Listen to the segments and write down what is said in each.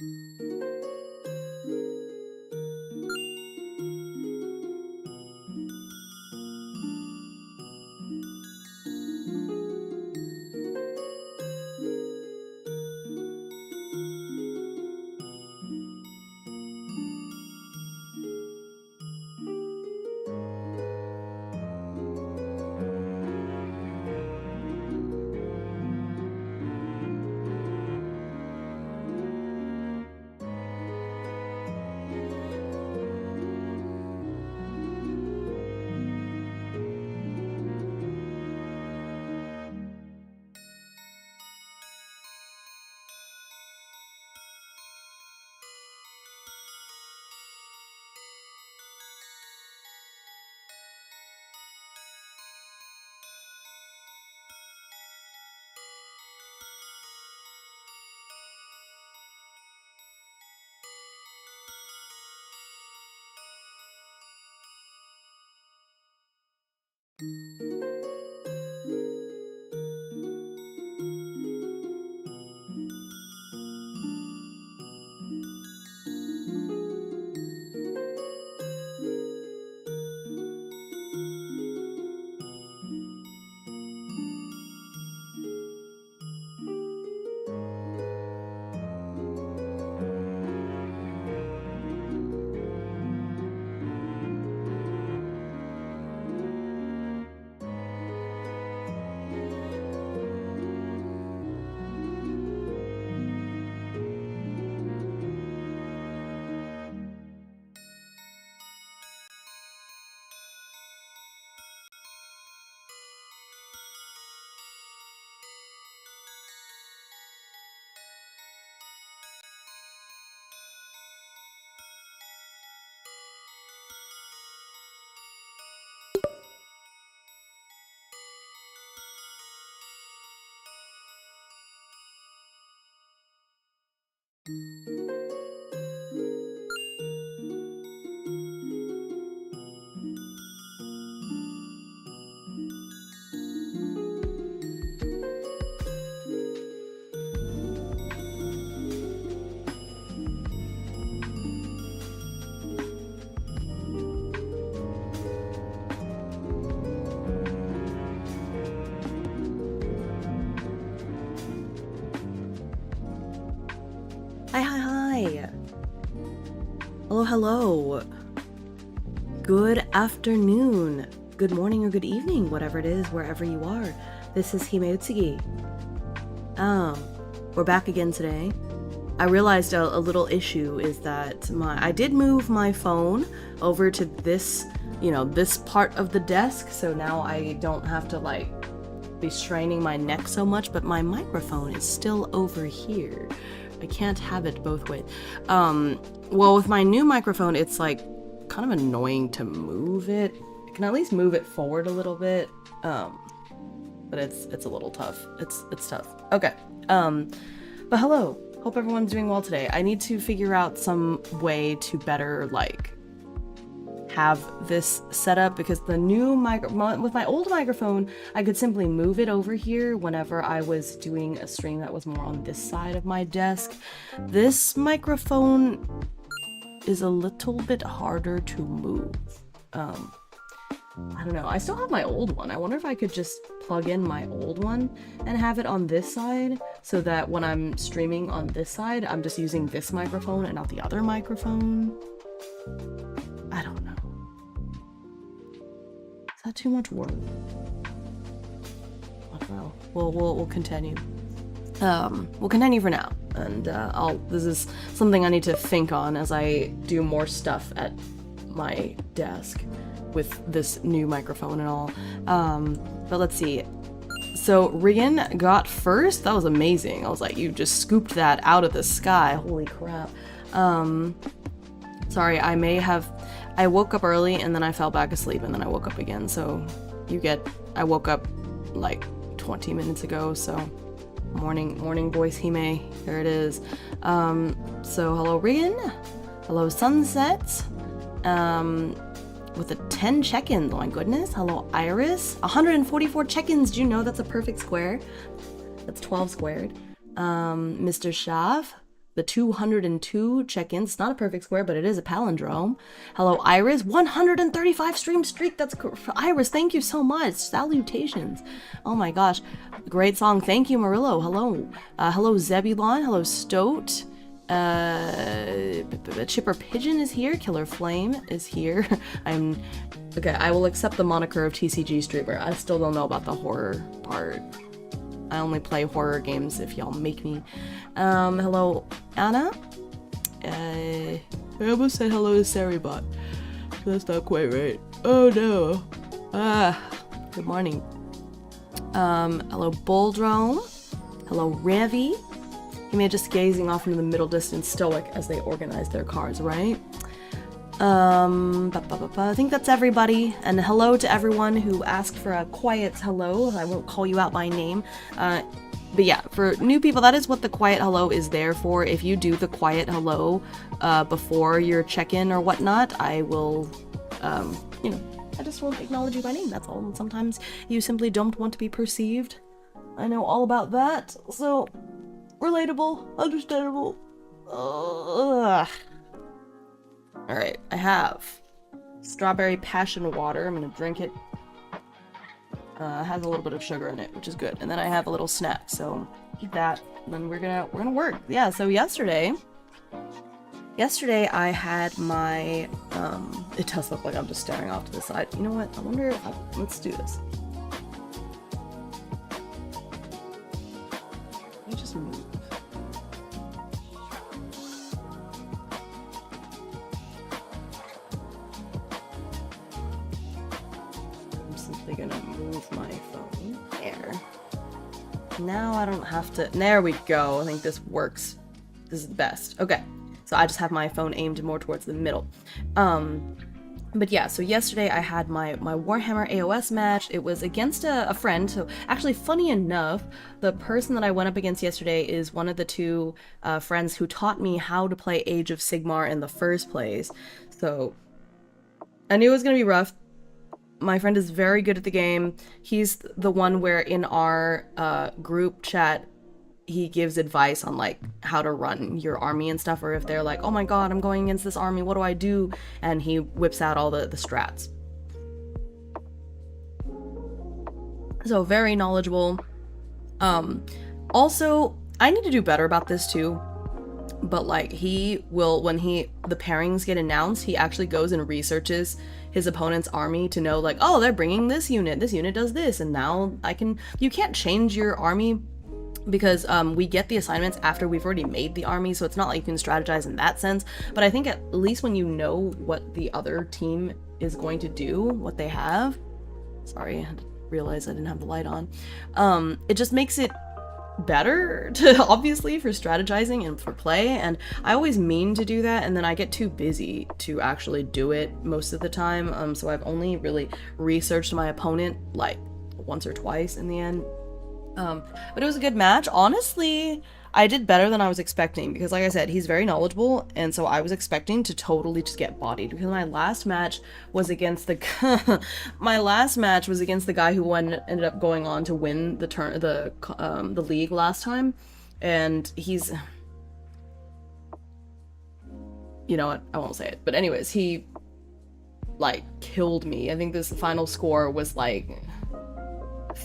Hi. Hello. Good afternoon, good morning, or good evening, whatever it is, wherever you are. This is Himeutsugi. We're back again today. I realized a little issue is that I did move my phone over to this, this part of the desk, so now I don't have to be straining my neck so much, but my microphone is still over here. I can't have it both ways. Well, with my new microphone, it's kind of annoying to move it. I can at least move it forward a little bit, but it's a little tough. It's tough. Okay. But hello. Hope everyone's doing well today. I need to figure out some way to better have this set up, because the new with my old microphone, I could simply move it over here whenever I was doing a stream that was more on this side of my desk. This microphone is a little bit harder to move. I don't know. I still have my old one. I wonder if I could just plug in my old one and have it on this side, so that when I'm streaming on this side, I'm just using this microphone and not the other microphone. I don't know. Is that too much work? I don't know. We'll continue. We'll continue for now, and this is something I need to think on as I do more stuff at my desk with this new microphone and all. But let's see. So Rian got first. That was amazing. I was like, you just scooped that out of the sky. Holy crap. Sorry, I woke up early and then I fell back asleep and then I woke up again. So I woke up 20 minutes ago. So morning voice Hime. There it is. So hello Rian. Hello Sunset. With 10 check-ins, oh my goodness. Hello Iris. 144 check-ins. Do you know that's a perfect square? That's 12 squared. Mr. Shav. the 202 check-ins. It's not a perfect square, but it is a palindrome. Hello, Iris. 135 stream streak. That's Iris. Thank you so much. Salutations. Oh my gosh. Great song. Thank you, Murillo. Hello. Hello, Zebulon. Hello, Stoat. Chipper Pigeon is here. Killer Flame is here. Okay, I will accept the moniker of TCG streamer. I still don't know about the horror part. I only play horror games if y'all make me. Hello, Anna. I almost said hello to Saribot. That's not quite right. Oh no. Good morning. Hello, Bulldrome. Hello, Ravi. You may just gazing off into the middle distance, stoic as they organize their cards, right? I think that's everybody. And hello to everyone who asked for a quiet hello. I won't call you out by name. But yeah, for new people, that is what the quiet hello is there for. If you do the quiet hello before your check-in or whatnot, I will, you know, I just won't acknowledge you by name, that's all. And sometimes you simply don't want to be perceived. I know all about that, so relatable, understandable. Alright, I have strawberry passion water. I'm gonna drink it. It has a little bit of sugar in it, which is good. And then I have a little snack, so eat that. And then we're gonna work. Yeah, so yesterday I had my it does look like I'm just staring off to the side. You know what? I wonder if let's do this. Let me just move. Gonna move my phone there. Now I don't have to. There we go. I think this works. This is the best. Okay, so I just have my phone aimed more towards the middle. But yeah, so yesterday I had my Warhammer AOS match. It was against a friend. So actually, funny enough, the person that I went up against yesterday is one of the two friends who taught me how to play Age of Sigmar in the first place. So I knew it was gonna be rough. My friend is very good at the game. He's the one where in our group chat, he gives advice on like how to run your army and stuff, or if they're like, oh my god, I'm going against this army, what do I do? And he whips out all the strats. So very knowledgeable. Also, I need to do better about this too. But like he will, when the pairings get announced, he actually goes and researches his opponent's army to know like, oh, they're bringing this unit does this, and now you can't change your army because we get the assignments after we've already made the army, so it's not like you can strategize in that sense. But I think at least when you know what the other team is going to do, what they have, sorry, I had to realize I didn't have the light on, it just makes it better to obviously for strategizing and for play. And I always mean to do that, and then I get too busy to actually do it most of the time. So I've only really researched my opponent like once or twice in the end. But it was a good match. Honestly, I did better than I was expecting because, like I said, he's very knowledgeable, and so I was expecting to totally just get bodied because my last match was against the guy who ended up going on to win the league last time, and he's, you know what, I won't say it, but anyways, he like killed me. I think this final score was like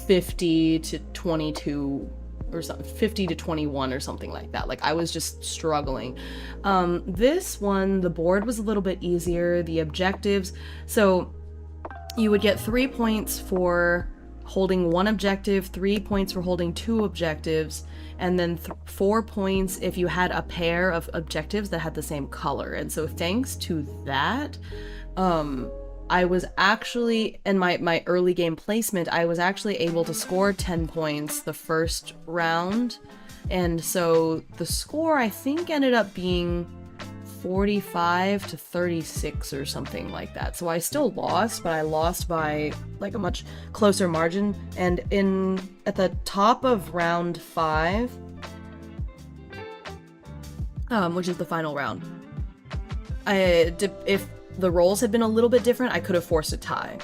50 to 22 or something, 50 to 21 or something like that. Like I was just struggling. This one, the board was a little bit easier. The objectives, so you would get 3 points for holding one objective, 3 points for holding two objectives, and then 4 points if you had a pair of objectives that had the same color. And so thanks to that, I was actually, in my early game placement, I was actually able to score 10 points the first round. And so the score, I think, ended up being 45 to 36 or something like that. So I still lost, but I lost by like a much closer margin. And at the top of round 5, which is the final round, if the rolls had been a little bit different, I could have forced a tie,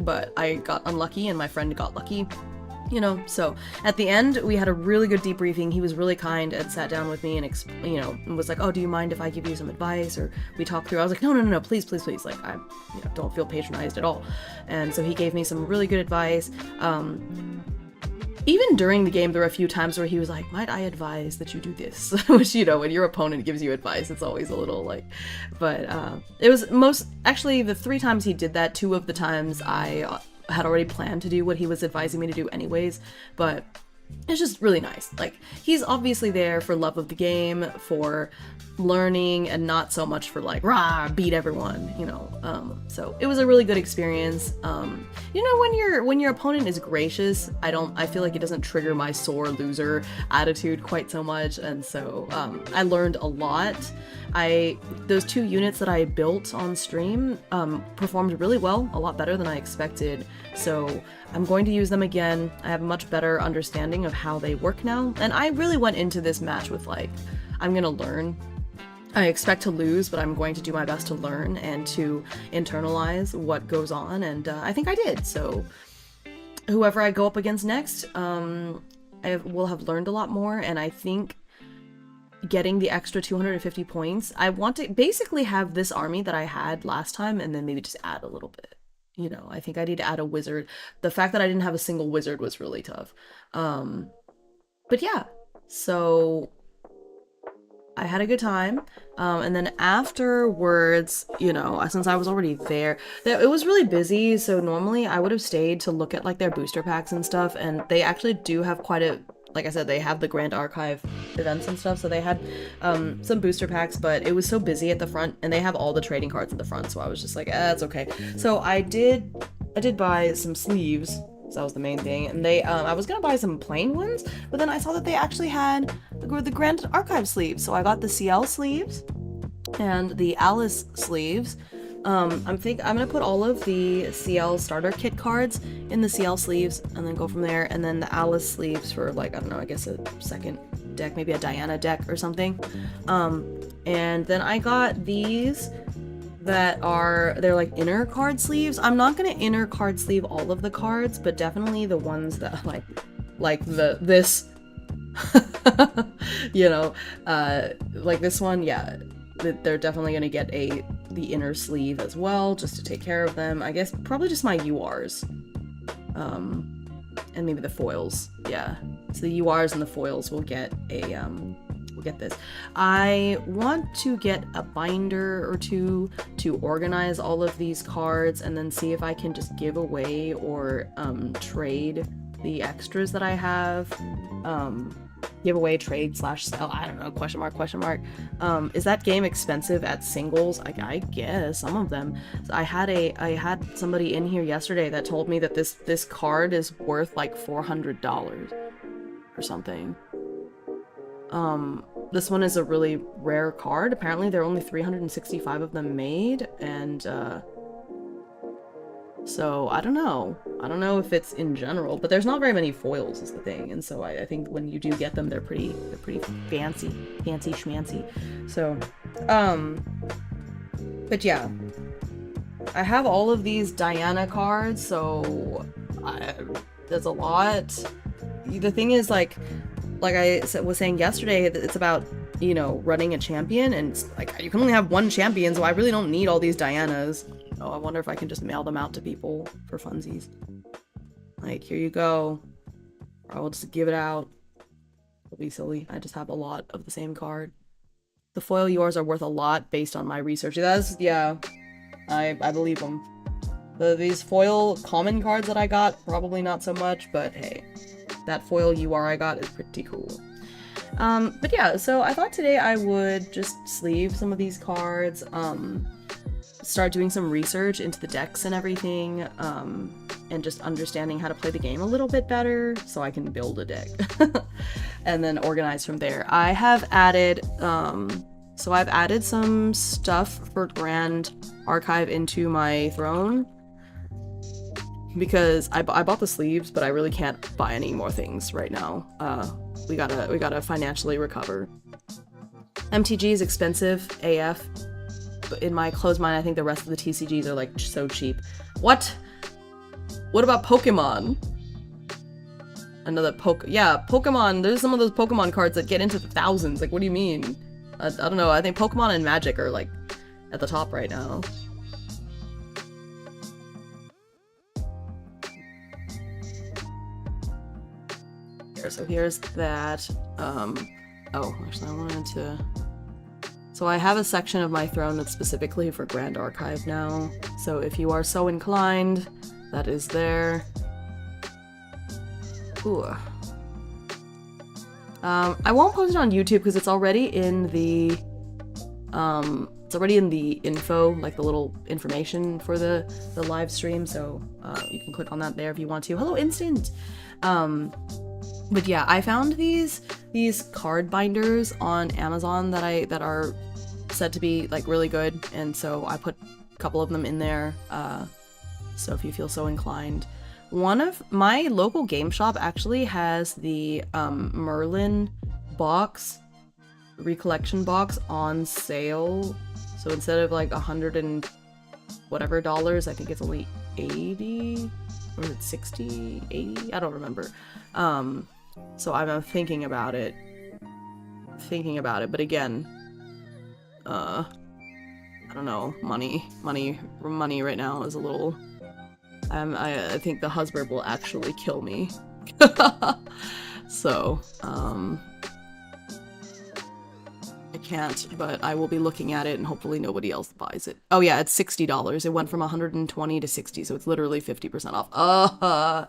but I got unlucky and my friend got lucky, You know, so at the end, we had a really good debriefing. He was really kind and sat down with me and, and was like, oh, do you mind if I give you some advice? Or we talked through. I was like, no, please. Like, I don't feel patronized at all. And so he gave me some really good advice. Even during the game, there were a few times where he was like, might I advise that you do this? Which, when your opponent gives you advice, it's always a little like, but it was actually the 3 times he did that, 2 of the times I had already planned to do what he was advising me to do anyways, but it's just really nice. Like, he's obviously there for love of the game, for learning, and not so much for like, rah, beat everyone, so it was a really good experience. When your opponent is gracious, I feel like it doesn't trigger my sore loser attitude quite so much, and so I learned a lot. Those 2 units that I built on stream performed really well, a lot better than I expected, so I'm going to use them again. I have a much better understanding of how they work now, and I really went into this match with like, I'm gonna learn. I expect to lose, but I'm going to do my best to learn and to internalize what goes on, and I think I did. So whoever I go up against next, I will have learned a lot more, and I think getting the extra 250 points, I want to basically have this army that I had last time, and then maybe just add a little bit. I think I need to add a wizard. The fact that I didn't have a single wizard was really tough. But yeah, so I had a good time, and then afterwards, since I was already there, it was really busy, so normally I would have stayed to look at like their booster packs and stuff, and they actually do have like I said, they have the Grand Archive events and stuff, so they had some booster packs, but it was so busy at the front, and they have all the trading cards at the front, so I was just like, it's okay. So I did buy some sleeves. So that was the main thing, and I was gonna buy some plain ones, but then I saw that they actually had the Grand Archive sleeves, so I got the CL sleeves and the Alice sleeves. I'm gonna put all of the CL starter kit cards in the CL sleeves, and then go from there, and then the Alice sleeves for like, I don't know, I guess a second deck, maybe a Diana deck or something. And then I got these they're like inner card sleeves. I'm not gonna inner card sleeve all of the cards, but definitely the ones that like this like this one, yeah, they're definitely gonna get the inner sleeve as well, just to take care of them. I guess probably just my URs, and maybe the foils. Yeah, so the URs and the foils will get this. I want to get a binder or 2 to organize all of these cards, and then see if I can just give away or trade the extras that I have. Give away, trade, /sell, I don't know, question mark. Is that game expensive at singles? I guess some of them. So I had somebody in here yesterday that told me that this card is worth like $400 or something. This one is a really rare card. Apparently there are only 365 of them made, and so I don't know if it's in general, but there's not very many foils is the thing, and so I think when you do get them, they're pretty fancy schmancy. So but yeah, I have all of these Diana cards, so there's a lot. The thing is, like I was saying yesterday, it's about, running a champion, and it's like, you can only have one champion, so I really don't need all these Dianas. Oh, I wonder if I can just mail them out to people for funsies. Like, here you go. Or I will just give it out. It'll be silly. I just have a lot of the same card. The foil yours are worth a lot based on my research. Yeah, I believe them. These foil common cards that I got, probably not so much, but hey, that foil UR I got is pretty cool. But yeah, so I thought today I would just sleeve some of these cards, start doing some research into the decks and everything, and just understanding how to play the game a little bit better so I can build a deck and then organize from there. I have added, so I've added some stuff for Grand Archive into my throne because I bought the sleeves, but I really can't buy any more things right now. We gotta financially recover. MTG is expensive AF. In my closed mind, I think the rest of the TCGs are like so cheap. What about Pokemon? Another yeah, Pokemon. There's some of those Pokemon cards that get into the thousands. Like, what do you mean? I don't know. I think Pokemon and Magic are, like, at the top right now. So here's that. Oh, actually, I wanted to... So I have a section of my throne that's specifically for Grand Archive now. So if you are so inclined, that is there. Ooh. I won't post it on YouTube because it's already in the info, like the little information for the live stream, so you can click on that there if you want to. Hello, Instant! But yeah, I found these card binders on Amazon that are said to be like really good, and so I put a couple of them in there, so if you feel so inclined. One of my local game shop actually has the Merlin box, recollection box on sale. So instead of like $100 and whatever dollars, I think it's only 80, or is it 60, 80? I don't remember. So I'm thinking about it, but again, I don't know, money right now is a little, I think the husband will actually kill me. So, I can't, but I will be looking at it and hopefully nobody else buys it. Oh yeah, it's $60. It went from 120 to 60, so it's literally 50% off.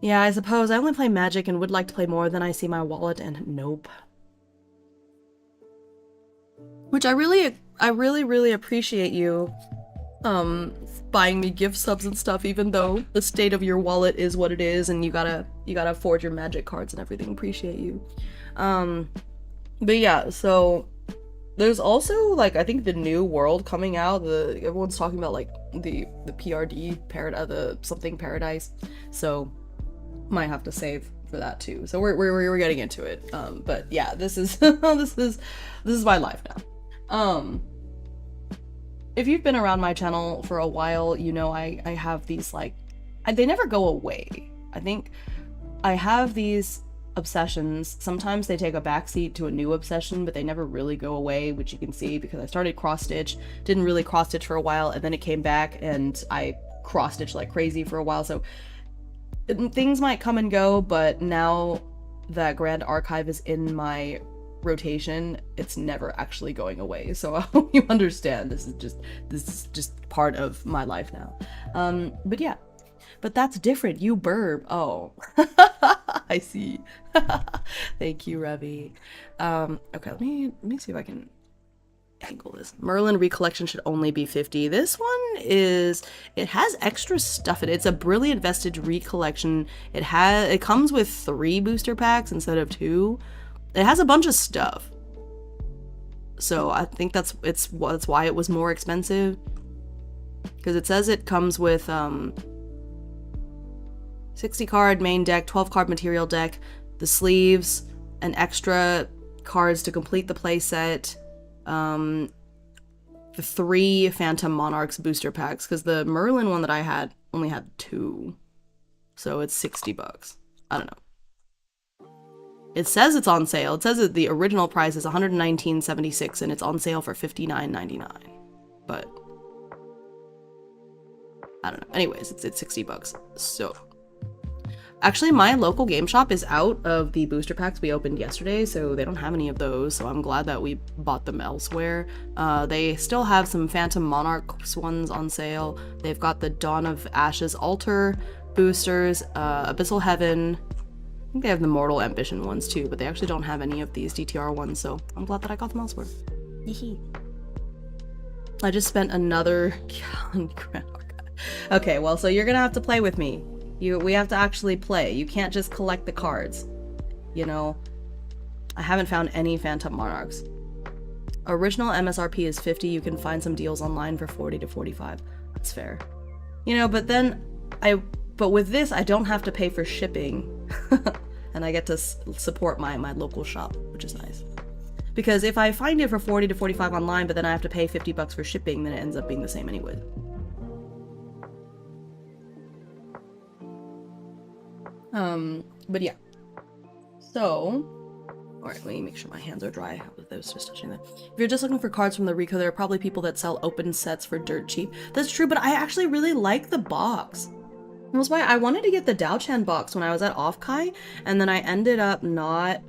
Yeah, I suppose I only play Magic and would like to play more, then I see my wallet and nope. Which I really appreciate you buying me gift subs and stuff, even though the state of your wallet is what it is and you gotta afford your Magic cards and everything. Appreciate you. But yeah, so there's also, like, I think the new world coming out, everyone's talking about like the PRD the something paradise, so might have to save for that too. So we're getting into it. But yeah, this is this is my life now. If you've been around my channel for a while, you know I have these, like, they never go away. I think I have these obsessions. Sometimes they take a backseat to a new obsession, but they never really go away, which you can see because I started cross-stitch, didn't really cross-stitch for a while, and then it came back and I cross-stitched like crazy for a while. So things might come and go, but now that Grand Archive is in my rotation, it's never actually going away. So I hope you understand. This is just part of my life now. But yeah, but that's different. You burb. Oh, I see. Thank you, Revi. Okay, let me see if I can angle this. Merlin recollection should only be 50. This one it has extra stuff in it. It's a brilliant vestige recollection. It comes with 3 booster packs instead of 2. It has a bunch of stuff. So I think that's why it was more expensive. Because it says it comes with 60 card main deck, 12 card material deck, the sleeves, and extra cards to complete the playset, the 3 Phantom Monarchs booster packs, because the Merlin one that I had only had 2. So it's $60. I don't know. It says it's on sale. It says that the original price is $119.76 and it's on sale for $59.99. But I don't know. Anyways, it's $60. So actually, my local game shop is out of the booster packs we opened yesterday, so they don't have any of those, so I'm glad that we bought them elsewhere. They still have some Phantom Monarchs ones on sale. They've got the Dawn of Ashes Altar boosters, Abyssal Heaven. I think they have the Mortal Ambition ones too, but they actually don't have any of these DTR ones, so I'm glad that I got them elsewhere. I just spent another Grand Archive. Okay, well, so you're gonna have to play with me. We have to actually play. You can't just collect the cards. You know, I haven't found any Phantom Monarchs. Original MSRP is 50. You can find some deals online for 40 to 45. That's fair. You know, but then but with this, I don't have to pay for shipping. And I get to support my local shop, which is nice. Because if I find it for 40 to 45 online, but then I have to pay $50 for shipping, then it ends up being the same anyway. But yeah. So, alright, let me make sure my hands are dry. I was just touching that. If you're just looking for cards from the Rico, there are probably people that sell open sets for dirt cheap. That's true, but I actually really like the box. That's why I wanted to get the Dao-chan box when I was at Offkai, and then I ended up not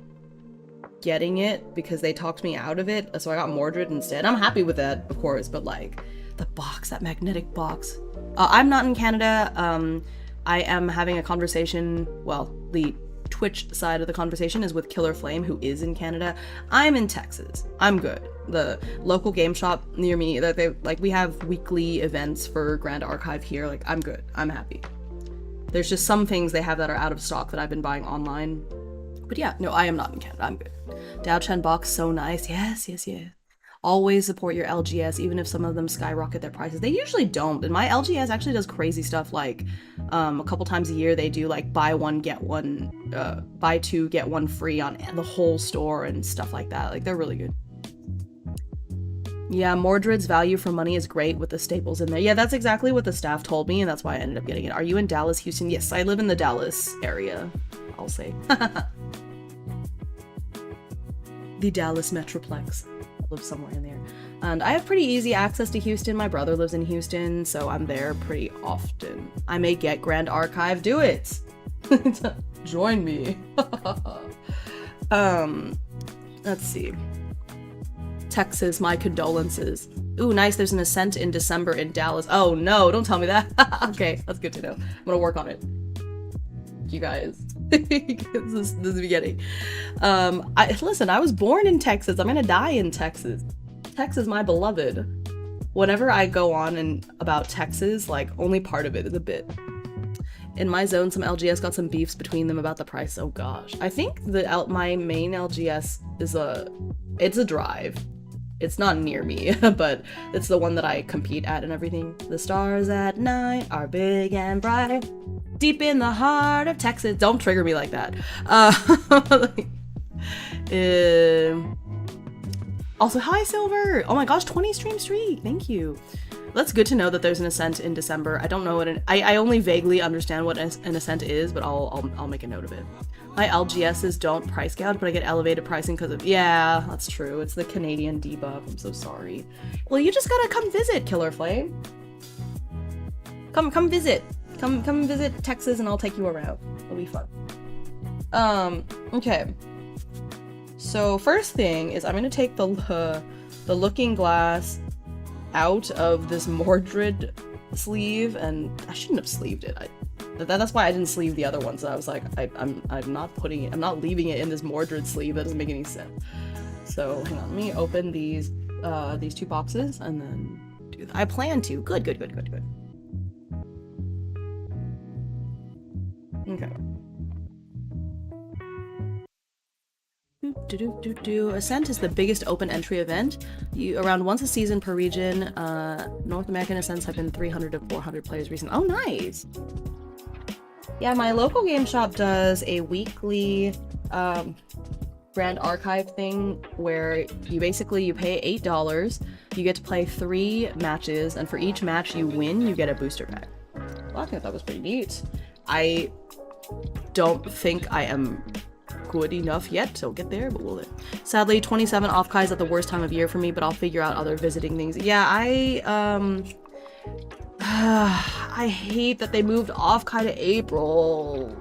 getting it because they talked me out of it, so I got Mordred instead. I'm happy with that, of course, but like, the box, that magnetic box. I'm not in Canada. I am having a conversation, well, the Twitch side of the conversation is with Killer Flame, who is in Canada. I'm in Texas. I'm good. The local game shop near me, that they like, we have weekly events for Grand Archive here. Like, I'm good. I'm happy. There's just some things they have that are out of stock that I've been buying online. But yeah, no, I am not in Canada. I'm good. Dao-chan box, so nice. Yes, yes, yes. Always support your LGS, even if some of them skyrocket their prices. They usually don't. And my LGS actually does crazy stuff, like a couple times a year they do like buy two, get one free on the whole store and stuff like that. Like, they're really good. Yeah, Mordred's value for money is great with the staples in there. Yeah, that's exactly what the staff told me, and that's why I ended up getting it. Are you in Dallas, Houston? Yes, I live in the Dallas area, I'll say. The Dallas Metroplex. I live somewhere in there. And I have pretty easy access to Houston. My brother lives in Houston, so I'm there pretty often. I may get Grand Archive. Do it! Join me. Let's see. Texas, my condolences. Ooh, nice, there's an Ascent in December in Dallas. Oh no, don't tell me that. Okay, that's good to know. I'm gonna work on it. You guys. this is the beginning. Listen, I was born in Texas. I'm gonna die in Texas. Texas, my beloved. Whenever I go on and about Texas, like, only part of it is a bit. In my zone, some LGS got some beefs between them about the price. Oh gosh. I think my main LGS is it's a drive. It's not near me, but it's the one that I compete at and everything. The stars at night are big and bright, deep in the heart of Texas. Don't trigger me like that. Also, hi Silver! Oh my gosh, 20 stream streak! Thank you. That's good to know that there's an Ascent in December. I don't know what I only vaguely understand what an Ascent is, but I'll make a note of it. My LGSs don't price gouge, but I get elevated pricing because of, yeah, that's true. It's the Canadian debuff. I'm so sorry. Well, you just gotta come visit, Killer Flame. Come visit. Come visit Texas and I'll take you around. It'll be fun. Okay. So first thing is I'm gonna take the looking glass out of this Mordred sleeve, and I shouldn't have sleeved it. That's why I didn't sleeve the other ones. I was like, I'm not leaving it in this Mordred sleeve. That doesn't make any sense. So hang on, let me open these two boxes and then do that. I plan to. Good. Okay. Ascent is the biggest open entry event. Around once a season per region. North American Ascents have been 300 to 400 players recently. Oh, nice! Yeah, my local game shop does a weekly Grand Archive thing where you pay $8, you get to play 3 matches, and for each match you win, you get a booster pack. Well, I think that was pretty neat. I don't think I am good enough yet to get there, but we'll. Sadly, 27 Offkai is at the worst time of year for me, but I'll figure out other visiting things. Yeah, I hate that they moved Offkai to April.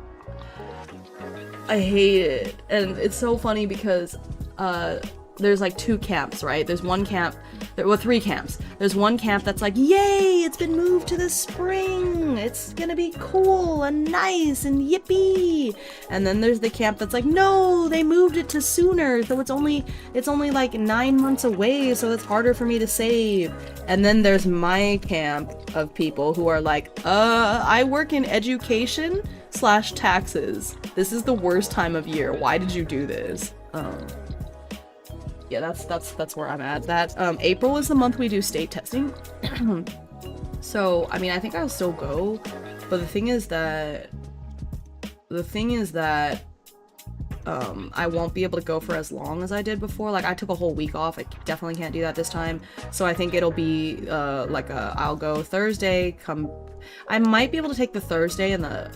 I hate it. And it's so funny because there's like 2 camps, right? There's one camp, well, 3 camps. There's one camp that's like, yay, it's been moved to the spring. It's gonna be cool and nice and yippee. And then there's the camp that's like, no, they moved it to sooner. So it's only like 9 months away. So it's harder for me to save. And then there's my camp of people who are like, I work in education / taxes. This is the worst time of year. Why did you do this? Yeah, that's where I'm at. That April is the month we do state testing. So, I mean, I think I'll still go, but the thing is that I won't be able to go for as long as I did before. Like, I took a whole week off. I definitely can't do that this time. So I think it'll be I'll go Thursday, I might be able to take the Thursday and the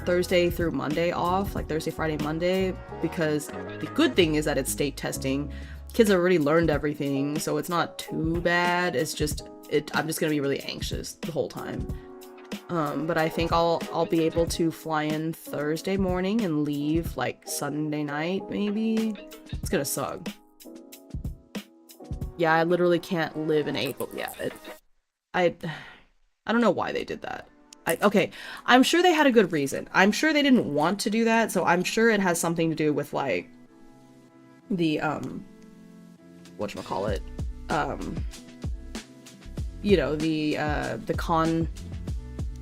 Thursday through Monday off, like Thursday, Friday, Monday, because the good thing is that it's state testing. Kids have already learned everything, so it's not too bad. It's just, I'm just gonna be really anxious the whole time. But I think I'll be able to fly in Thursday morning and leave like Sunday night, maybe. It's gonna suck. Yeah, I literally can't live in April. Yeah, I don't know why they did that. Okay, I'm sure they had a good reason. I'm sure they didn't want to do that, so I'm sure it has something to do with like the whatchamacallit, you know,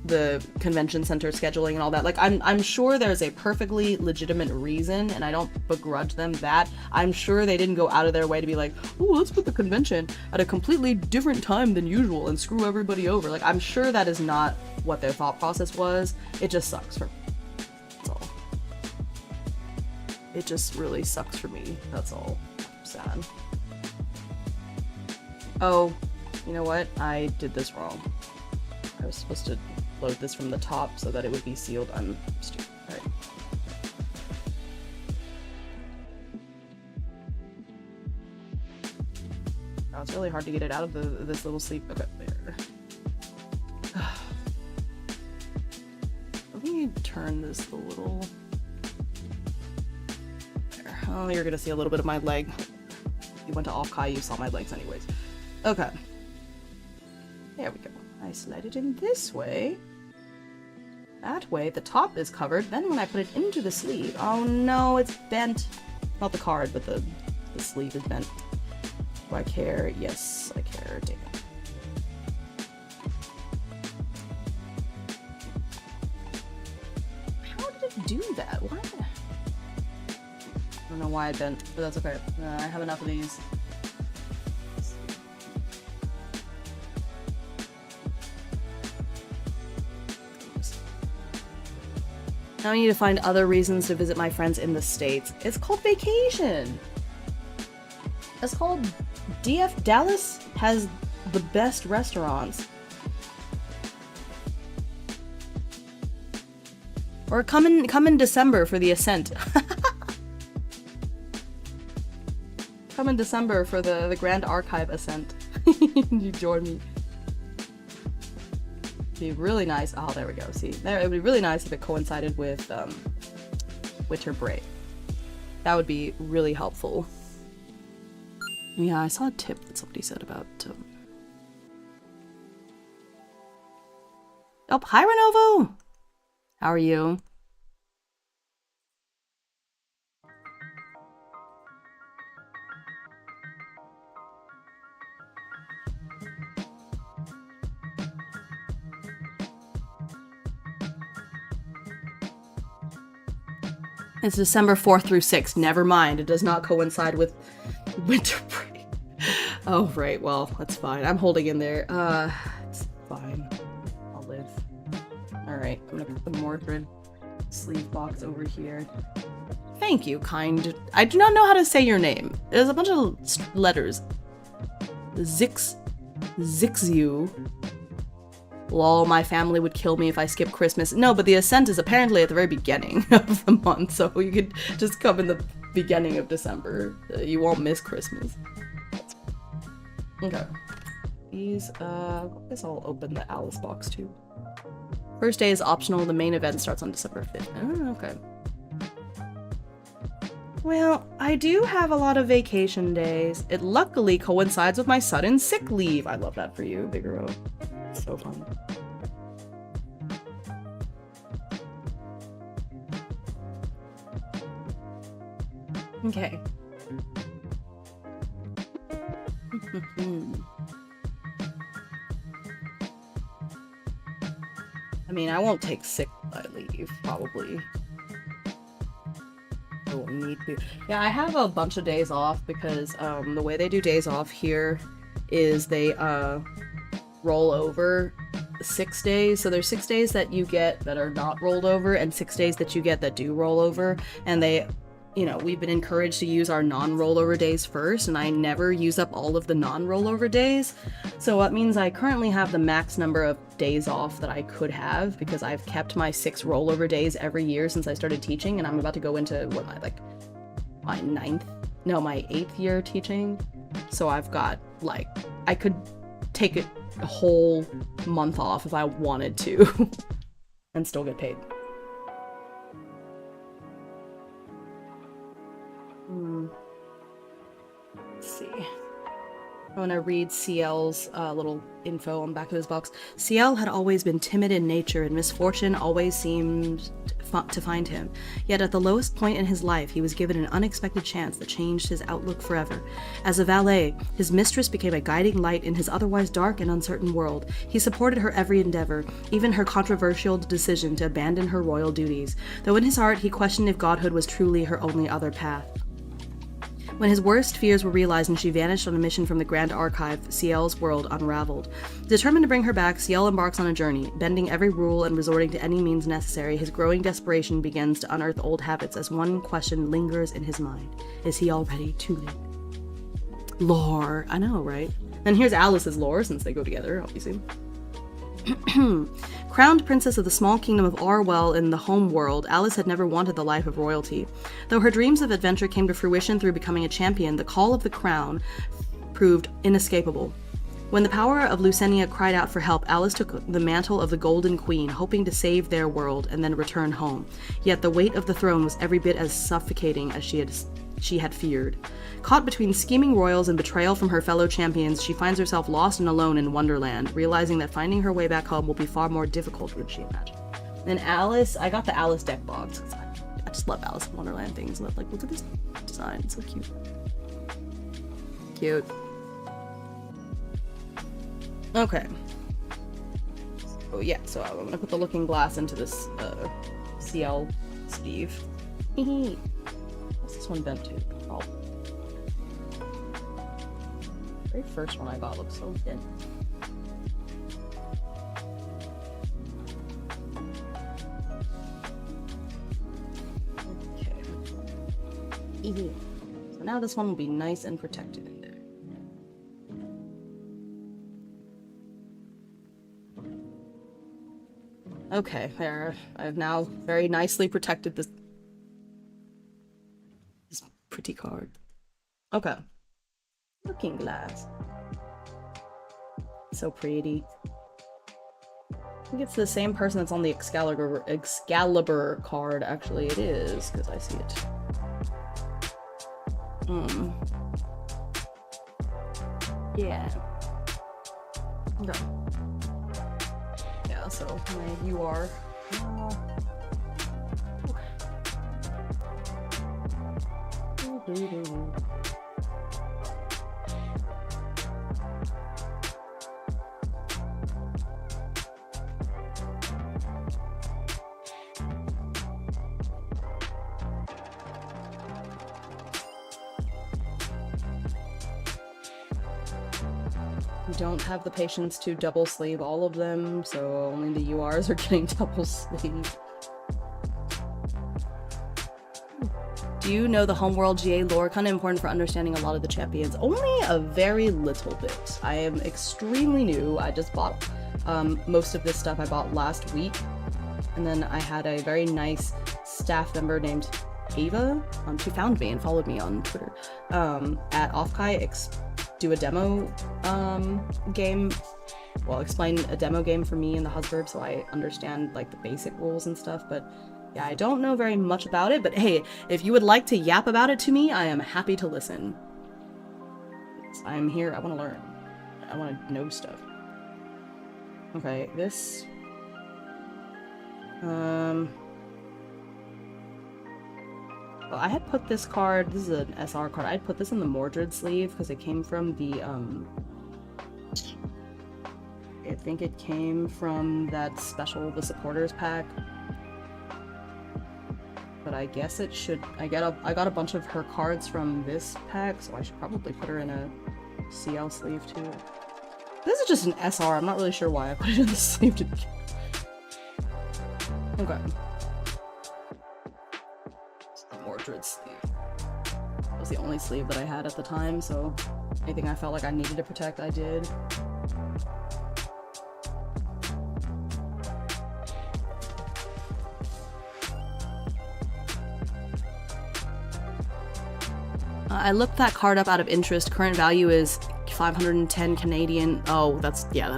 the convention center scheduling and all that. Like, I'm sure there's a perfectly legitimate reason, and I don't begrudge them that. I'm sure they didn't go out of their way to be like, oh, let's put the convention at a completely different time than usual and screw everybody over. Like, I'm sure that is not what their thought process was. It just sucks for me. That's all. It just really sucks for me. That's all. Sad. Oh, you know what? I did this wrong. I was supposed to load this from the top so that it would be sealed. I'm stupid. Alright. Oh, it's really hard to get it out of this little sleeve. Okay, there. Let me turn this a little. There. Oh, you're gonna see a little bit of my leg. You went to Off-Kai, you saw my legs anyways. Okay. There we go. I slide it in this way. That way, the top is covered. Then when I put it into the sleeve... Oh no, it's bent. Not the card, but the sleeve is bent. Do I care? Yes, I care. Damn it. How did it do that? Why? I don't know why I bent, but that's okay. I have enough of these. Now I need to find other reasons to visit my friends in the States. It's called vacation. It's called DF Dallas has the best restaurants. Or come in December for the Ascent. Come in December for the Grand Archive Ascent. You join me. Be really nice. Oh, there we go. See, there, it would be really nice if it coincided with winter break. That would be really helpful. Yeah, I saw a tip that somebody said about. Oh, hi Renovo. How are you? It's December 4th through 6th. Never mind. It does not coincide with winter break. Oh, right. Well, that's fine. I'm holding in there. It's fine. I'll live. Alright. I'm gonna put the Mordred sleeve box over here. Thank you, kind. I do not know how to say your name. There's a bunch of letters. Zixu. Lol, my family would kill me if I skip Christmas. No, but the Ascent is apparently at the very beginning of the month, so you could just come in the beginning of December. You won't miss Christmas. Okay. These, I guess I'll open the Alice box too. First day is optional, the main event starts on December 5th. Oh, okay. Well, I do have a lot of vacation days. It luckily coincides with my sudden sick leave. I love that for you, Bigero. So fun. Okay. I mean, I won't take sick leave, probably. I won't need to. Yeah, I have a bunch of days off because the way they do days off here is they roll over 6 days. So there's 6 days that you get that are not rolled over and 6 days that you get that do roll over, and they you know, we've been encouraged to use our non-rollover days first, and I never use up all of the non-rollover days. So that means I currently have the max number of days off that I could have, because I've kept my 6 rollover days every year since I started teaching, and I'm about to go into, what am I, like, my 8th year teaching. So I've got, like, I could take a whole month off if I wanted to and still get paid. Let's see. I want to read CL's little info on the back of his box. CL had always been timid in nature, and misfortune always seemed to find him. Yet at the lowest point in his life, he was given an unexpected chance that changed his outlook forever. As a valet, his mistress became a guiding light in his otherwise dark and uncertain world. He supported her every endeavor, even her controversial decision to abandon her royal duties, though in his heart he questioned if godhood was truly her only other path. When his worst fears were realized and she vanished on a mission from the Grand Archive, CL's world unraveled. Determined to bring her back, CL embarks on a journey. Bending every rule and resorting to any means necessary, his growing desperation begins to unearth old habits as one question lingers in his mind. Is he already too late? Lore. I know, right? And here's Alice's lore, since they go together, obviously. Crowned princess of the small kingdom of Orwell in the home world, Alice had never wanted the life of royalty. Though her dreams of adventure came to fruition through becoming a champion, the call of the crown proved inescapable. When the power of Lucenia cried out for help, Alice took the mantle of the Golden Queen, hoping to save their world and then return home. Yet the weight of the throne was every bit as suffocating as she had feared. Caught between scheming royals and betrayal from her fellow champions, she finds herself lost and alone in Wonderland, realizing that finding her way back home will be far more difficult than she imagined. And Alice, I got the Alice deck box, because I just love Alice in Wonderland things. Like, look at this design, it's so cute. Cute. Okay. Oh yeah, so I'm gonna put the looking glass into this CL sleeve. What's this one bent to? Oh. Very first one I got looks so thin. Okay. So now this one will be nice and protected in there. Okay, there. I've now very nicely protected this pretty card. Okay. Looking glass. So pretty. I think it's the same person that's on the Excalibur card. Actually, it is, because I see it. Yeah. Okay. Yeah, so my UR. Don't have the patience to double sleeve all of them, so only the URs are getting double sleeved. Do you know the homeworld GA lore? Kind of important for understanding a lot of the champions. Only a very little bit. I am extremely new. I just bought most of this stuff I bought last week, and then I had a very nice staff member named Ava. She found me and followed me on Twitter at Offkai do a demo game, well, explain a demo game for me and the husband so I understand like the basic rules and stuff. But yeah, I don't know very much about it, but hey, if you would like to yap about it to me, I am happy to listen. I'm here, I want to learn. I want to know stuff. Okay, this well, I had put this card, this is an SR card, I'd put this in the Mordred sleeve because it came from the, I think it came from that special, the supporters pack. But I guess it should, I got a bunch of her cards from this pack, so I should probably put her in a CL sleeve too. This is just an SR, I'm not really sure why I put it in the sleeve to begin. Okay. Mordred sleeve. was the only sleeve that I had at the time, so anything I felt like I needed to protect, I did. I looked that card up out of interest. Current value is 510 Canadian. Oh, that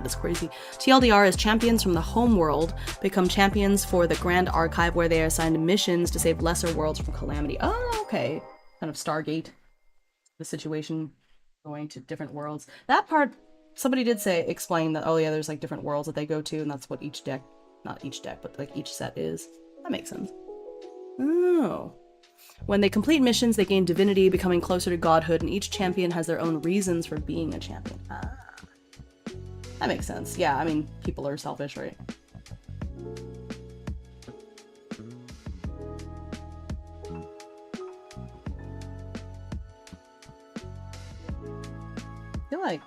is crazy. TLDR is champions from the home world become champions for the Grand Archive, where they are assigned missions to save lesser worlds from calamity. Oh, okay. Kind of Stargate, the situation, going to different worlds. That part, somebody did explain that, oh yeah, there's like different worlds that they go to, and that's what each deck, not each deck, but like each set is. That makes sense. Oh. When they complete missions, they gain divinity, becoming closer to godhood, and each champion has their own reasons for being a champion. Ah. That makes sense. Yeah, I mean, people are selfish, right? I feel like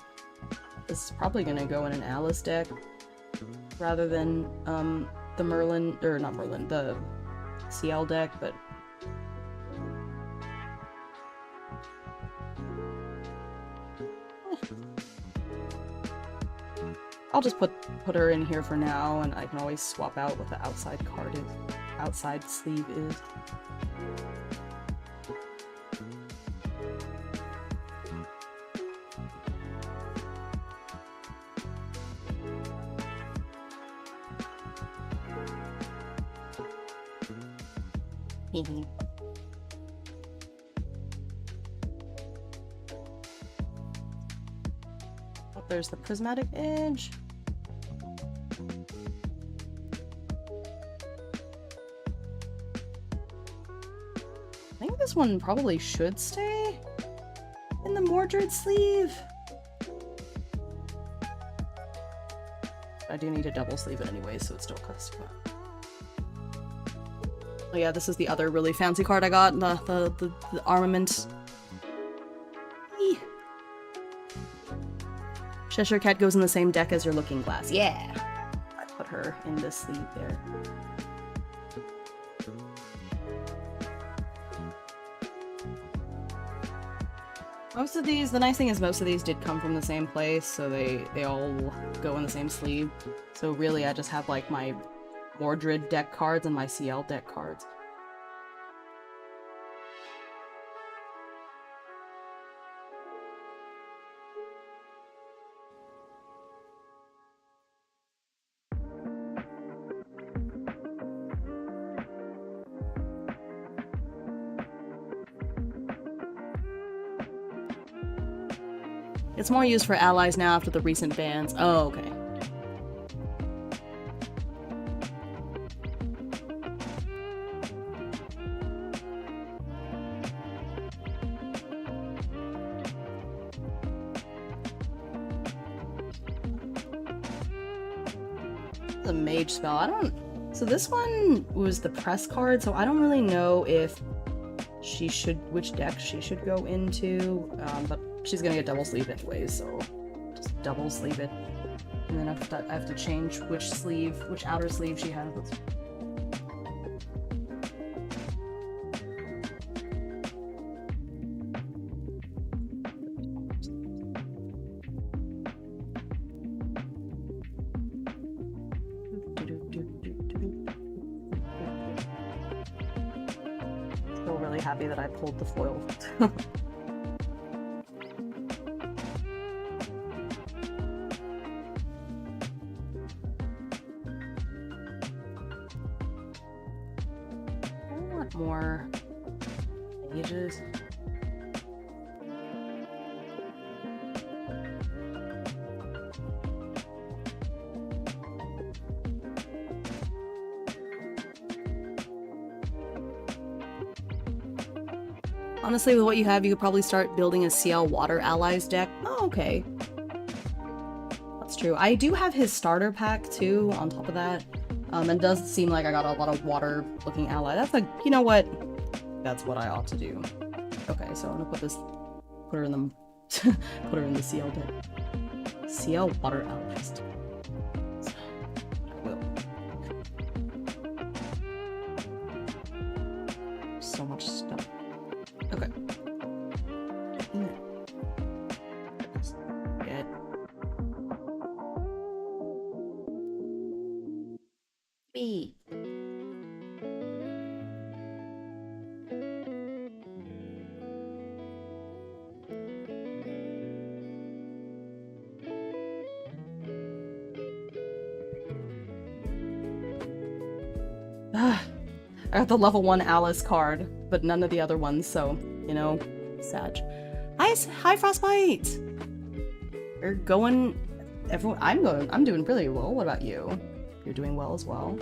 this is probably gonna go in an Alice deck rather than the Merlin, or not Merlin, the CL deck, but I'll just put her in here for now, and I can always swap out what the outside card is. Outside sleeve is. Oh, there's the prismatic edge. I think this one probably should stay in the Mordred sleeve. I do need to double sleeve it anyway, so it's still custom. Oh yeah, this is the other really fancy card I got, the armament. Eee. Cheshire Cat goes in the same deck as your Looking Glass. Yeah! I put her in this sleeve there. Most of these, the nice thing is most of these did come from the same place, so they all go in the same sleeve. So really I just have like my Mordred deck cards and my CL deck cards. It's more used for allies now after the recent bans. Oh, okay. The mage spell. I don't... So this one was the press card, so I don't really know if she should... which deck she should go into, but she's gonna get double sleeve anyways, so just double sleeve it. And then I have to change which sleeve, which outer sleeve she has. Still really happy that I pulled the foil. More pages. Honestly, with what you have, you could probably start building a CL Water Allies deck. Oh, okay. That's true. I do have his starter pack, too, on top of that. It does seem like I got a lot of water-looking ally. That's like, you know what? That's what I ought to do. Okay, so I'm gonna put her in the, put her in the CL deck. CL Water Allies. I will. So much stuff. Okay. B. I got the level 1 Alice card, but none of the other ones, so, you know, sad. Hi Frostbite! You're going... I'm doing really well. What about you? You're doing well as well.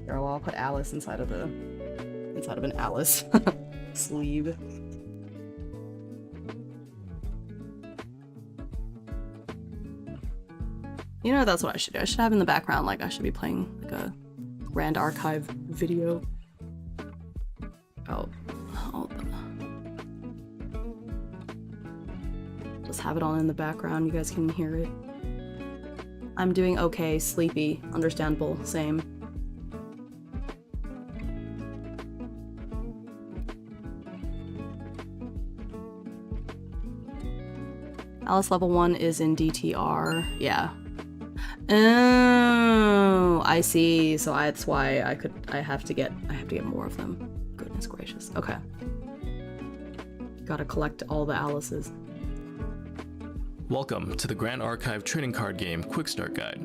Here, well, I'll put Alice inside of an Alice sleeve. You know, that's what I should do. I should have in the background, like, I should be playing, like, a Grand Archive video. Oh, hold on. Just have it on in the background. You guys can hear it. I'm doing okay. Sleepy. Understandable. Same. Alice level 1 is in DTR. Yeah. Oh, I see. So that's why I have to get more of them. Goodness gracious. Okay. Gotta collect all the Alices. Welcome to the Grand Archive Trading Card Game Quick Start Guide.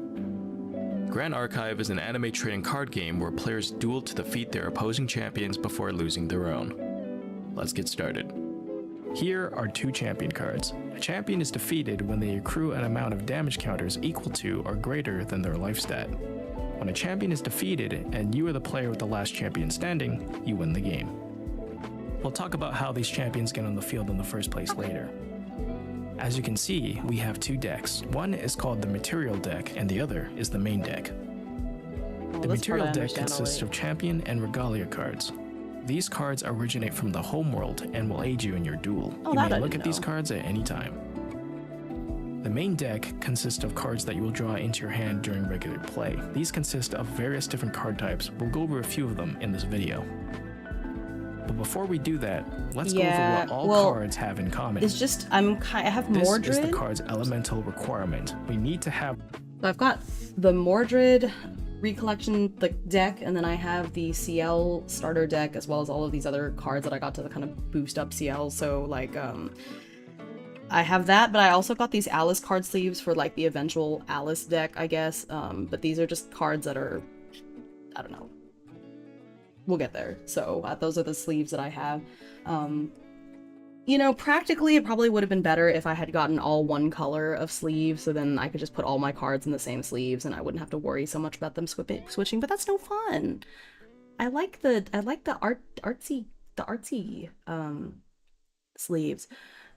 Grand Archive is an anime trading card game where players duel to defeat their opposing champions before losing their own. Let's get started. Here are 2 champion cards. A champion is defeated when they accrue an amount of damage counters equal to or greater than their life stat. When a champion is defeated and you are the player with the last champion standing, you win the game. We'll talk about how these champions get on the field in the first place later. As you can see, we have 2 decks. One is called the Material deck and the other is the main deck. The Material deck consists of champion and regalia cards. These cards originate from the homeworld and will aid you in your duel. You may look at these cards at any time. The main deck consists of cards that you will draw into your hand during regular play. These consist of various different card types. We'll go over a few of them in this video. But before we do that, let's go over what all cards have in common. It's just, I have Mordred. This is the card's elemental requirement. We need to have... So I've got the Mordred recollection deck, and then I have the CL starter deck, as well as all of these other cards that I got to kind of boost up CL. So like I have that, but I also got these Alice card sleeves for like the eventual Alice deck, I guess. But these are just cards that are, I don't know, we'll get there. So those are the sleeves that I have. You know, practically it probably would have been better if I had gotten all one color of sleeves, so then I could just put all my cards in the same sleeves and I wouldn't have to worry so much about them switching, but that's no fun. I like the artsy sleeves.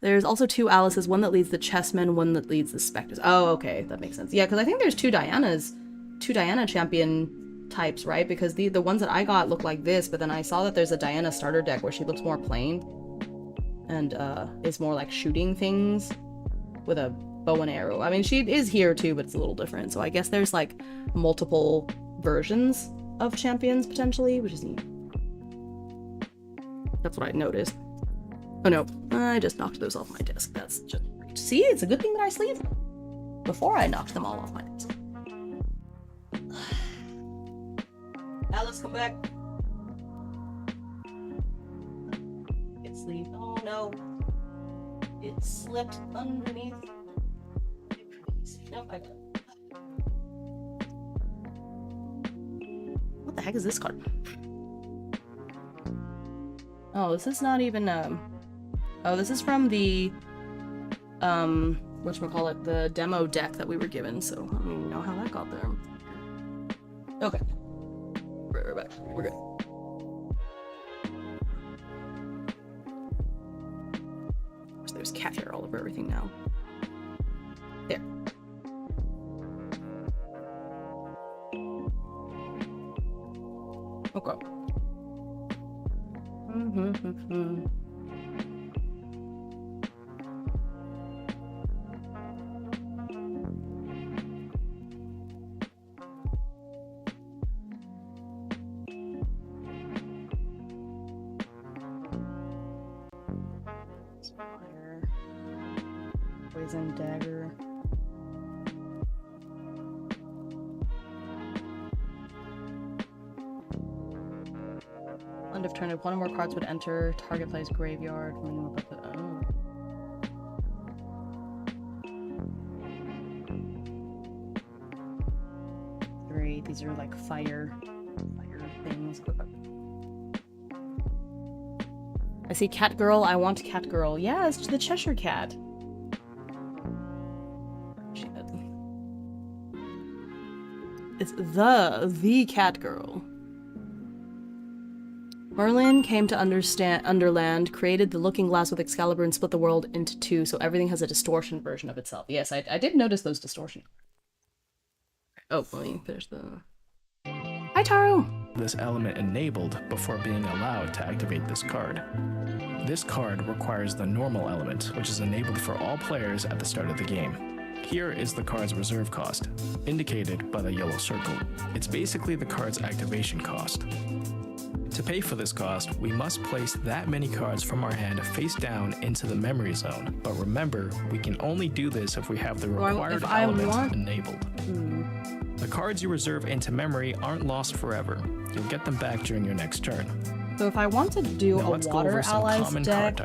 There's also 2 Alices, one that leads the chessmen, one that leads the specters. Oh, okay, that makes sense. Yeah, because I think there's 2 Diana champion types, right? Because the ones that I got look like this, but then I saw that there's a Diana starter deck where she looks more plain and is more like shooting things with a bow and arrow. I mean, she is here too, but it's a little different. So I guess there's like multiple versions of champions potentially, which is neat. That's what I noticed. Oh no, I just knocked those off my desk. That's just great. See, it's a good thing that I sleeved them before I knocked them all off my desk. Alice, come back. Get sleeved. Oh no. It slipped underneath. Nope, I got it. What the heck is this card? Oh, this is not even, oh, this is from the, whatchamacallit, the demo deck that we were given, so I don't even know how that got there. Okay. We're back. We're good. There's cat hair all over everything now. There. Okay. Fire. Poison dagger. End of turn, if one or more cards would enter target player's graveyard. Oh. Great, these are like fire things. I see cat girl. I want cat girl. Yeah, it's the Cheshire cat. Shit. It's the cat girl. Merlin came to Underland, created the Looking Glass with Excalibur, and split the world into two, so everything has a distortion version of itself. Yes, I did notice those distortions. Oh, let me finish the... Hi, Taro! This element enabled before being allowed to activate this card. This card requires the normal element, which is enabled for all players at the start of the game. Here is the card's reserve cost, indicated by the yellow circle. It's basically the card's activation cost. To pay for this cost, we must place that many cards from our hand face down into the memory zone. But remember, we can only do this if we have the required element enabled. The cards you reserve into memory aren't lost forever. You'll get them back during your next turn. So if I want to do a Water Allies deck,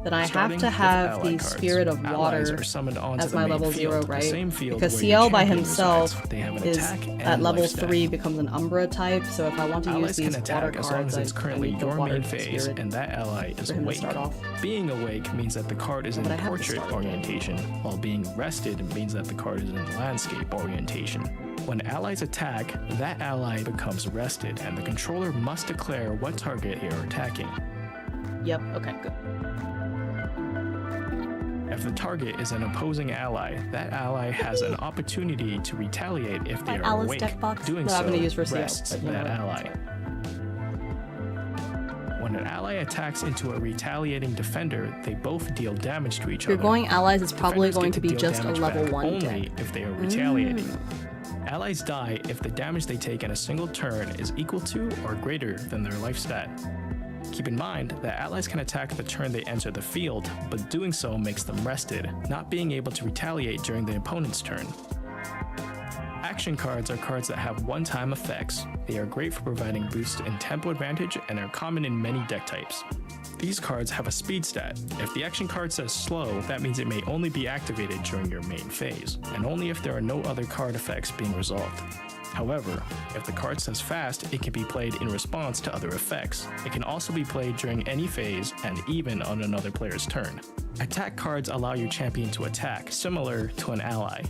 then I have to have the Spirit of Water as my level 0, right? Because CL by himself is at level 3 becomes an Umbra type, so if I want to use these water cards, as long as it's currently your main phase spirit and that ally is awake. Being awake means that the card is in portrait orientation, while being rested means that the card is in landscape orientation. When allies attack, that ally becomes rested, and the controller must declare what target they are attacking. Yep, okay, good. If the target is an opposing ally, that ally has an opportunity to retaliate if they are awake. Doing so rests that ally. When an ally attacks into a retaliating defender, they both deal damage to each other. If you're going allies, it's probably going to be just a level 1 deck. Only if they are retaliating. Allies die if the damage they take in a single turn is equal to or greater than their life stat. Keep in mind that allies can attack the turn they enter the field, but doing so makes them rested, not being able to retaliate during the opponent's turn. Action cards are cards that have one-time effects. They are great for providing boosts in tempo advantage and are common in many deck types. These cards have a speed stat. If the action card says slow, that means it may only be activated during your main phase, and only if there are no other card effects being resolved. However, if the card says fast, it can be played in response to other effects. It can also be played during any phase and even on another player's turn. Attack cards allow your champion to attack, similar to an ally.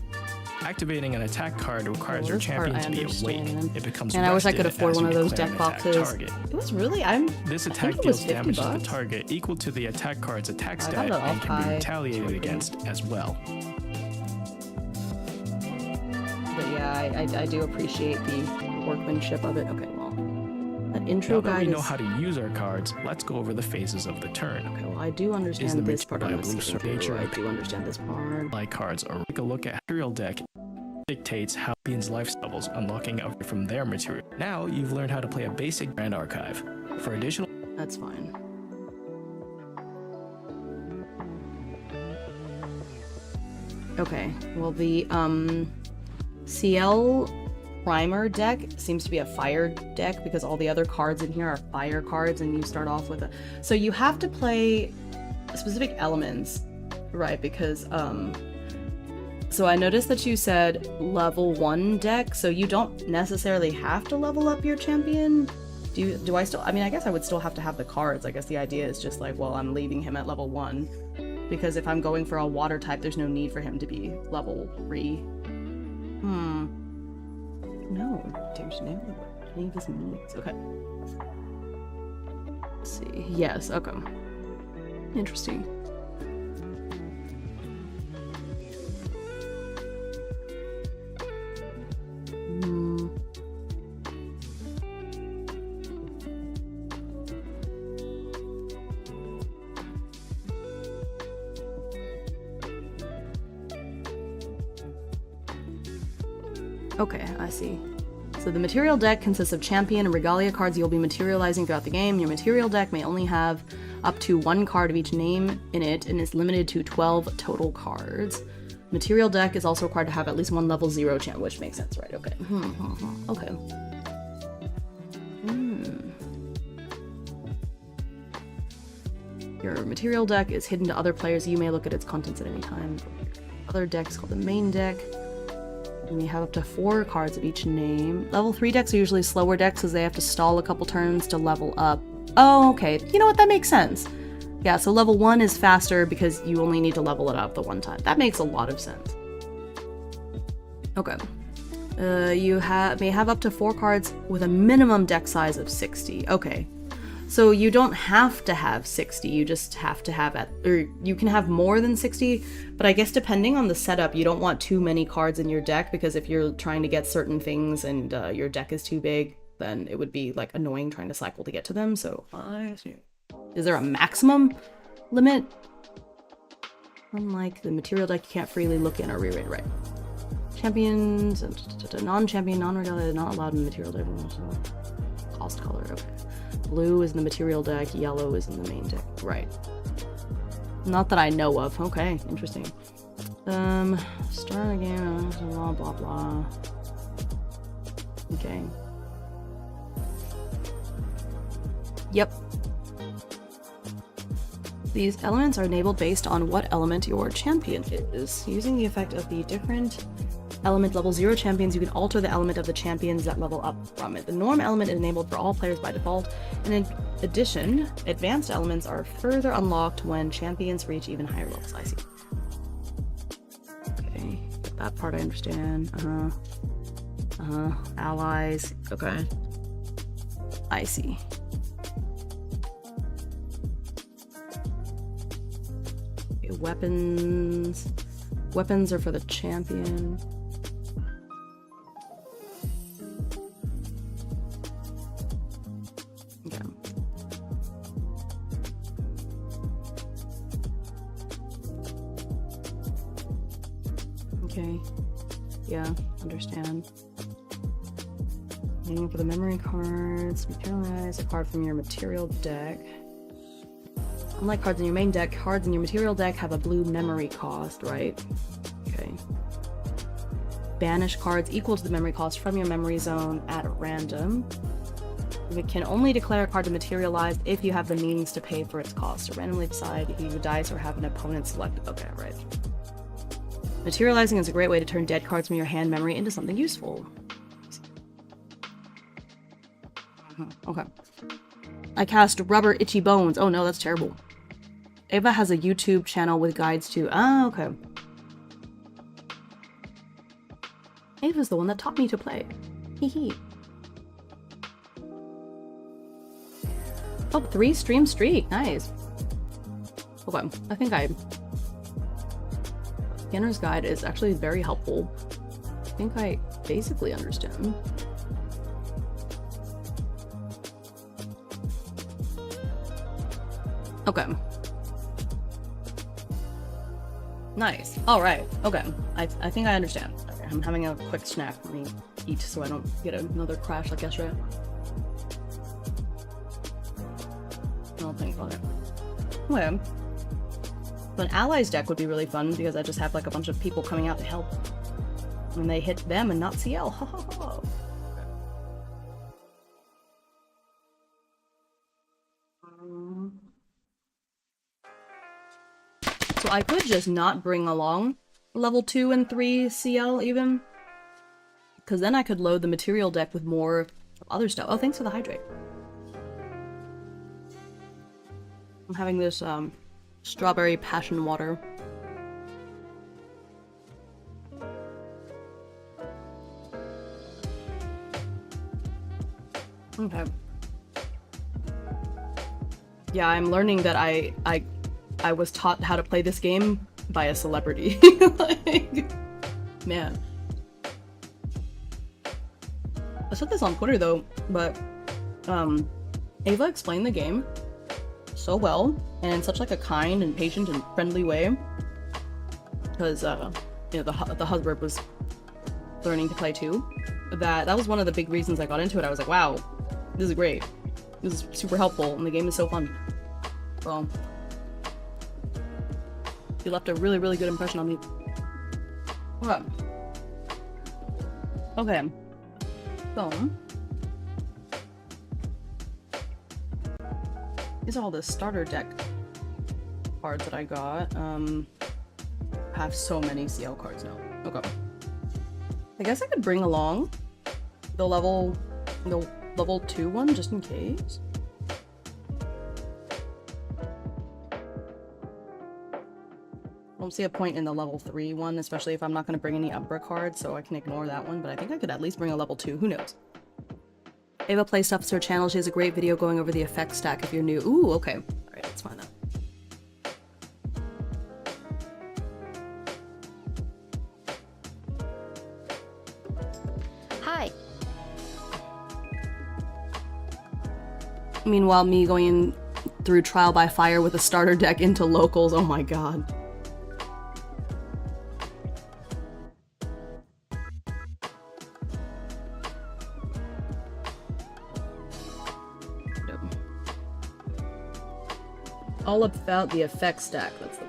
Activating an attack card requires your champion to be awake. It becomes and I wish I could afford one of those deck boxes. It was really, This attack deals damage to the target equal to the attack card's attack stat and can be retaliated against as well. But yeah, I do appreciate the workmanship of it. Okay, well, that intro guide Now that we know how to use our cards, let's go over the phases of the turn. Okay, well, I do understand this part. I do understand this part. Like cards, or take a look at material deck dictates how champions' life levels, unlocking out from their material. Now you've learned how to play a basic Grand Archive. For additional... That's fine. Okay, well the CL primer deck seems to be a fire deck because all the other cards in here are fire cards and you start off with a... So you have to play specific elements, right? Because so I noticed that you said level 1 deck, so you don't necessarily have to level up your champion. Do I still... I mean, I guess I would still have to have the cards. I guess the idea is just like, well, I'm leaving him at level 1. Because if I'm going for a water type, there's no need for him to be level 3. No, there's no any of his needs. Okay. Let's see. Yes, okay. Interesting. Okay, I see. So the material deck consists of champion and regalia cards you'll be materializing throughout the game. Your material deck may only have up to 1 card of each name in it and is limited to 12 total cards. Material deck is also required to have at least 1 level 0 champ, which makes sense, right? Okay. Okay. Your material deck is hidden to other players. You may look at its contents at any time. Other deck is called the main deck. And you have up to 4 cards of each name. Level 3 decks are usually slower decks because they have to stall a couple turns to level up. Oh, okay. You know what? That makes sense. Yeah, so level 1 is faster because you only need to level it up the one time. That makes a lot of sense. Okay. You may have up to 4 cards with a minimum deck size of 60. Okay. So you don't have to have 60, you just have to have or you can have more than 60, but I guess depending on the setup, you don't want too many cards in your deck, because if you're trying to get certain things and your deck is too big, then it would be like annoying trying to cycle to get to them. So I see. Is there a maximum limit? Unlike the material deck, you can't freely look in or reread, right? Champions, non-champion, non-regulated, not allowed in the material deck. Cost color, okay. Blue is in the material deck, yellow is in the main deck. Right. Not that I know of. Okay, interesting. Start again, blah, blah, blah. Okay. Yep. These elements are enabled based on what element your champion is. Using the effect of the different element level 0 champions, you can alter the element of the champions that level up from it. The norm element is enabled for all players by default, and in addition, advanced elements are further unlocked when champions reach even higher levels. I see. Okay, that part I understand. Allies. Okay. I see. Okay, weapons. Weapons are for the champion. Okay. Yeah, understand. Waiting for the memory cards. Materialize a card from your material deck. Unlike cards in your main deck, cards in your material deck have a blue memory cost, right? Okay. Banish cards equal to the memory cost from your memory zone at random. You can only declare a card to materialize if you have the means to pay for its cost. So randomly decide if you dice or have an opponent selected. Okay, right. Materializing is a great way to turn dead cards from your hand memory into something useful. Okay. I cast Rubber Itchy Bones. Oh no, that's terrible. Ava has a YouTube channel with guides too. Ah, okay. Ava's the one that taught me to play. Hee hee. Oh, 3 stream streak. Nice. Okay, I think Beginner's Guide is actually very helpful. I think I basically understand. Okay. Nice. Alright. Okay. I think I understand. Okay, I'm having a quick snack. Let me eat so I don't get another crash like yesterday. I'll think about it. Okay. But an allies deck would be really fun because I just have like a bunch of people coming out to help when they hit them and not CL. Ha ha ha. So I could just not bring along level 2 and 3 CL even, because then I could load the material deck with more other stuff. Oh, thanks for the hydrate. I'm having this strawberry passion water. Okay. Yeah, I'm learning that I was taught how to play this game by a celebrity. Like, man. I said this on Twitter though, but Ava explained the game so well and in such like a kind and patient and friendly way, because you know, the husband was learning to play too, that was one of the big reasons I got into it. I was like, wow, this is great, this is super helpful, and the game is so fun. Well, you left a really, really good impression on me. Okay. So these are all the starter deck cards that I got. I have so many CL cards now. Okay. I guess I could bring along the level 2 one just in case. I don't see a point in the level 3 one, especially if I'm not going to bring any Umbra cards, so I can ignore that one, but I think I could at least bring a level 2. Who knows? Ava Play Stuffs her channel. She has a great video going over the effect stack if you're new. Ooh, okay. Alright, let's find that. Hi. Meanwhile, me going through trial by fire with a starter deck into locals. Oh my god. All about the effect stack. That's the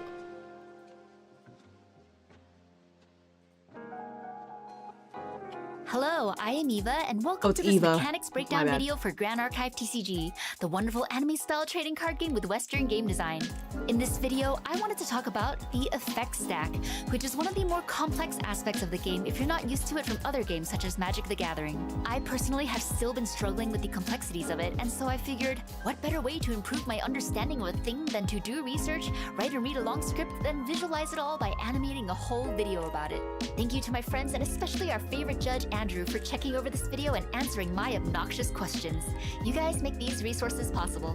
Hello, I am Eva, and welcome to this Eva. mechanics breakdown video for Grand Archive TCG, the wonderful anime-style trading card game with Western game design. In this video, I wanted to talk about the effect stack, which is one of the more complex aspects of the game if you're not used to it from other games such as Magic the Gathering. I personally have still been struggling with the complexities of it, and so I figured, what better way to improve my understanding of a thing than to do research, write and read a long script, then visualize it all by animating a whole video about it. Thank you to my friends and especially our favorite judge, Andrew, for checking over this video and answering my obnoxious questions. You guys make these resources possible.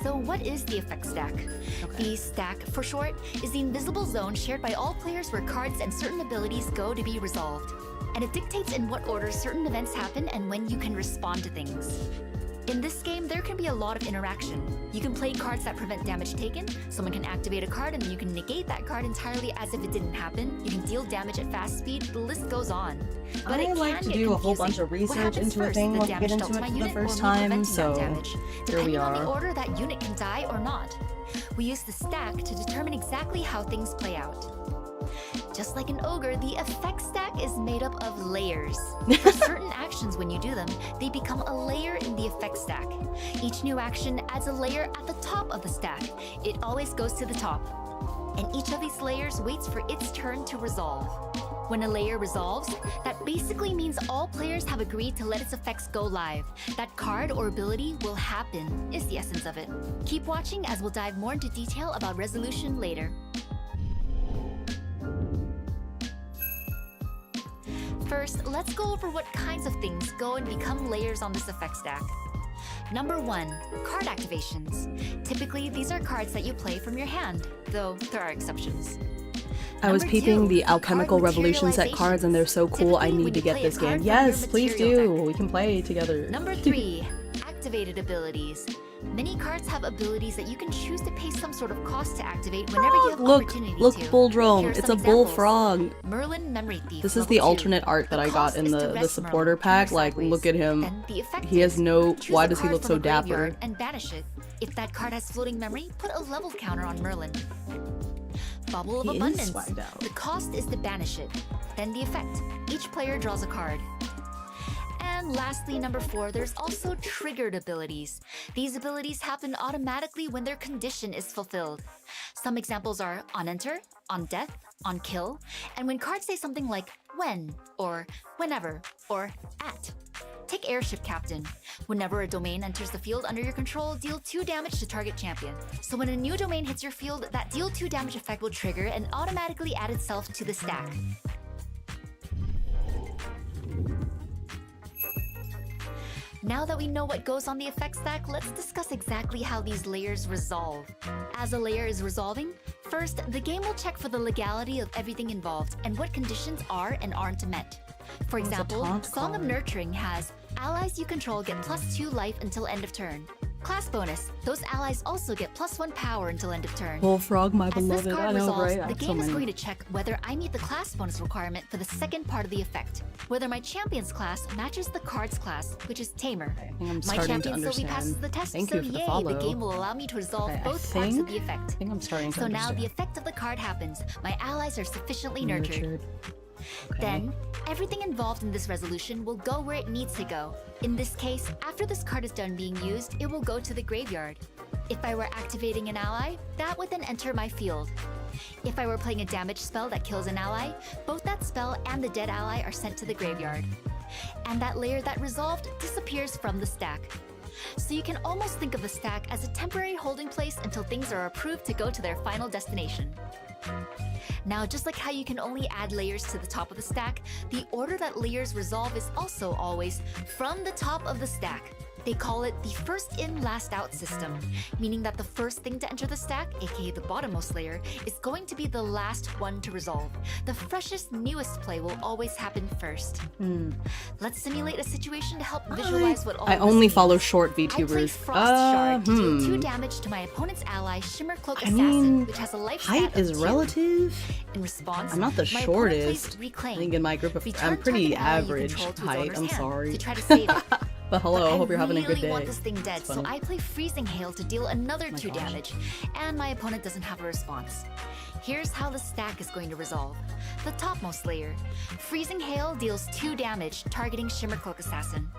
So what is the effect stack? Okay. The stack, for short, is the invisible zone shared by all players where cards and certain abilities go to be resolved. And it dictates in what order certain events happen and when you can respond to things. In this game, there can be a lot of interaction. You can play cards that prevent damage taken, someone can activate a card and then you can negate that card entirely as if it didn't happen, you can deal damage at fast speed, the list goes on. But I like to do a whole bunch of research into a thing when we get into it for the first time, so here we are. Depending on the order that unit can die or not. We use the stack to determine exactly how things play out. Just like an ogre, the effect stack is made up of layers. For certain actions, when you do them, they become a layer in the effect stack. Each new action adds a layer at the top of the stack. It always goes to the top. And each of these layers waits for its turn to resolve. When a layer resolves, that basically means all players have agreed to let its effects go live. That card or ability will happen, is the essence of it. Keep watching as we'll dive more into detail about resolution later. First, let's go over what kinds of things go and become layers on this effect stack. Number 1, card activations. Typically, these are cards that you play from your hand, though there are exceptions. I was peeping the Alchemical Revolution set cards and they're so cool. I need to get this game. Yes, please do. We can play together. Number 3, activated abilities. Many cards have abilities that you can choose to pay some sort of cost to activate whenever you have opportunity to. Look, Bulldrome. It's a bullfrog. Merlin Memory Thief. This is the alternate art that I got in the supporter pack. Like, look at him. He has no. Why does he look so dapper? And banish it. If that card has floating memory, put a level counter on Merlin. Bubble of Abundance. The cost is to banish it. Then the effect. Each player draws a card. And lastly, number 4, there's also triggered abilities. These abilities happen automatically when their condition is fulfilled. Some examples are on enter, on death, on kill, and when cards say something like when, or whenever, or at. Take Airship Captain. Whenever a domain enters the field under your control, deal 2 damage to target champion. So when a new domain hits your field, that deal 2 damage effect will trigger and automatically add itself to the stack. Now that we know what goes on the effect stack, let's discuss exactly how these layers resolve. As a layer is resolving, first, the game will check for the legality of everything involved and what conditions are and aren't met. For example, Song of Nurturing has allies you control get +2 life until end of turn. Class bonus, those allies also get +1 power until end of turn. Bullfrog, my As beloved. this card I know, resolves, right? the game is going to check whether I meet the class bonus requirement for the second part of the effect. Whether my champion's class matches the card's class, which is Tamer. I think I'm My starting to champion slowly passes understand. the test, Thank so you for the yay, follow. the game will allow me to resolve Okay, both parts of the effect. I think I'm starting to So now understand. the effect of the card happens. My allies are sufficiently nurtured. Okay. Then, everything involved in this resolution will go where it needs to go. In this case, after this card is done being used, it will go to the graveyard. If I were activating an ally, that would then enter my field. If I were playing a damage spell that kills an ally, both that spell and the dead ally are sent to the graveyard. And that layer that resolved disappears from the stack. So you can almost think of the stack as a temporary holding place until things are approved to go to their final destination. Now, just like how you can only add layers to the top of the stack, the order that layers resolve is also always from the top of the stack. They call it the first in, last out system, meaning that the first thing to enter the stack, aka the bottommost layer, is going to be the last one to resolve. The freshest, newest play will always happen first. Let's simulate a situation to help visualize what all I this only means. follow short I play VTubers. Frost Shard to deal 2 damage to my opponent's ally, Shimmer Cloak Assassin, which has a life stat height of is 2. relative. In response, I'm not the my opponent plays shortest. Reclaim. I think in my group of Return I'm pretty target ally you average control to its height. owner's I'm hand sorry. to try to save it. But hello, But I hope you're having a good really day. want this thing dead, It's so funny. I play Freezing Hail to deal another my 2 gosh. damage, and my opponent doesn't have a response. Here's how the stack is going to resolve. The topmost layer. Freezing Hail deals 2 damage, targeting Shimmer Cloak Assassin.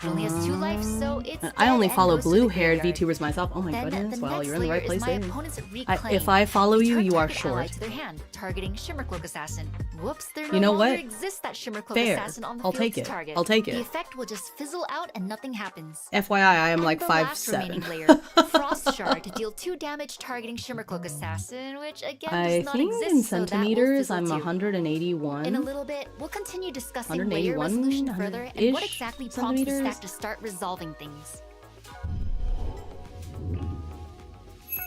It only has 2 life, so it's I only dead and follow goes to the blue-haired graveyard. VTubers myself. Oh my Then goodness! the Well, next you're in the layer right place is my there. opponent's Reclaim. If I follow you, Return you are target ally short. to their hand, targeting Shimmer Cloak Assassin. Whoops, there no You know longer what? exists that Shimmer Cloak Fair. Assassin on the I'll field's take it. target. I'll take it. The effect will just fizzle out and nothing happens. FYI, I am And like the 5'7". last remaining layer, Frost Shard to deal 2 damage targeting Shimmer Cloak Assassin, which again I does not think exist, in so that will centimeters, fizzle I'm too. 181. In a little bit, we'll continue discussing layer 181, resolution further and what 100-ish exactly prompts the centimeters. stack to start resolving things.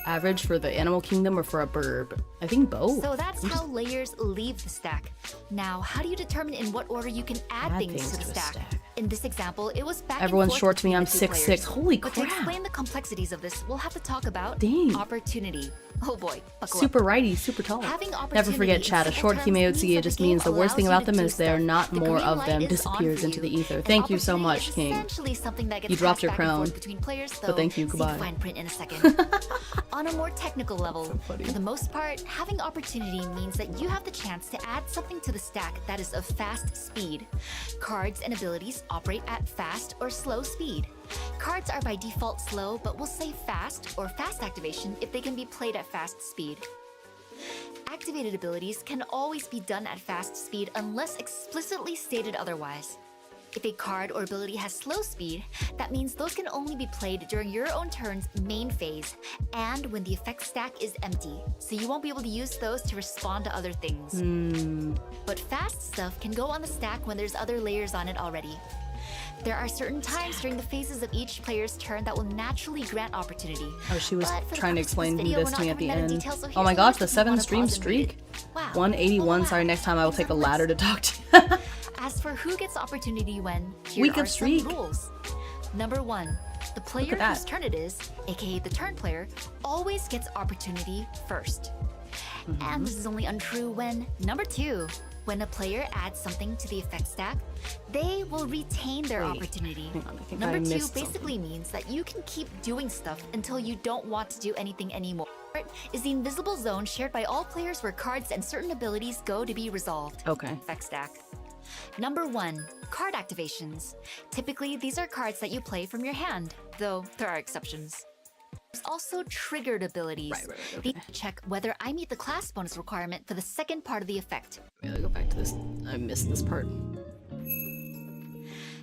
Average for the animal kingdom or for a burb? I think both. So that's how layers leave the stack. Now, how do you determine in what order you can add things to the a stack? In this example, it was back Everyone's and forth short to me. between I'm the two 6'6". players. Holy But to crap! explain the complexities of this, we'll have to talk about Dang. opportunity. Oh boy, buckle Super up. righty, super tall. Having Never opportunity forget, in chat. A simple short terms means Himeutsugi, that it just the game means the worst thing allows about you to them do is they're stuff. not The more green of light them is on disappears for into the you. ether. And Thank you so opportunity much, is King. essentially something that gets You dropped passed your back and forth crown. between players, though. But thank you, See goodbye. the fine print in a second. On a more technical level, So funny. for the most part, having opportunity means that you have the chance to add something to the stack that is of fast speed. Cards and abilities operate at fast or slow speed. Cards are by default slow, but we'll say fast or fast activation if they can be played at fast speed. Activated abilities can always be done at fast speed unless explicitly stated otherwise. If a card or ability has slow speed, that means those can only be played during your own turn's main phase and when the effect stack is empty, so you won't be able to use those to respond to other things. But fast stuff can go on the stack when there's other layers on it already. There are certain times during the phases of each player's turn that will naturally grant opportunity. Oh, she was But for the trying to purpose of explain video, this we're to not me at the covering that in end. detail, so Oh here's my a gosh, list the if you 7 wanna stream pause and read streak. it. Wow. 181. Wow. Sorry, next time I will take a Things on ladder lists. to talk to you. As for who gets opportunity when, here Week are of some streak. rules. Number 1, the player that. whose turn it is, aka the turn player, always gets opportunity first. And this is only untrue when, number 2, when a player adds something to the effect stack, they will retain their Wait, opportunity. hang on, I think Number I 2 missed basically means that you can keep doing stuff until you don't want to do anything anymore. Is the invisible zone shared by all players where cards and certain abilities go to be resolved. Okay. Effect stack. Number 1, card activations. Typically, these are cards that you play from your hand, though there are exceptions. There's also triggered abilities. Right, These check whether I meet the class bonus requirement for the second part of the effect. Wait, I'll go back to this. I missed this part.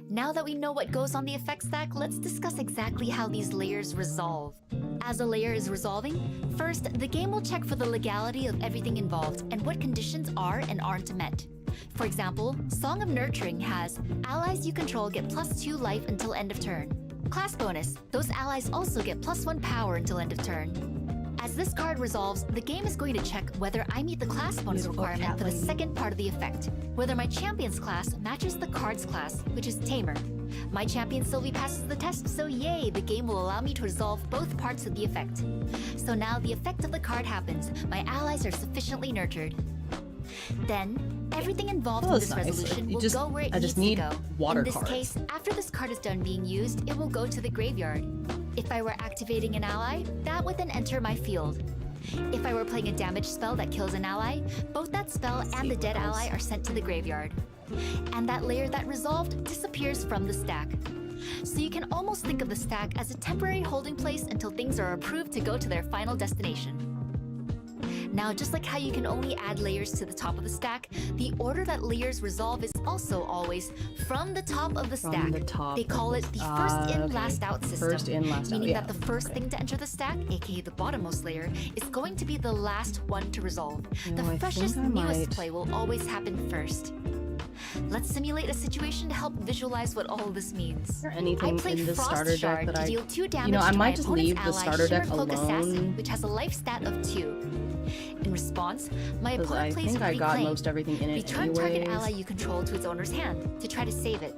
Now that we know what goes on the effect stack, let's discuss exactly how these layers resolve. As a layer is resolving, first, the game will check for the legality of everything involved and what conditions are and aren't met. For example, Song of Nurturing has allies you control get +2 life until end of turn. Class bonus, those allies also get +1 power until end of turn. As this card resolves, the game is going to check whether I meet the class bonus Beautiful requirement cat for the lady. second part of the effect, whether my champion's class matches the card's class, which is Tamer. My champion Sylvie passes the test, so yay, the game will allow me to resolve both parts of the effect. So now the effect of the card happens, my allies are sufficiently nurtured. Then, everything involved in that's this nice. resolution You will just- go where it I needs just to need go. water In this cards. case, after this card is done being used, it will go to the graveyard. If I were activating an ally, that would then enter my field. If I were playing a damage spell that kills an ally, both that spell and the dead ally are sent to the graveyard. And that layer that resolved disappears from the stack. So you can almost think of the stack as a temporary holding place until things are approved to go to their final destination. Now, just like how you can only add layers to the top of the stack, the order that layers resolve is also always from the top of the stack. They call it the first in, last out system. First in, last out, meaning yeah. that the first thing to enter the stack, aka the bottommost layer, is going to be the last one to resolve. The freshest, newest play will always happen first. Let's simulate a situation to help visualize what all this means. Is there anything I play in the Frost starter deck Shard that to I... deal 2 damage You know, I to might my just opponent's leave the ally, starter deck Shimmercloak Assassin, alone. which has a life stat of 2. In response, my Because opponent I plays think I got Reclaim. most everything in it Return target anyways. ally you control to its owner's hand to try to save it.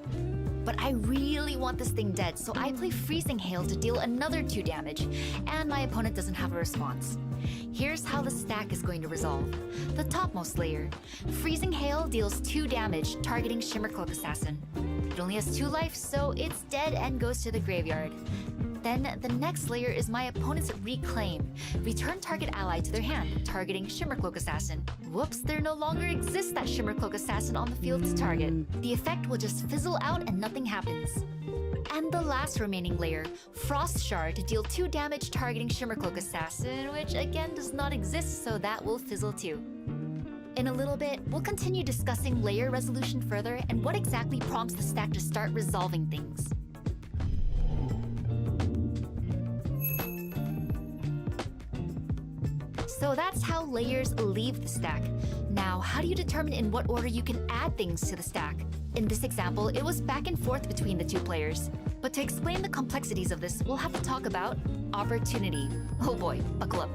But I really want this thing dead, so I play Freezing Hail to deal another 2 damage, and my opponent doesn't have a response. Here's how the stack is going to resolve. The topmost layer. Freezing Hail deals 2 damage, targeting Shimmercloak Assassin. It only has 2 life, so it's dead and goes to the graveyard. Then the next layer is my opponent's Reclaim. Return target ally to their hand, targeting Shimmercloak Assassin. Whoops, there no longer exists that Shimmercloak Assassin on the field to target. The effect will just fizzle out and nothing happens. And the last remaining layer, Frost Shard, to deal 2 damage targeting Shimmercloak Assassin, which again does not exist, so that will fizzle too. In a little bit, we'll continue discussing layer resolution further and what exactly prompts the stack to start resolving things. So that's how layers leave the stack. Now, how do you determine in what order you can add things to the stack? In this example, it was back and forth between the 2 players. But to explain the complexities of this, we'll have to talk about opportunity. Oh boy, buckle up.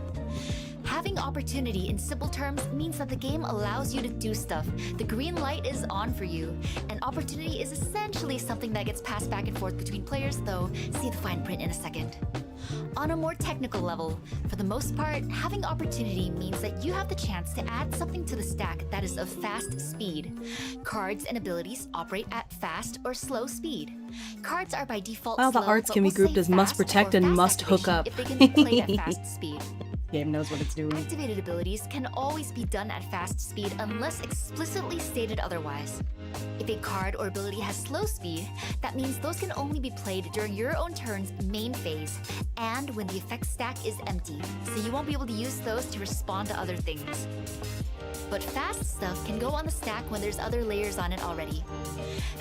Having opportunity in simple terms means that the game allows you to do stuff. The green light is on for you. And opportunity is essentially something that gets passed back and forth between players, though see the fine print in a second. On a more technical level, for the most part, having opportunity means that you have the chance to add something to the stack that is of fast speed. Cards and abilities operate at fast or slow speed. Cards are by default Well, the slow, arts but can be we'll grouped say as must fast or protect and fast must hook activation up. if they can be played at fast speed. Game knows what it's doing. Activated abilities can always be done at fast speed unless explicitly stated otherwise. If a card or ability has slow speed, that means those can only be played during your own turn's main phase and when the effect stack is empty, so you won't be able to use those to respond to other things. But fast stuff can go on the stack when there's other layers on it already.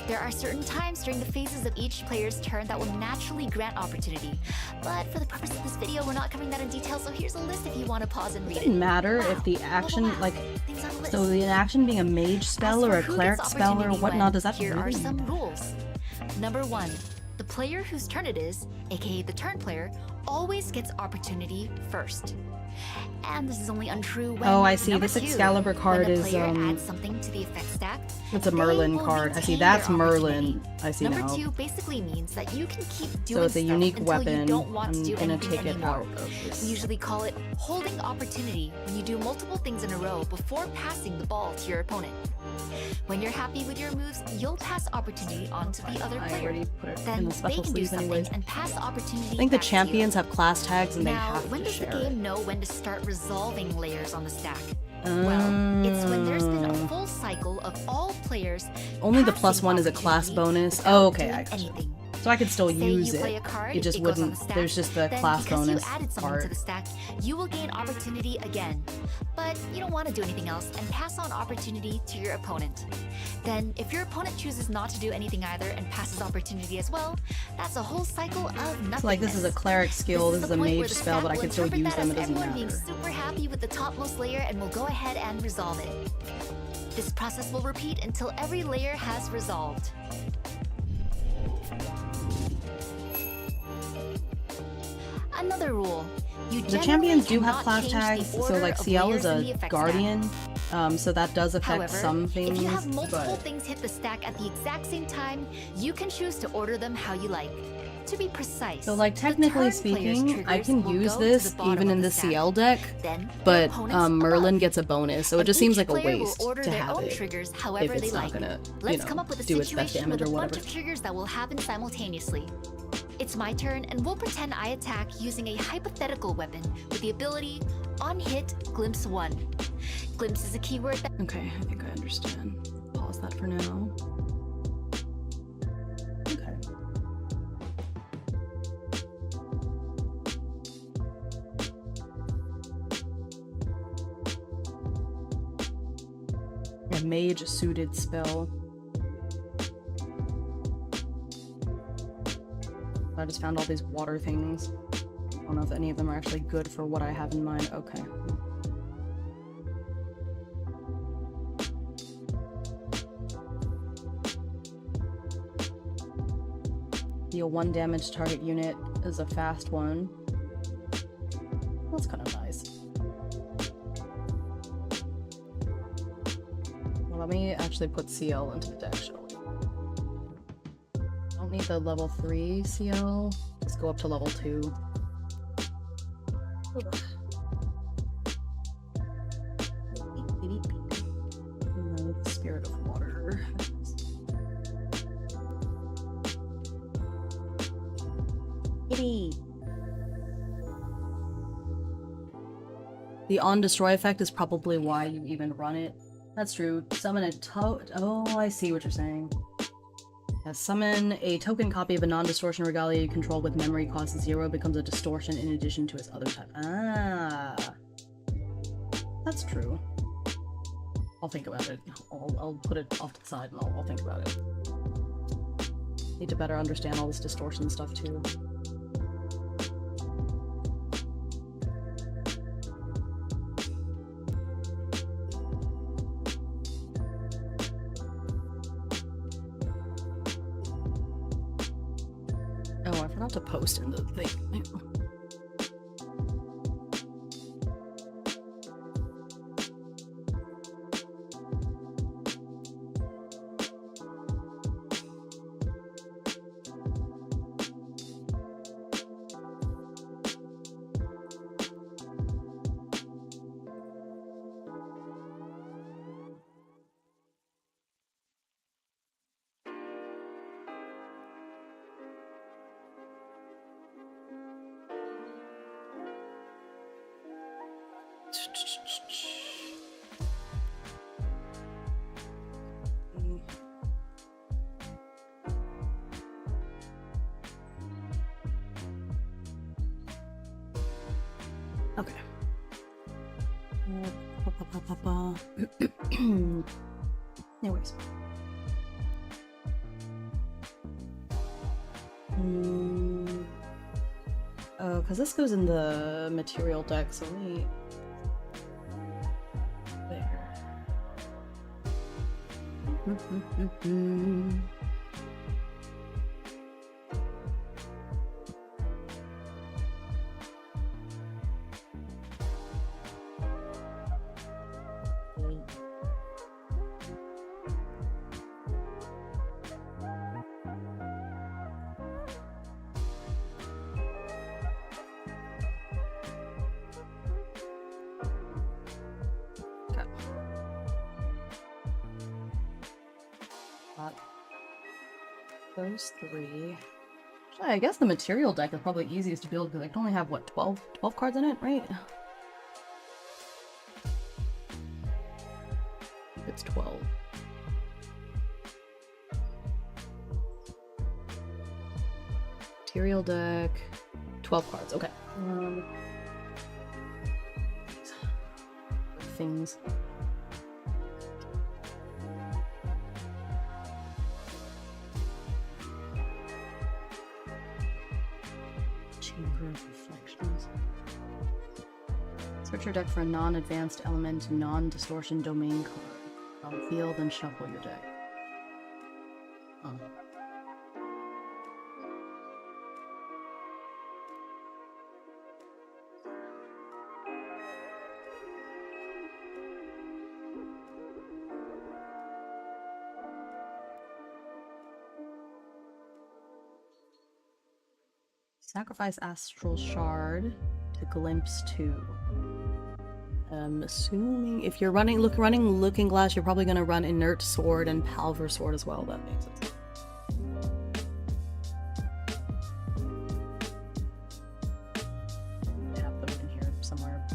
There are certain times during the phases of each player's turn that will naturally grant opportunity. But for the purpose of this video, we're not covering that in detail, so here's a list if you want to pause and read It it. doesn't matter Wow. if the action, Wow. like, Things on the list. so the action being a mage spell As or for a who cleric gets spell or opportunity whatnot, when, does that here really are some matter? rules. Number 1, the player whose turn it is, aka the turn player, always gets opportunity first. And this is only untrue when Oh, I see. number This 2, Excalibur card when the is, player adds something to the effect stack. It's a they Merlin will card. I see. retain That's their Merlin. opportunity. I see Number now. 2 basically means that you can keep doing So it's a stuff unique until weapon. you don't want to I'm do gonna anything take it anymore. out of this. We usually call it holding opportunity when you do multiple things in a row before passing the ball to your opponent. When you're happy with your moves, you'll pass opportunity on to the other I player. already put it Then in the they special can do sleeves something anyways. and pass opportunity I think the back to you. champions have class tags and they Now, have when to does the share game it. know when to start resolving layers on the stack? Well, it's when there's been a full cycle of all players Only the passing +1 is a class opportunity bonus. without Oh, okay, doing I gotcha. anything. So I could still Say use you play it. a card, It just it goes on wouldn't. the stack, There's just the then class because bonus you added something to part. the stack, you will gain opportunity again. But you don't want to do anything else and pass on opportunity to your opponent. Then, if your opponent chooses not to do anything either and passes opportunity as well, that's a whole cycle of nothingness. So like this is a cleric skill, this is the a point where mage the spell, stack but I will can still interpret use that them. It as doesn't everyone being matter. super happy with the topmost layer and will go ahead and resolve it. This process will repeat until every layer has resolved. Another rule. You The generally champions do have cannot class change the tags, so order like of CL layers is in the a effect guardian, so that does stack. affect However, some things. if you have multiple but things hit the stack at the exact same time, you can choose to order them how you like. To be precise, so like the technically turn player's speaking, I triggers can will use go to this the bottom even of in the stack. CL deck, Then but their opponents Merlin above. gets a bonus, so it And just seems each like a player will waste order to their have own it triggers if however it's they not like. gonna, Let's come up with a do its best situation damage with or a bunch whatever. of triggers that will happen simultaneously. It's my turn, and we'll pretend I attack using a hypothetical weapon with the ability On hit, glimpse 1. Glimpse is a keyword that... Okay, I think I understand. Pause that for now. Okay. A mage-suited spell. I just found all these water things. I don't know if any of them are actually good for what I have in mind. Okay. Deal 1 damage to target unit is a fast one. That's kind of nice. Well, let me actually put CL into the deck, shall we? I don't need the level 3 CL. Just go up to level 2. Spirit of water. Kitty. The on destroy effect is probably why you even run it. That's true. Summon a oh, I see what you're saying. Yeah, summon a token copy of a non-distortion regalia you control with memory cost 0 becomes a distortion in addition to its other type. Ah. That's true. I'll think about it. I'll put it off to the side and I'll think about it. Need to better understand all this distortion stuff too. Oh, I forgot to post in the thing. Okay. Anyways. Oh, because this goes in the material deck, so let me... There. Those 3. Actually, I guess the material deck is probably easiest to build because I can only have, what, 12 cards in it, right? It's 12. Material deck, 12 cards, okay. Things. Reflections. Search your deck for a non-advanced element, non-distortion domain card. On field and shuffle your deck. Oh. Sacrifice Astral Shard to Glimpse 2. I'm assuming if you're running Looking Glass, you're probably gonna run Inert Sword and Palver Sword as well. That makes sense. I have them in here somewhere.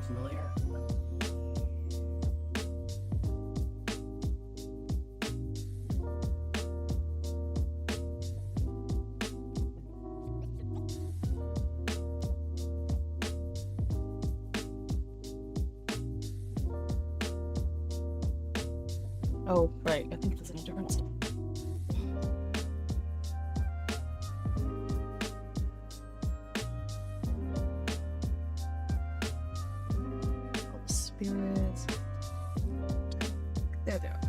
familiar. Oh, right. I think there's any difference. All the spirits. There they are.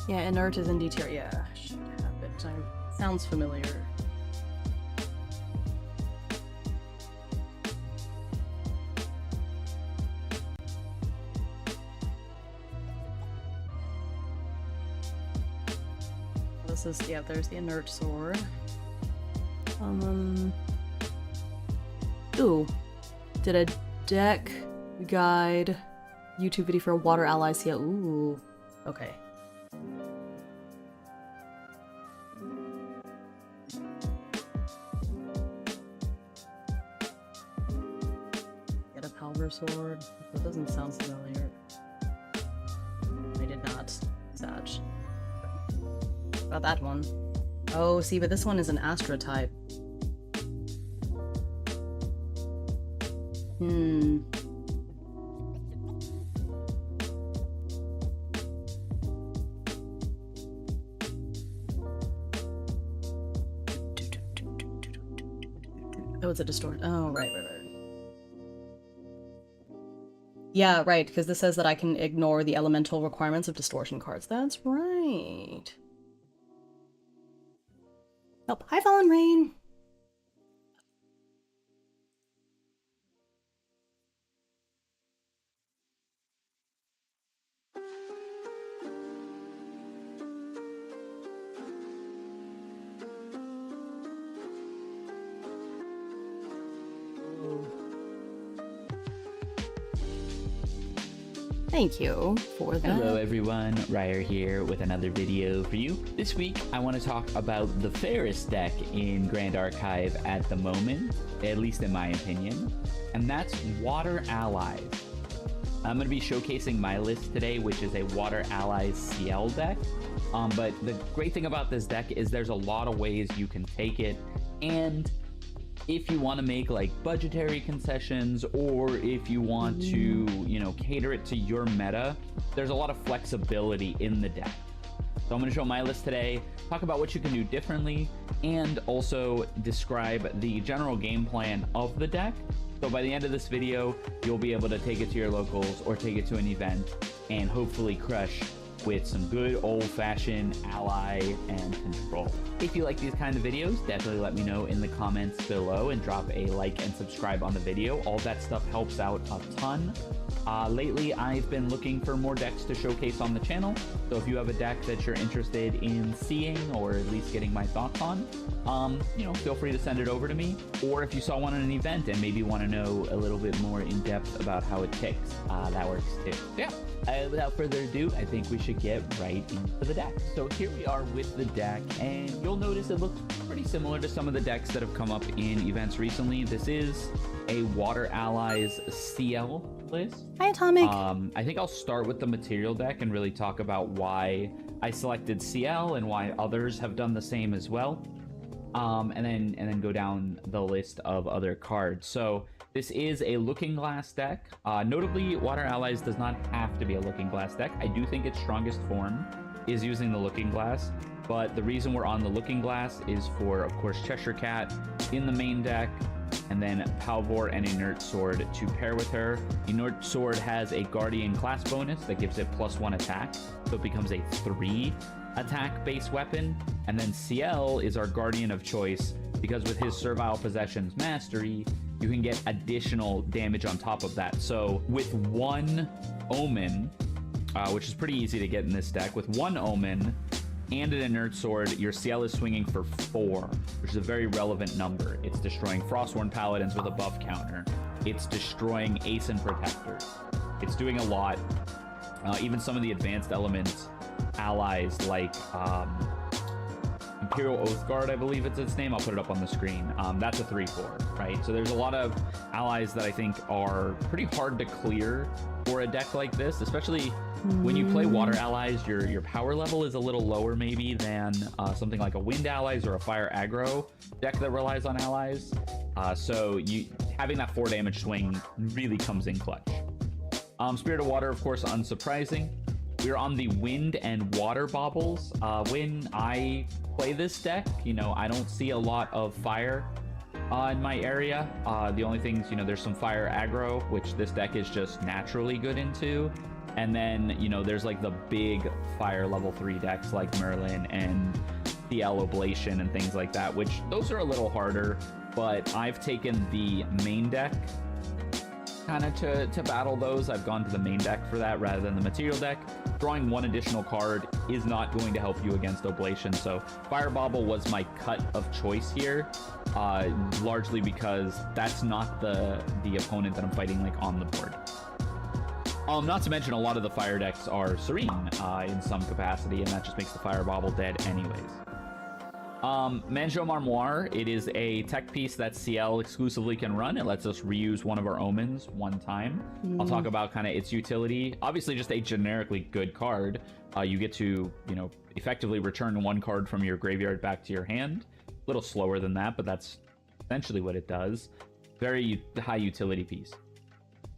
Yeah, inert is in detail. Yeah, I should have it. Sounds familiar. This is, yeah, there's the inert sword. Ooh. Did a deck guide YouTube video for a water ally CL. Ooh. Okay. Get a Palver sword. That doesn't sound familiar. I did not. Satch. About that one. Oh, see, but this one is an Astra type. Oh, it's a distort. Oh, right. Yeah, right, because this says that I can ignore the elemental requirements of distortion cards. That's right. Oh, hi, Fallen Rain. Thank you for that. Hello everyone, Ryer here with another video for you. This week I want to talk about the fairest deck in Grand Archive at the moment, at least in my opinion, and that's Water Allies. I'm going to be showcasing my list today, which is a Water Allies CL deck, but the great thing about this deck is there's a lot of ways you can take it, and if you want to make like budgetary concessions, or if you want to, you know, cater it to your meta, there's a lot of flexibility in the deck. So I'm going to show my list today, talk about what you can do differently, and also describe the general game plan of the deck. So by the end of this video, you'll be able to take it to your locals or take it to an event and hopefully crush with some good old-fashioned ally and control. If you like these kind of videos, definitely let me know in the comments below and drop a like and subscribe on the video. All that stuff helps out a ton. Lately, I've been looking for more decks to showcase on the channel, so if you have a deck that you're interested in seeing or at least getting my thoughts on, you know, feel free to send it over to me. Or if you saw one at an event and maybe want to know a little bit more in depth about how it ticks, that works too. So yeah, without further ado, I think we should get right into the deck. So here we are with the deck, and you'll notice it looks pretty similar to some of the decks that have come up in events recently. This is a Water Allies CL list. Hi, Atomic. I think I'll start with the material deck and really talk about why I selected CL and why others have done the same as well. And then go down the list of other cards. So this is a Looking Glass deck. Notably, Water Allies does not have to be a Looking Glass deck. I do think its strongest form is using the Looking Glass, but the reason we're on the Looking Glass is for, of course, Cheshire Cat in the main deck, and then Palvor and Inert Sword to pair with her. Inert Sword has a Guardian class bonus that gives it +1 attack, so it becomes a 3 attack base weapon. And then CL is our Guardian of choice, because with his Servile Possessions Mastery, you can get additional damage on top of that. So with one Omen, which is pretty easy to get in this deck, with one Omen and an Inert Sword, your CL is swinging for 4, which is a very relevant number. It's destroying Frostworn Paladins with a buff counter. It's destroying Aeson Protectors. It's doing a lot. Even some of the advanced elements allies like Imperial Oathguard, I believe it's its name. I'll put it up on the screen. That's a 3/4, right? So there's a lot of allies that I think are pretty hard to clear for a deck like this, especially when you play water allies. Your power level is a little lower maybe than something like a wind allies or a fire aggro deck that relies on allies. So having that 4 damage swing really comes in clutch. Spirit of Water, of course, unsurprising. We're on the wind and water baubles. When I play this deck, I don't see a lot of fire in my area. The only things, there's some fire aggro, which this deck is just naturally good into. And then, there's like the big fire level 3 decks like Merlin and CL Oblation and things like that, which those are a little harder. But I've taken the main deck kind of to battle those. I've gone to the main deck for that rather than the material deck. Drawing 1 additional card is not going to help you against Oblation, so Fire Bauble was my cut of choice here, largely because that's not the opponent that I'm fighting like on the board. Not to mention a lot of the fire decks are Serene in some capacity, and that just makes the Fire Bauble dead anyways. Manjo Marmoire, it is a tech piece that CL exclusively can run. It lets us reuse one of our omens 1 time. I'll talk about kind of its utility. Obviously, just a generically good card. You get to, effectively return 1 card from your graveyard back to your hand. A little slower than that, but that's essentially what it does. Very high utility piece.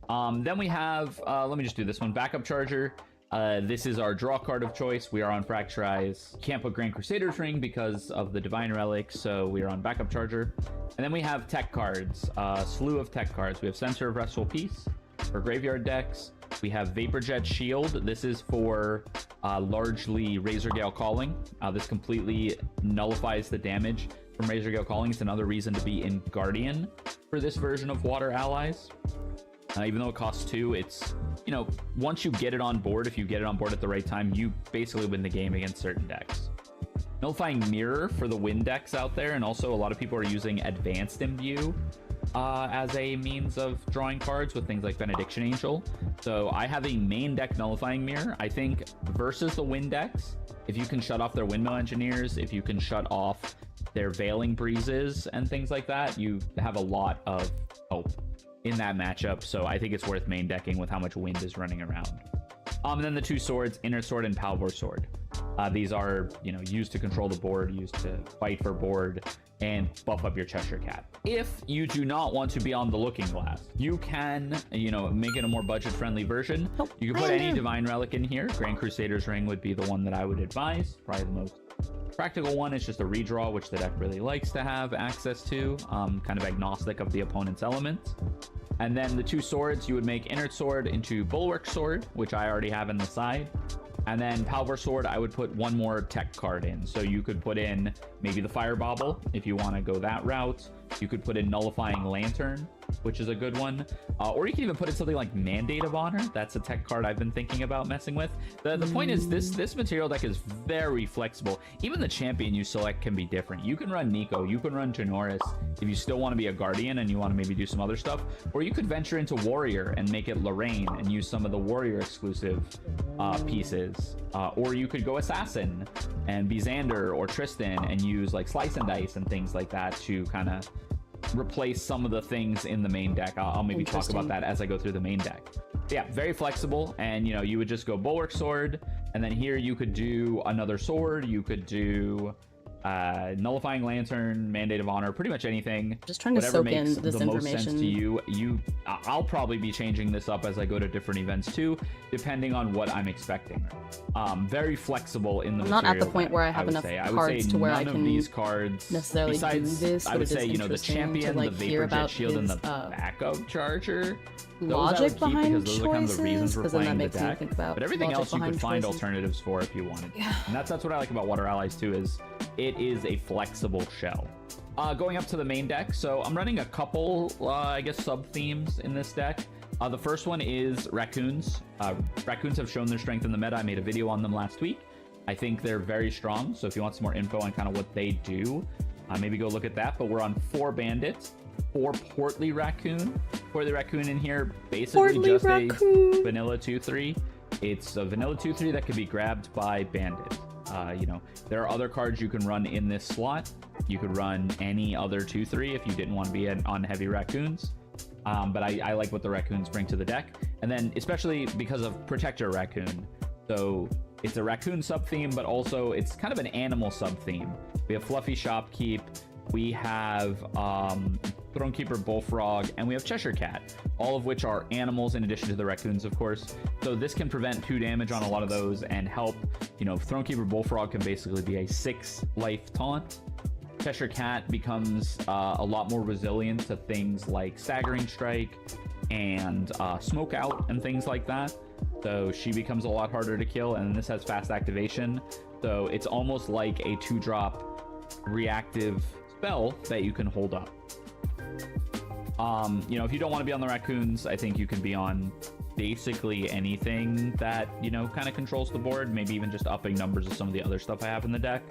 Then we have, let me just do this one, Backup Charger. This is our draw card of choice. We are on Fracturize. Can't put Grand Crusader's Ring because of the Divine Relic, so we are on Backup Charger. And then we have tech cards, slew of tech cards. We have Center of Restful Peace for graveyard decks. We have Vaporjet Shield. This is for largely Razorgale Calling. This completely nullifies the damage from Razorgale Calling. It's another reason to be in Guardian for this version of Water Allies. Even though it costs 2, it's, once you get it on board, if you get it on board at the right time, you basically win the game against certain decks. Nullifying Mirror for the wind decks out there, and also a lot of people are using Advanced Imbue as a means of drawing cards with things like Benediction Angel. So I have a main deck Nullifying Mirror. I think versus the wind decks, if you can shut off their Windmill Engineers, if you can shut off their Veiling Breezes and things like that, you have a lot of hope in that matchup, so I think it's worth main decking with how much wind is running around. And then the 2 swords, Inner Sword and Palvor Sword. These are, used to control the board, used to fight for board, and buff up your Cheshire Cat. If you do not want to be on the Looking Glass, you can, make it a more budget-friendly version. You can put any Divine Relic in here. Grand Crusader's Ring would be the one that I would advise, probably the most practical one. Is just a redraw, which the deck really likes to have access to, kind of agnostic of the opponent's elements. And then the 2 swords, you would make Inner Sword into Bulwark Sword, which I already have in the side. And then Palvor Sword, I would put 1 more tech card in. So you could put in maybe the Fire Bauble if you want to go that route. You could put in Nullifying Lantern, which is a good one. Or you can even put in something like Mandate of Honor. That's a tech card I've been thinking about messing with. The point is, this material deck is very flexible. Even the champion you select can be different. You can run Nico, you can run Janoris if you still want to be a Guardian and you want to maybe do some other stuff. Or you could venture into Warrior and make it Lorraine and use some of the Warrior exclusive pieces. Or you could go Assassin and be Xander or Tristan and use like Slice and Dice and things like that to kind of replace some of the things in the main deck. I'll maybe talk about that as I go through the main deck. Yeah, very flexible, and you would just go Bulwark Sword, and then here you could do another sword, you could do Nullifying Lantern, Mandate of Honor, pretty much anything. Just trying to soak in this the most information. sense to you. I'll probably be changing this up as I go to different events too, depending on what I'm expecting. Very flexible in the I'm material. not at the point where I have enough cards to where I can these cards necessarily do this. I would say, the champion, the Vaporjet Shield, and the Backup Charger. Logic behind because those are kind of the reasons we're playing the deck. But everything else you could find alternatives for if you wanted. Yeah. And that's what I like about Water Allies too, is it is a flexible shell. Going up to the main deck, so I'm running a couple, I guess, sub-themes in this deck. The first one is Raccoons. Raccoons have shown their strength in the meta. I made a video on them last week. I think they're very strong, so if you want some more info on kind of what they do, maybe go look at that. But we're on 4 Bandits, 4 Portly Raccoon. Portly Raccoon in here, basically just a vanilla 2/3. It's a vanilla 2/3 that can be grabbed by Bandit. You know, there are other cards you can run in this slot. You could run any other 2/3 if you didn't want to be on heavy raccoons. But I like what the raccoons bring to the deck. And then especially because of Protector Raccoon. So it's a raccoon sub-theme, but also it's kind of an animal sub-theme. We have Fluffy Shopkeep, we have Thronekeeper Bullfrog, and we have Cheshire Cat, all of which are animals in addition to the raccoons, of course. So this can prevent 2 damage on a lot of those and help, you know, Thronekeeper Bullfrog can basically be a 6 life taunt. Cheshire Cat becomes a lot more resilient to things like Staggering Strike and Smoke Out and things like that. So she becomes a lot harder to kill, and this has fast activation. So it's almost like a 2-drop reactive spell that you can hold up. You know, if you don't want to be on the raccoons, I think you can be on basically anything that, you know, kind of controls the board, maybe even just upping numbers of some of the other stuff I have in the deck.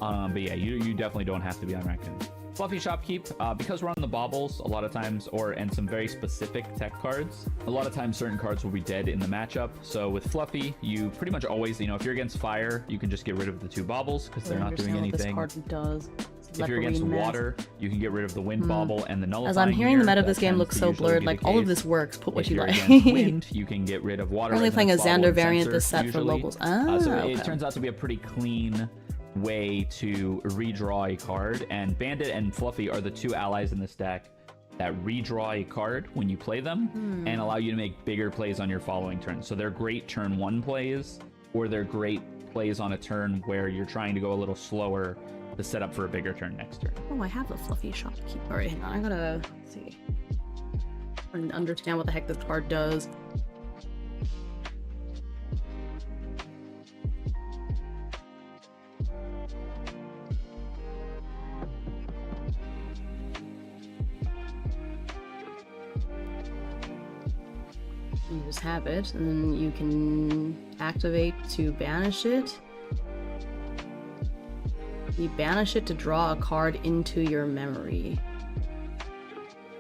But yeah, you definitely don't have to be on raccoons. Fluffy Shopkeep, because we're on the baubles a lot of times, and some very specific tech cards, a lot of times certain cards will be dead in the matchup. So with Fluffy, you pretty much always, you know, if you're against fire, you can just get rid of the 2 baubles because they're not doing anything. This card does. If you're against water, you can get rid of the wind bauble and the nullifying. As I'm hearing the meta of this game looks so blurred, like all of this works, put what you like. If you're against wind, you can get rid of water. Currently playing a Xander variant this set for locals. So it turns out to be a pretty clean way to redraw a card, and Bandit and Fluffy are the 2 allies in this deck that redraw a card when you play them and allow you to make bigger plays on your following turn. So they're great turn 1 plays, or they're great plays on a turn where you're trying to go a little slower to set up for a bigger turn next turn. Oh, I have a Fluffy Shopkeep. Alright, hang on, I gotta see. And understand what the heck this card does. You just have it, and then you can activate to banish it. You banish it to draw a card into your memory.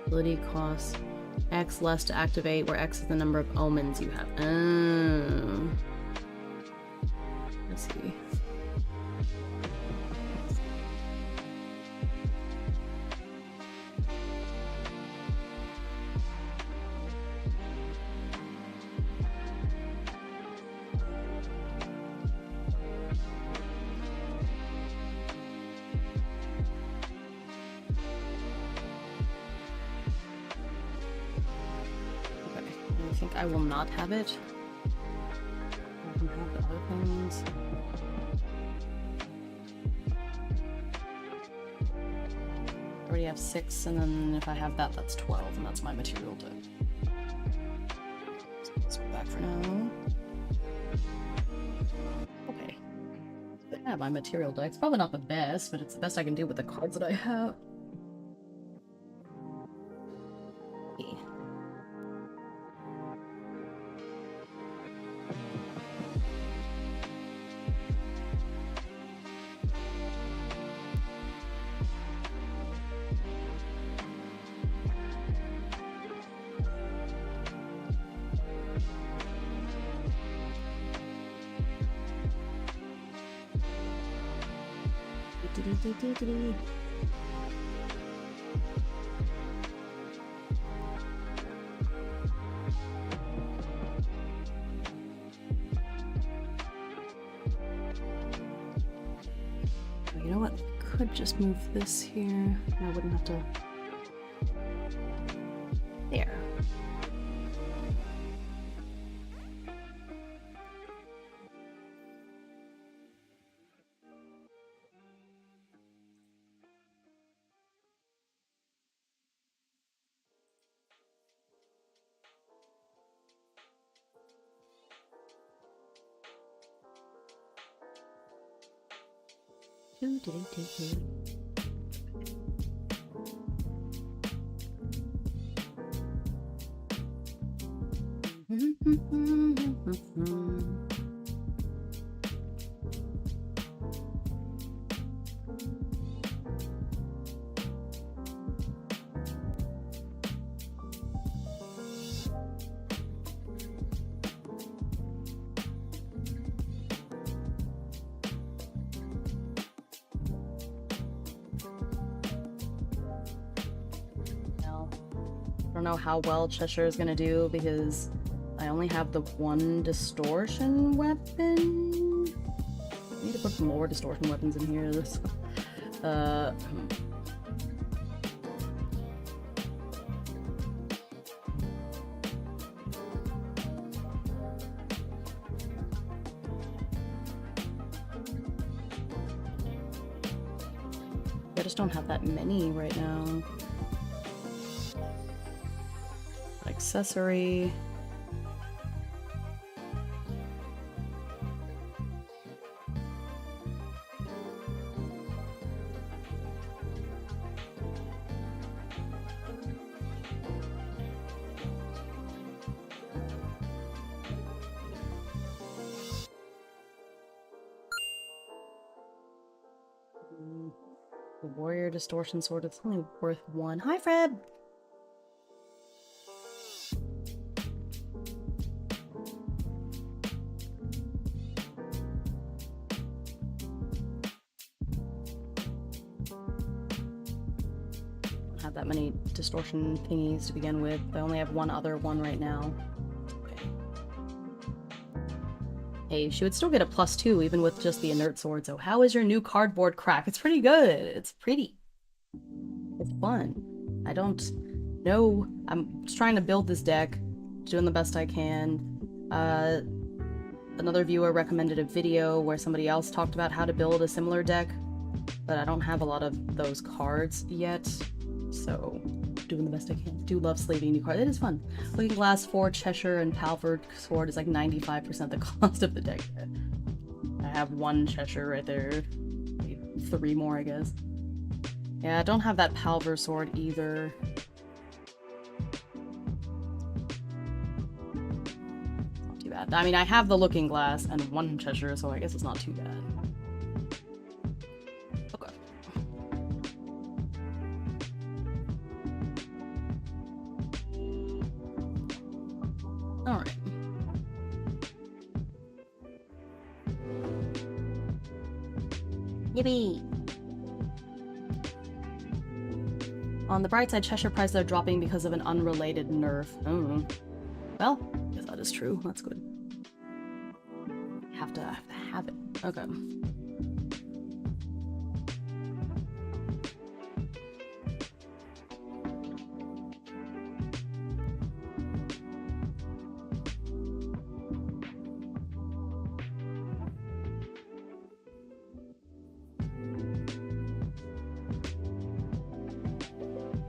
Ability costs X less to activate, where X is the number of omens you have. Let's see. I think I will not have it. I can have the other things. I already have 6, and then if I have that, that's 12, and that's my material deck. So let's go back for now. Okay. But yeah, my material deck's probably not the best, but it's the best I can do with the cards that I have. You know what? I could just move this here. I wouldn't have to. There. don't know how well Cheshire is gonna do because I only have the one distortion weapon. I need to put more distortion weapons in here. I just don't have that many right now. Accessory. The warrior distortion sword, it's only worth 1. Hi, Fred! Don't have that many distortion thingies to begin with. I only have one other one right now. Okay. Hey, she would still get a +2 even with just the inert sword, so how is your new cardboard crack? It's pretty good. It's pretty. It's fun. I don't know. I'm just trying to build this deck, doing the best I can. Another viewer recommended a video where somebody else talked about how to build a similar deck, but I don't have a lot of those cards yet, so doing the best I can. Do love slaving new cards. It is fun. Looking Glass 4, Cheshire, and Palford Sword is like 95% the cost of the deck. I have 1 Cheshire right there. Maybe 3 more, I guess. Yeah, I don't have that Palver sword either. Not too bad. I mean, I have the Looking Glass and 1 Cheshire, so I guess it's not too bad. Okay. Alright. Yippee! On the bright side, Cheshire prices are dropping because of an unrelated nerf. Oh. Well, I guess that is true. That's good. Have to have it. Okay.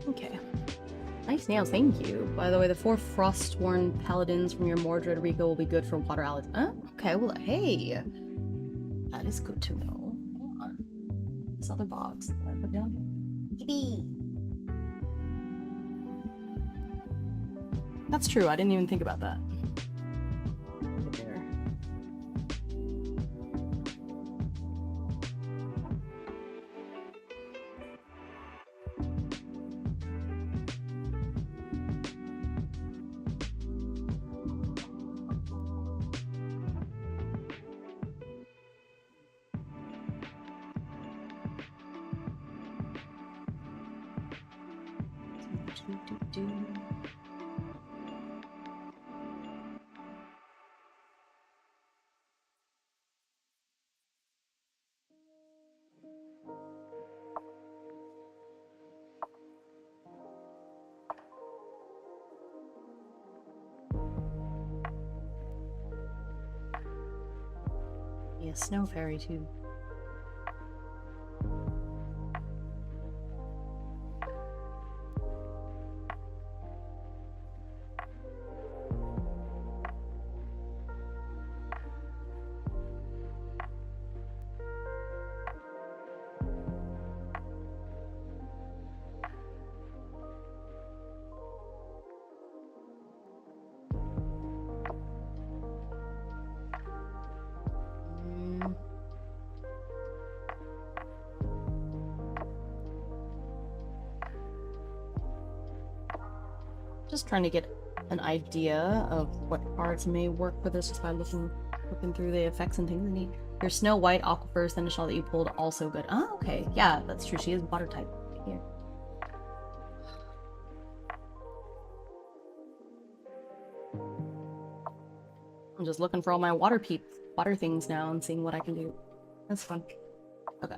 Okay. Nice nails, thank you. By the way, the 4 Frostworn Paladins from your Mordred Rico will be good for water allies. Okay, well, hey. That is good to know. Hold on. This other box that I put down here. Yippee! That's true, I didn't even think about that. There. Yeah, Snow Fairy too. Just trying to get an idea of what cards may work for this just by looking through the effects and things. And your Snow White Aquifer Seneschal that you pulled also good. Oh, okay. Yeah, that's true. She is water type. Right here. just looking for all my water things now and seeing what I can do. That's fun. Okay.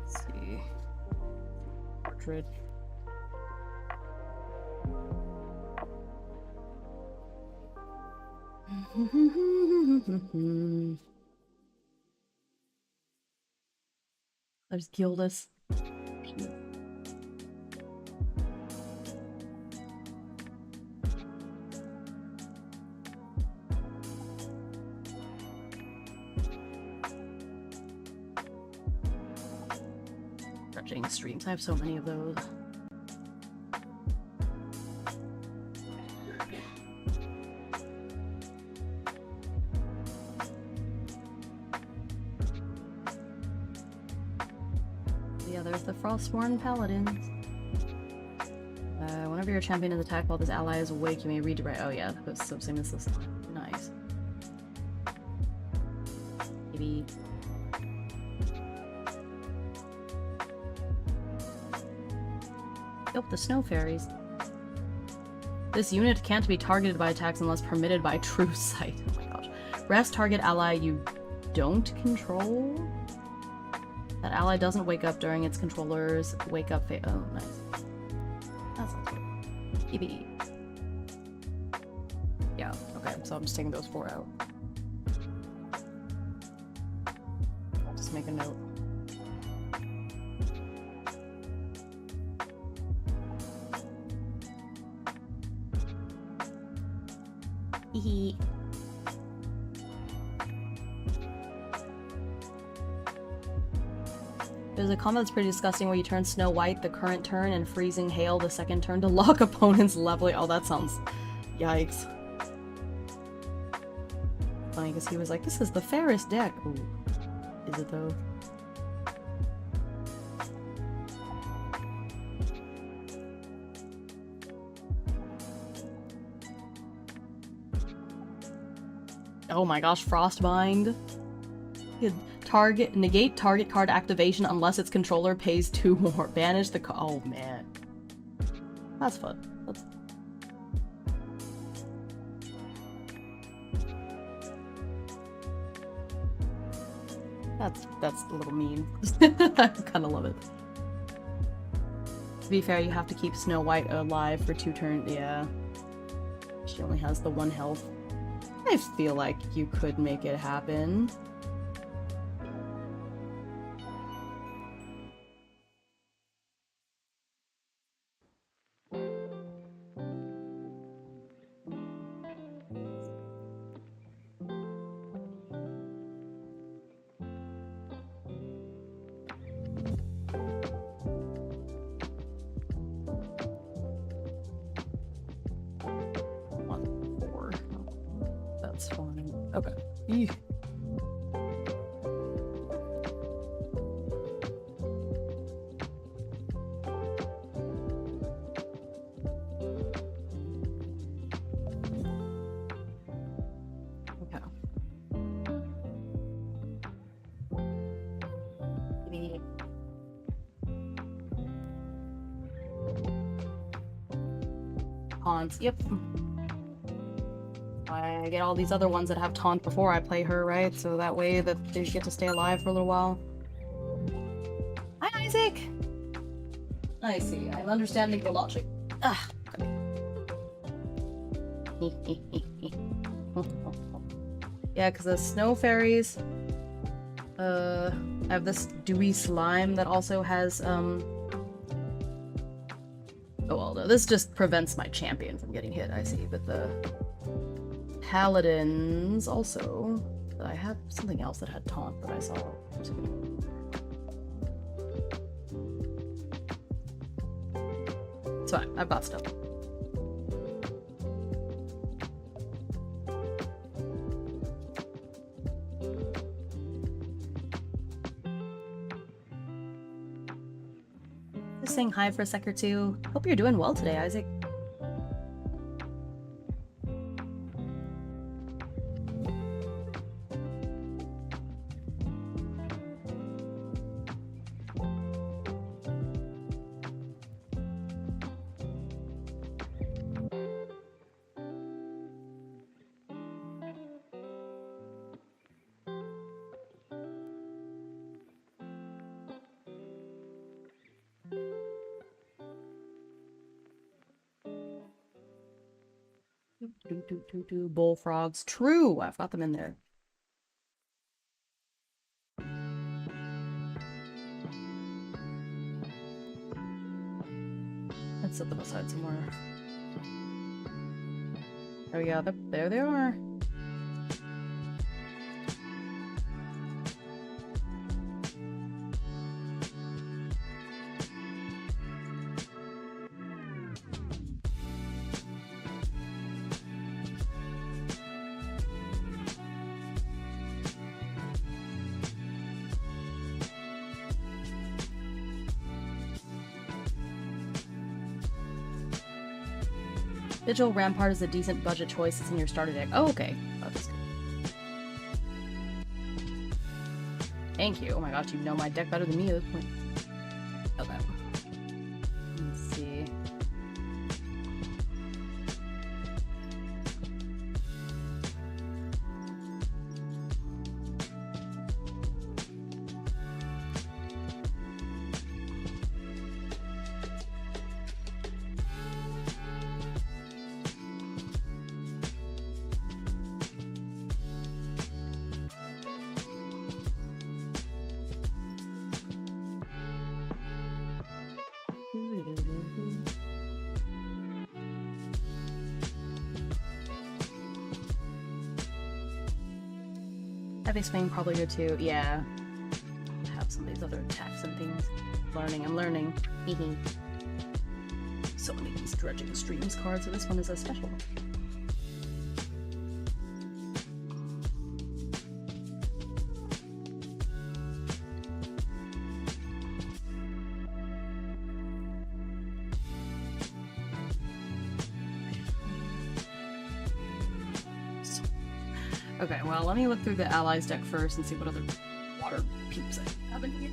Let's see. Portrait. There's Gildas. Stretching streams. I have so many of those. Yeah, there's the Frostborn Paladins. Whenever your champion is attacked while this ally is awake, you may redirect. Oh yeah, that's the same as this one. Nice. Maybe. Yep, the snow fairies. This unit can't be targeted by attacks unless permitted by true sight. Oh my gosh. Rest target ally you don't control? That ally doesn't wake up during its controller's wake up phase. Oh, nice. That sounds good. Yippee. Yeah, okay, so I'm just taking those 4 out. I'll just make a note. Hee. There's a combo that's pretty disgusting where you turn Snow White the current turn and freezing hail the second turn to lock opponents leveling. Oh, that sounds... Yikes. Funny, because he was like, this is the fairest deck. Ooh. Is it though? Oh my gosh, Frostbind. Negate target card activation unless its controller pays 2 more. Banish the oh man. That's fun. That's a little mean. I kinda love it. To be fair, you have to keep Snow White alive for 2 turns. Yeah. She only has the 1 health. I feel like you could make it happen. Okay. Eek. Okay. Maybe. Haunts. Yep. I get all these other ones that have taunt before I play her, right? So that way that they get to stay alive for a little while. Hi, Isaac! I see. I'm understanding the logic. Ah, okay. Yeah, because the snow fairies... I have this dewy slime that also has, Oh, well, no, this just prevents my champion from getting hit, I see, but the... Paladins also. I have something else that had taunt that I saw too. It's fine, I've got stuff. for saying hi for a sec or two. Hope you're doing well today, Isaac. Bullfrogs. True, I've got them in there. Let's set them aside somewhere. There we go. There they are. Vigil Rampart is a decent budget choice. It's in your starter deck. Oh, okay. That's good. Thank you. Oh my gosh, you know my deck better than me at this point. Okay. Let's see. Heavy swing probably good too. Yeah. I have some of these other attacks and things. I'm learning. So many of these dredging streams cards, so this one is a special. Okay, well, let me look through the allies deck first and see what other water peeps I have in here.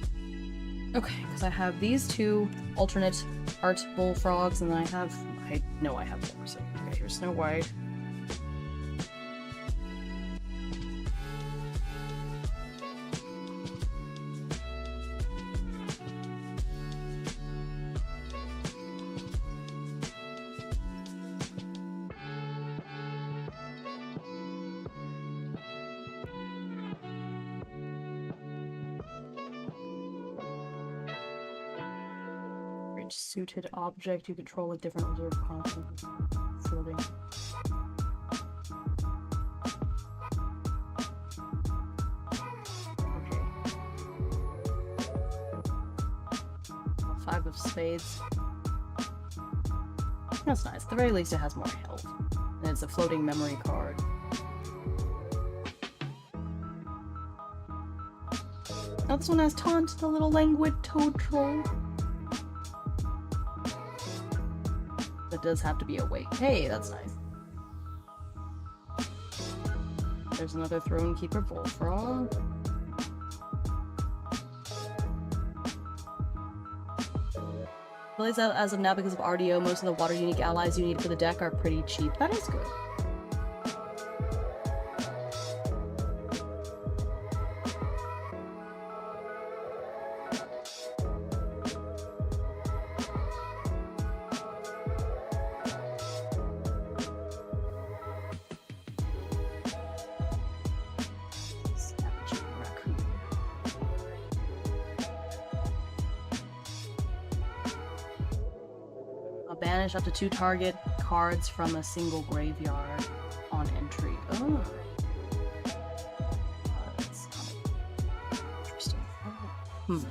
Okay, because I have these two alternate art bullfrogs, and then I know I have more, so okay, here's Snow White. Suited object you control with different observed constants. Floating. Okay. 5 of spades. That's nice. At the very least, it has more health. And it's a floating memory card. Now this one has Taunt, the little languid toad troll. That does have to be awake. Hey, that's nice. There's another Throne Keeper Bullfrog. Plays out as of now because of RDO. Most of the water unique allies you need for the deck are pretty cheap. That is good. Banish up to 2 target cards from a single graveyard on entry. Oh. That's kind of interesting. You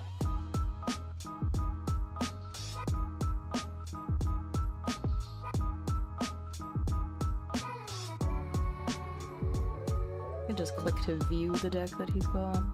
can just click to view the deck that he's got.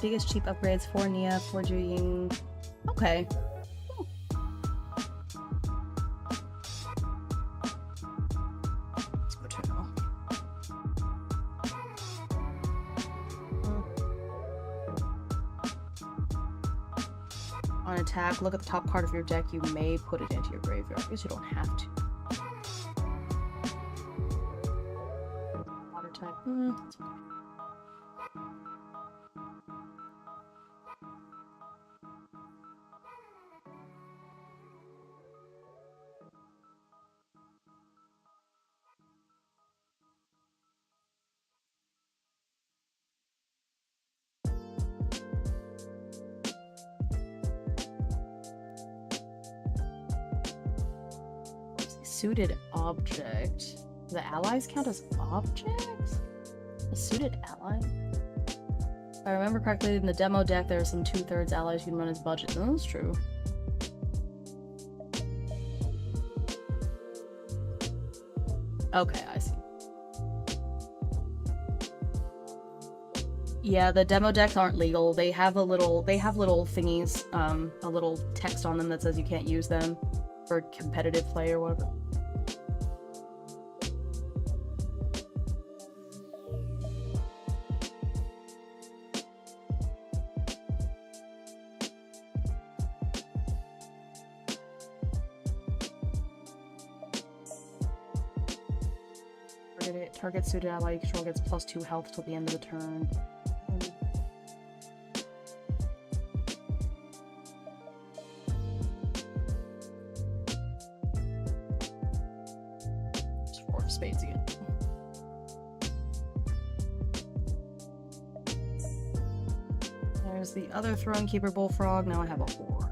biggest cheap upgrades for Nia, for Juying. Okay. Let's go to now. On attack, look at the top card of your deck. You may put it into your graveyard. I guess you don't have to. Water type. That's okay. Suited object. Do the allies count as objects? A suited ally? If I remember correctly, in the demo deck, there are some 2/3 allies you can run as budget. No, that's true. Okay, I see. Yeah, the demo decks aren't legal. They have little thingies, a little text on them that says you can't use them for competitive play or whatever. Target suited ally you control gets +2 health till the end of the turn. It's 4 of spades again. There's the other Throne Keeper Bullfrog. Now I have a 4.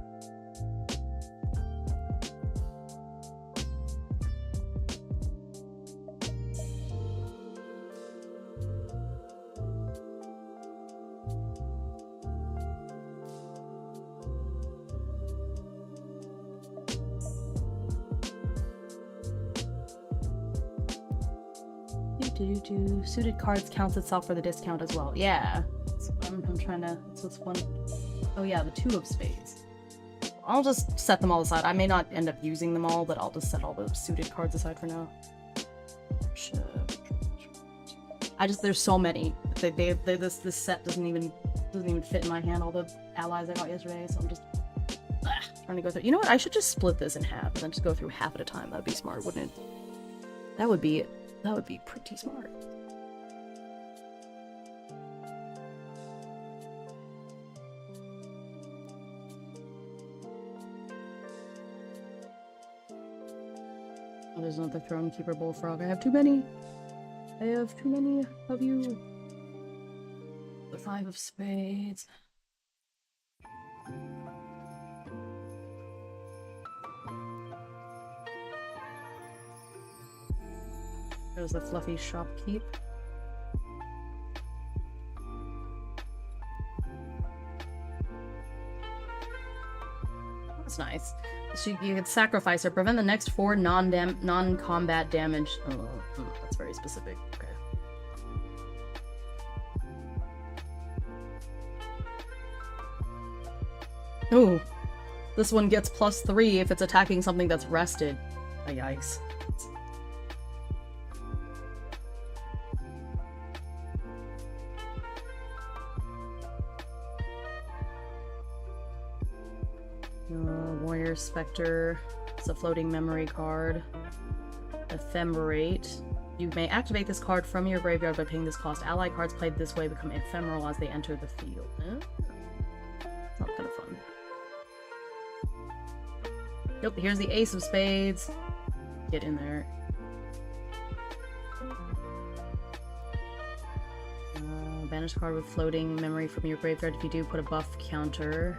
Suited cards counts itself for the discount as well. Yeah. I'm trying to... So it's one... Oh yeah, the 2 of spades. I'll just set them all aside. I may not end up using them all, but I'll just set all the suited cards aside for now. There's so many. This set doesn't even fit in my hand, all the allies I got yesterday, so I'm just trying to go through. You know what? I should just split this in half and then just go through half at a time. That'd be smart, wouldn't it? That would be pretty smart. Oh, there's another Throne Keeper Bullfrog. I have too many. I have too many of you. The 5 of spades. There's the fluffy shopkeep. That's nice. So you can sacrifice her. Prevent the next 4 non-combat damage. Oh, that's very specific. Okay. Ooh. This one gets +3 if it's attacking something that's rested. Oh, yikes. Warrior Spectre. It's a floating memory card. Ephemerate. You may activate this card from your graveyard by paying this cost. Ally cards played this way become ephemeral as they enter the field. Not kind of fun. Nope, here's the Ace of Spades. Get in there. Banish card with floating memory from your graveyard. If you do, put a buff counter.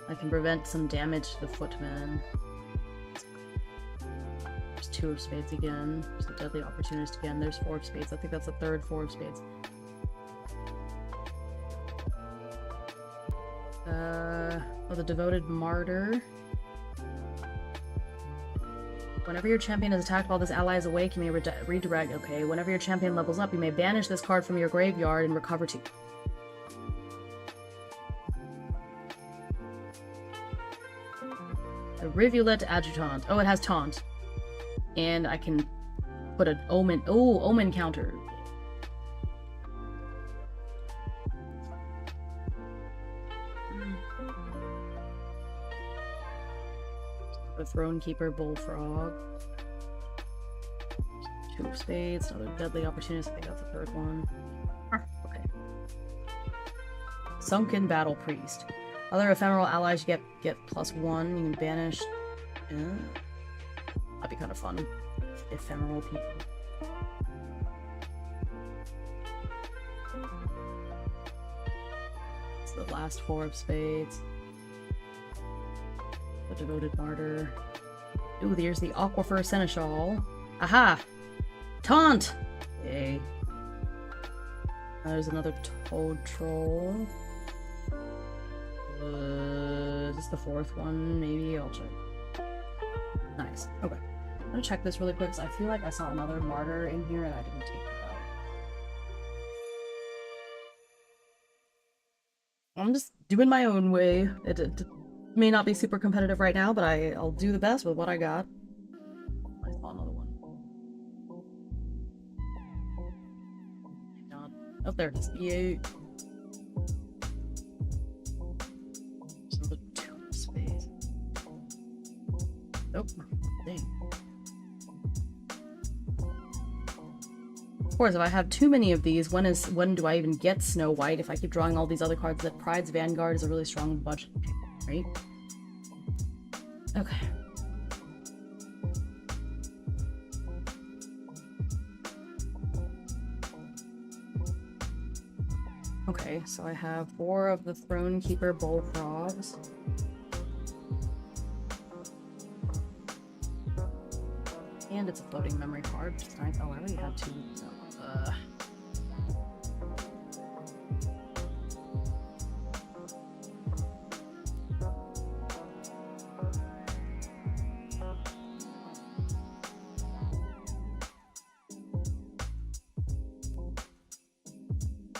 I can prevent some damage to the footman. There's 2 of spades again. There's a deadly opportunist again. There's 4 of spades. I think that's the 3rd 4 of spades. Oh, the Devoted Martyr. Whenever your champion is attacked while this ally is awake, you may redirect. Okay, whenever your champion levels up, you may banish this card from your graveyard and recover 2. A rivulet adjutant. Oh, it has taunt. And I can put an omen. Oh, omen counter. The Throne Keeper Bullfrog. 2 of spades, another deadly opportunist. I think that's the third one. Okay. Sunken Battle Priest. Other ephemeral allies you get +1. You can banish. That'd be kind of fun. Ephemeral people. It's the last 4 of spades. The Devoted Martyr. Ooh, there's the Aquifer Seneschal. Aha! Taunt! Yay. There's another Toad Troll. Is this the 4th one? Maybe? I'll check. Nice. Okay. I'm gonna check this really quick because I feel like I saw another Martyr in here and I didn't take it out. I'm just doing my own way. It may not be super competitive right now, but I'll do the best with what I got. I saw another one. God. Oh, there it is. Yay. There's another 2 of spades. Nope. Dang. Of course, if I have too many of these, when do I even get Snow White if I keep drawing all these other cards? That Pride's Vanguard is a really strong budget, right? Okay. Okay, so I have 4 of the Throne Keeper Bullfrogs. And it's a floating memory card, which is nice. Oh, I already had 2. So,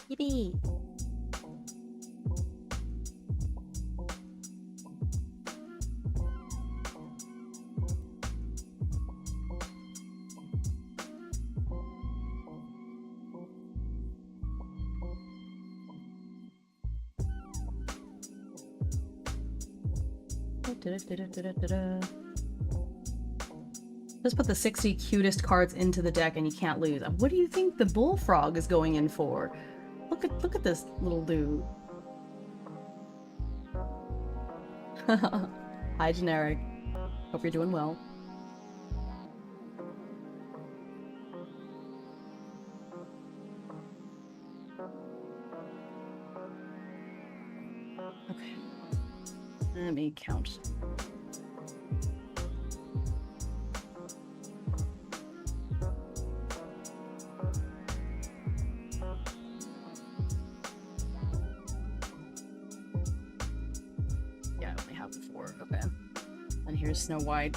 Yippee! Just put the 60 cutest cards into the deck and you can't lose. What do you think the Bullfrog is going in for? Look at this little dude. Hi, Generic. Hope you're doing well. Okay. Let me count. Yeah, I only have 4. Okay. And here's Snow White.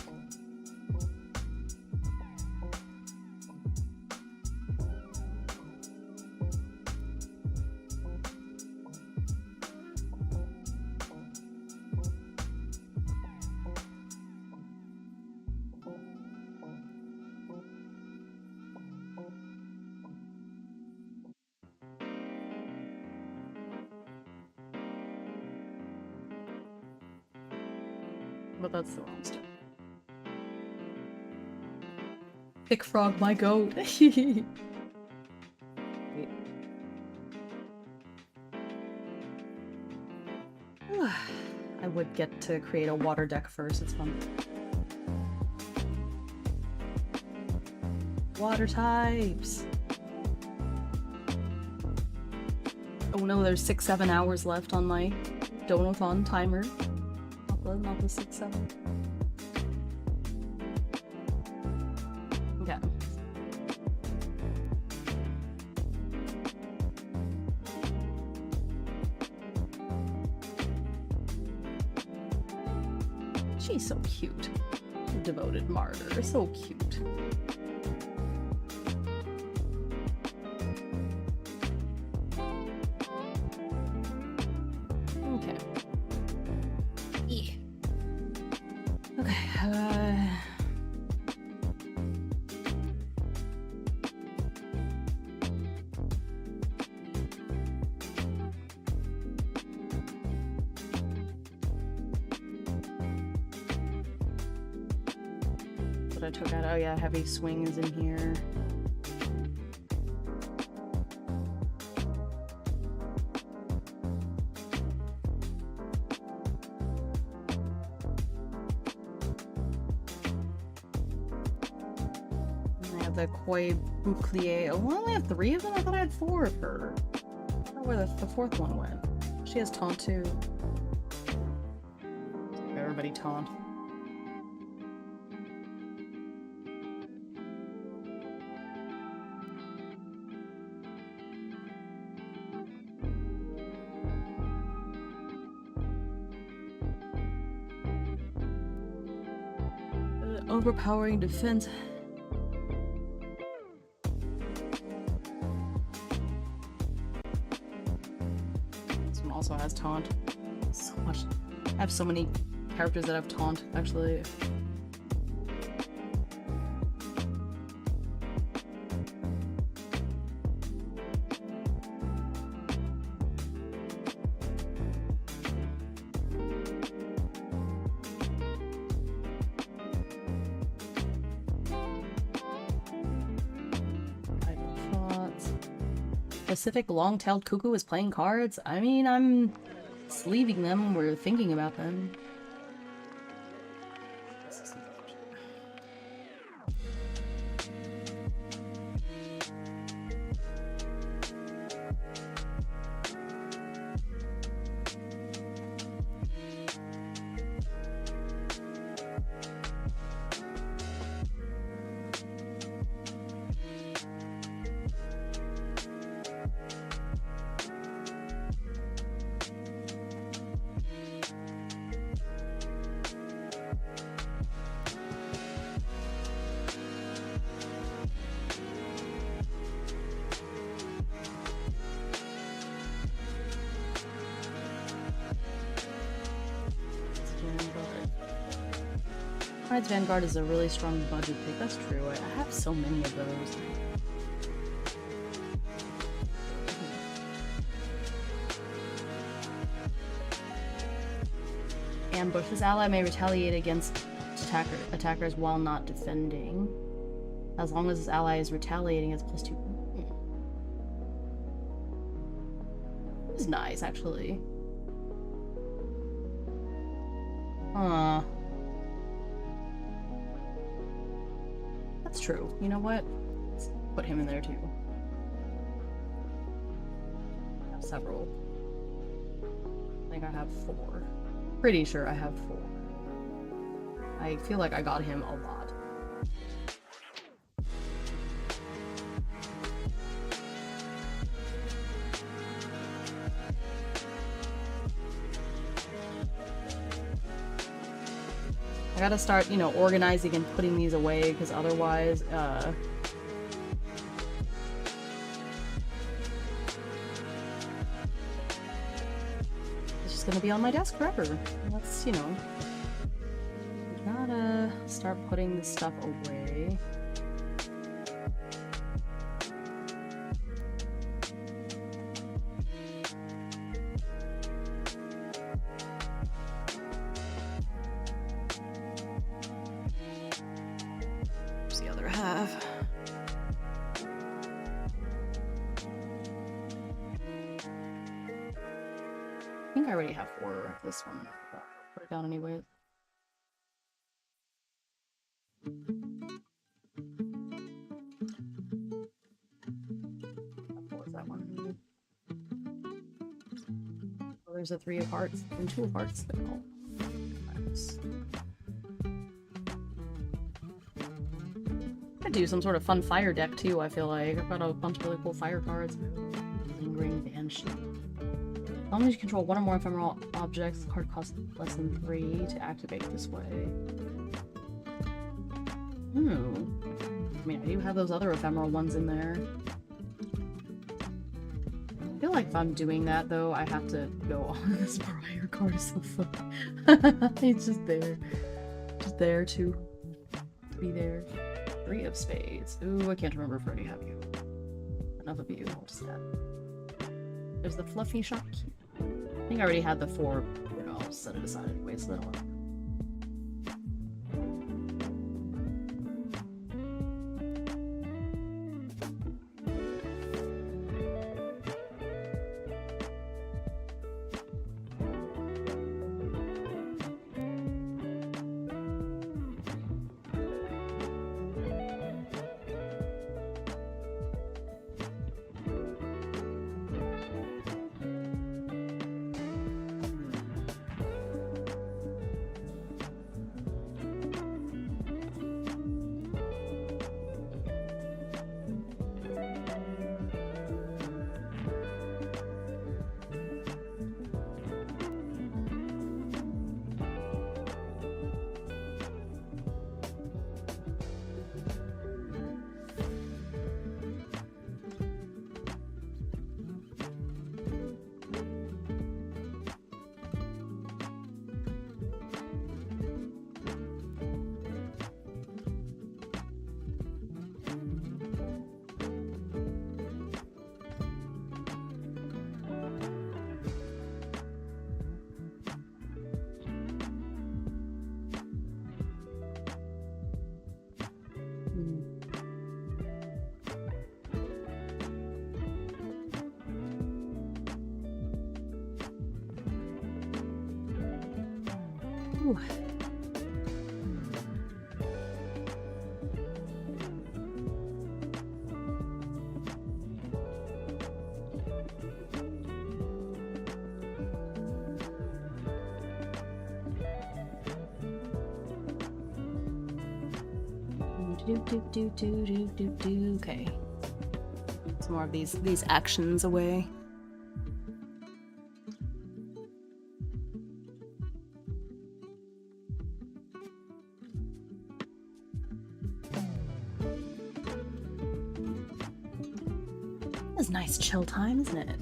But that's the wrong stuff. Pick Frog, my goat. Wait. I would get to create a water deck first, it's fun. Water types! Oh no, there's 6-7 hours left on my Donothon timer. Not the 6-7. Okay. She's so cute. Devoted Martyr, so cute. Okay, what I took out, oh yeah, heavy swing is in here. The Koi Bouclier. Oh, I only have 3 of them? I thought I had 4 of her. I don't know where the 4th one went. She has taunt too. Everybody taunt. Overpowering defense. Also has taunt. So much. I have so many characters that have taunt, actually. Pacific long-tailed cuckoo is playing cards? I mean, I'm sleeving them. We're thinking about them. Vanguard is a really strong budget pick. That's true. I have so many of those. Ambush. This ally may retaliate against attackers while not defending. As long as this ally is retaliating, it's +2. This is nice, actually. Huh. That's true. You know what? Let's put him in there too. I have several. I think I have 4. Pretty sure I have 4. I feel like I got him a lot. I gotta start, you know, organizing and putting these away, because otherwise, it's just gonna be on my desk forever. Let's, you know, gotta start putting this stuff away. This one. Put it down anyway. What was that one? Oh, there's a 3 of hearts and 2 of hearts. Oh, nice. Could do some sort of fun fire deck too, I feel like. I've got a bunch of really cool fire cards. Lingering Banshee. As long as you control 1 or more ephemeral objects, the card costs less than 3 to activate this way. I mean, I do have those other ephemeral ones in there. I feel like if I'm doing that, though, I have to go on this prior card. So funny. It's just there. Just there to be there. 3 of spades. Ooh, I can't remember if I already have you. Enough of you. I'll just add. There's the fluffy shopkeep. I think I already had the 4, but I'll set it aside anyway, so that'll work. Ooh. Okay. Some more of these actions away. It's nice chill time, isn't it?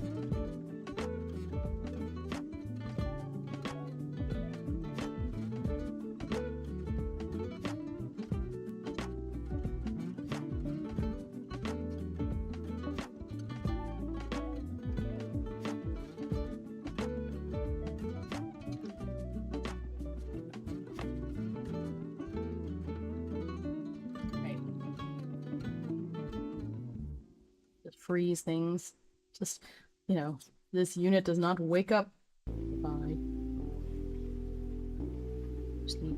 Freeze things. Just, you know, this unit does not wake up. Bye. Sleep.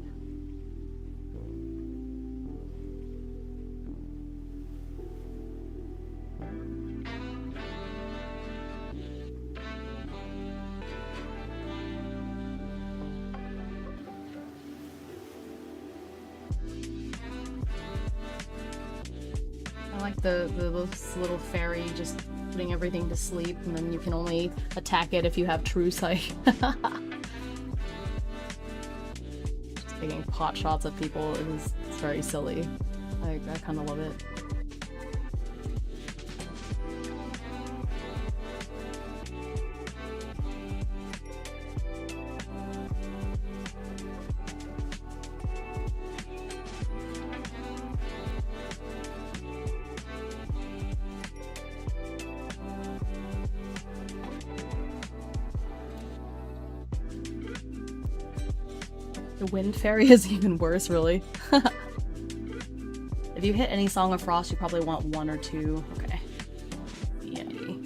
I like this little fairy just putting everything to sleep, and then you can only attack it if you have true sight. Just taking pot shots at people is very silly. I kind of love it. The wind fairy is even worse, really. If you hit any Song of Frost, you probably want 1 or 2. Okay. Yay.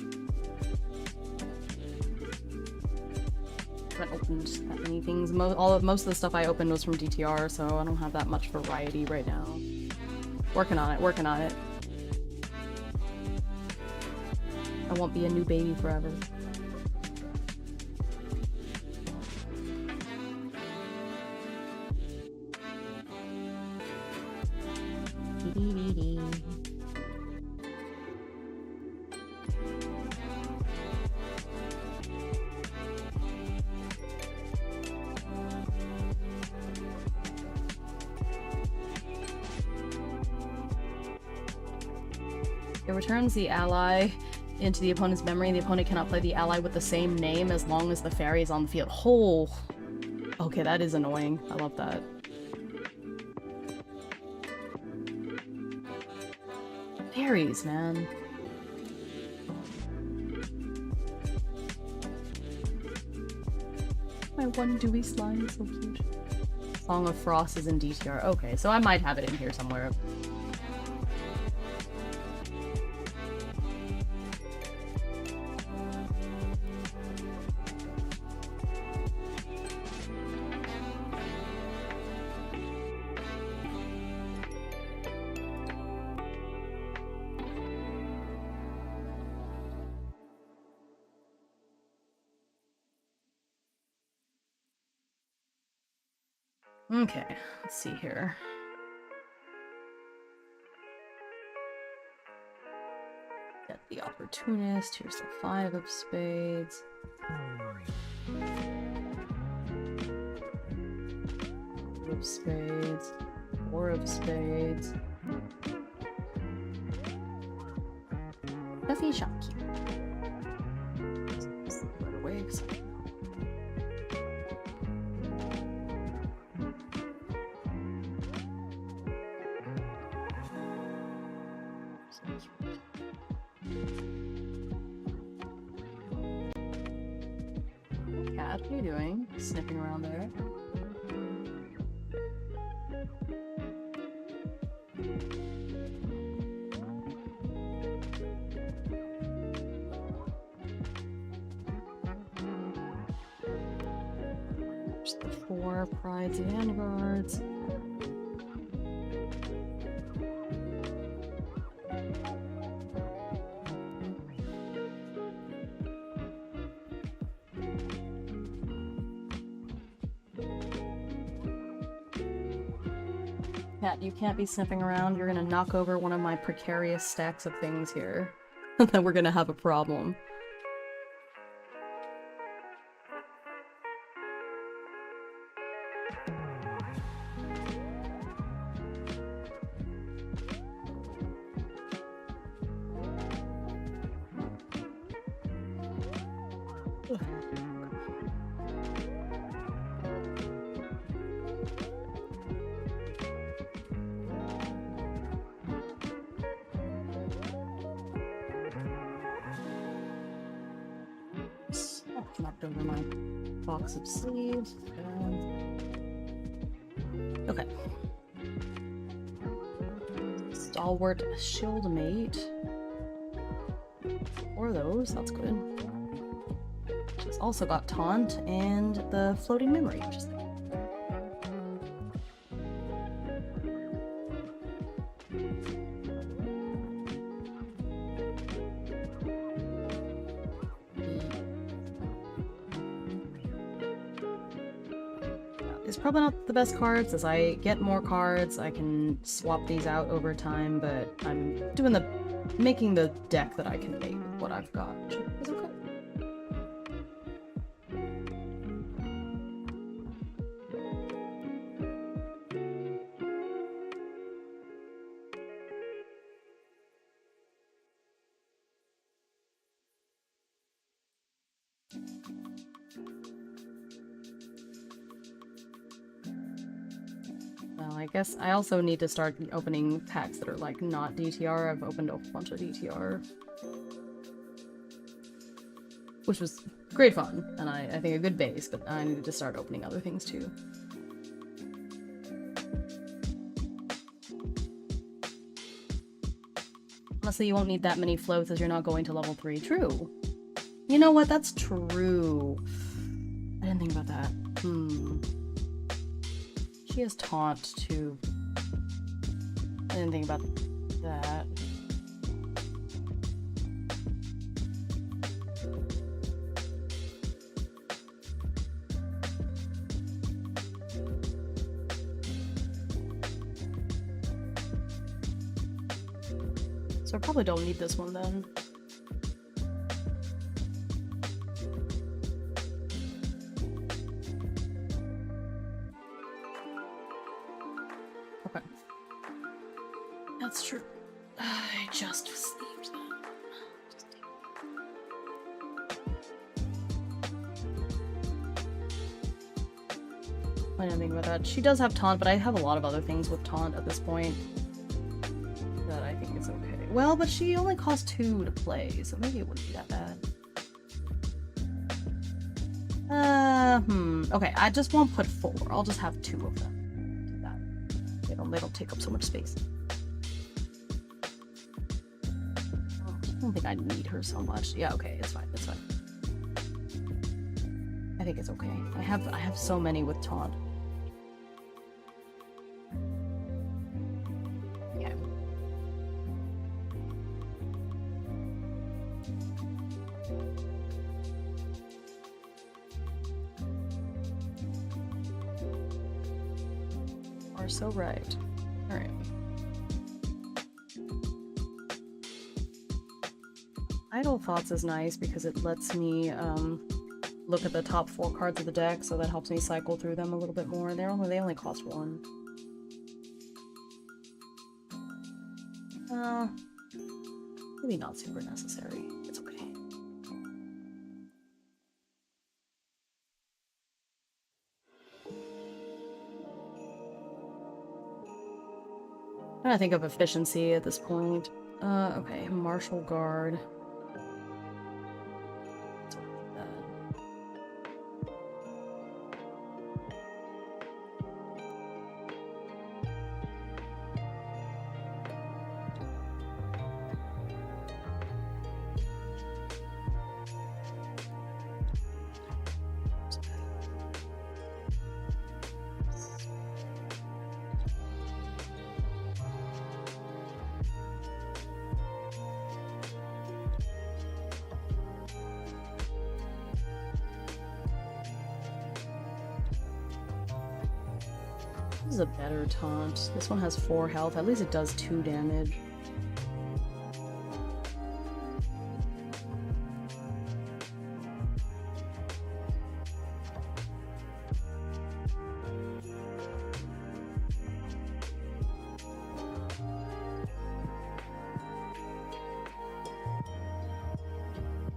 I haven't opened that many things. Most of the stuff I opened was from DTR, so I don't have that much variety right now. Working on it, working on it. I won't be a new baby forever. It returns the ally into the opponent's memory. The opponent cannot play the ally with the same name as long as the fairy is on the field. Oh! Okay, that is annoying. I love that. Berries, man. My one dewy slime is so cute. Song of Frost is in DTR. Okay, so I might have it in here somewhere. Okay, let's see here. Get the Opportunist. Here's the 5 of spades. 2 of spades. 4 of spades. Buffy Shopkeep. Right away, because I Cat, what are you doing? Sniffing around there. There's the 4 Prides and Vanguards. Cat, you can't be sniffing around. You're gonna knock over one of my precarious stacks of things here. Then we're gonna have a problem. Knocked over my box of sleeves. Okay. Stalwart Shieldmate. 4 of those, that's good. She's also got Taunt and the Floating Memory, which is It's probably not the best cards. As I get more cards, I can swap these out over time, but I'm making the deck that I can make with what I've got, which is okay. Well, I guess I also need to start opening packs that are, like, not DTR. I've opened a bunch of DTR. Which was great fun, and I think a good base, but I needed to start opening other things too. Honestly, you won't need that many floats as you're not going to level 3. True. You know what? That's true. I didn't think about that. She has Taunt, too. I didn't think about that. So I probably don't need this one then. Okay. That's true. I just sleeped then. I didn't think about that. She does have Taunt, but I have a lot of other things with Taunt at this point that I think is okay. Well, but she only costs 2 to play, so maybe it wouldn't be that bad. Okay, I just won't put 4. I'll just have 2 of them. Do that. They don't take up so much space. Oh, I don't think I need her so much. Yeah, okay, it's fine, it's fine. I think it's okay. I have so many with taunt. Yeah. Are so right. All right. Idle Thoughts is nice because it lets me look at the top 4 cards of the deck, so that helps me cycle through them a little bit more. They only cost 1. Maybe not super necessary. It's okay. I'm trying to think of efficiency at this point. Okay, Martial Guard. This is a better taunt. This one has 4 health. At least it does 2 damage.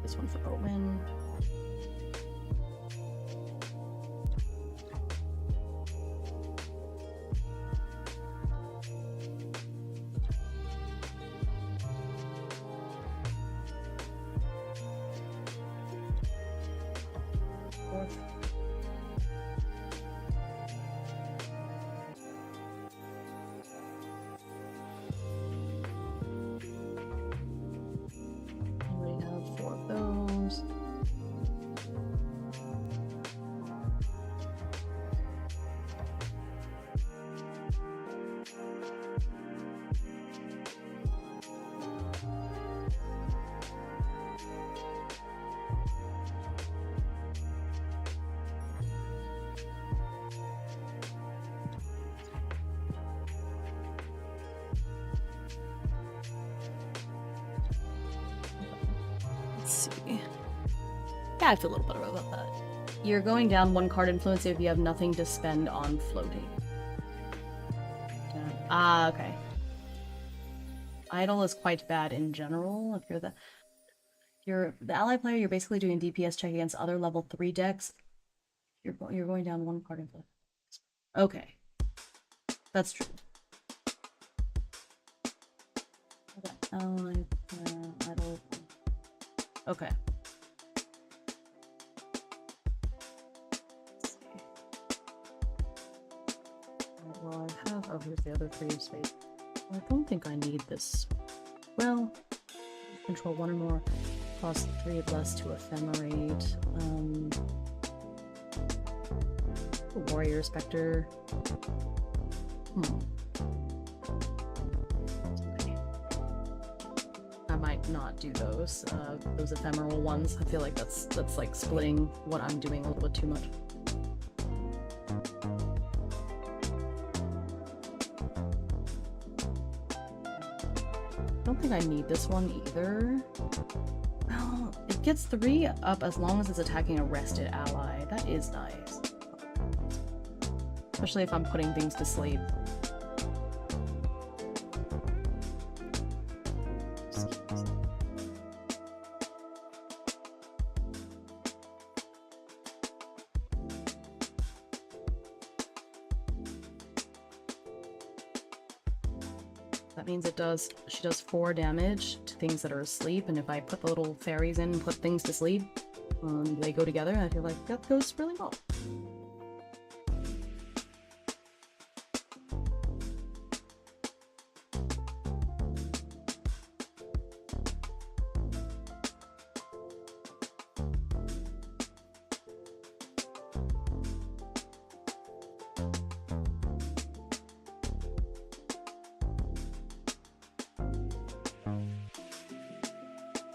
This one for Owen. Yeah, I feel a little better about that. You're going down 1 card influence if you have nothing to spend on floating. Ah, okay. Idle is quite bad in general. If you're the ally player, you're basically doing DPS check against other level 3 decks. You're going down 1 card influence. Okay. That's true. Okay. Idle. Okay. Well, I have. Oh, here's the other 3 of space. I don't think I need this. Well, control 1 or more. Cost 3 less to ephemerate. Warrior Spectre. I might not do those ephemeral ones. I feel like that's like splitting what I'm doing a little bit too much. I don't think I need this one either. Well, it gets 3 up as long as it's attacking a rested ally. That is nice. Especially if I'm putting things to sleep. That means she does 4 damage to things that are asleep, and if I put the little fairies in and put things to sleep, they go together, and I feel like that goes really well.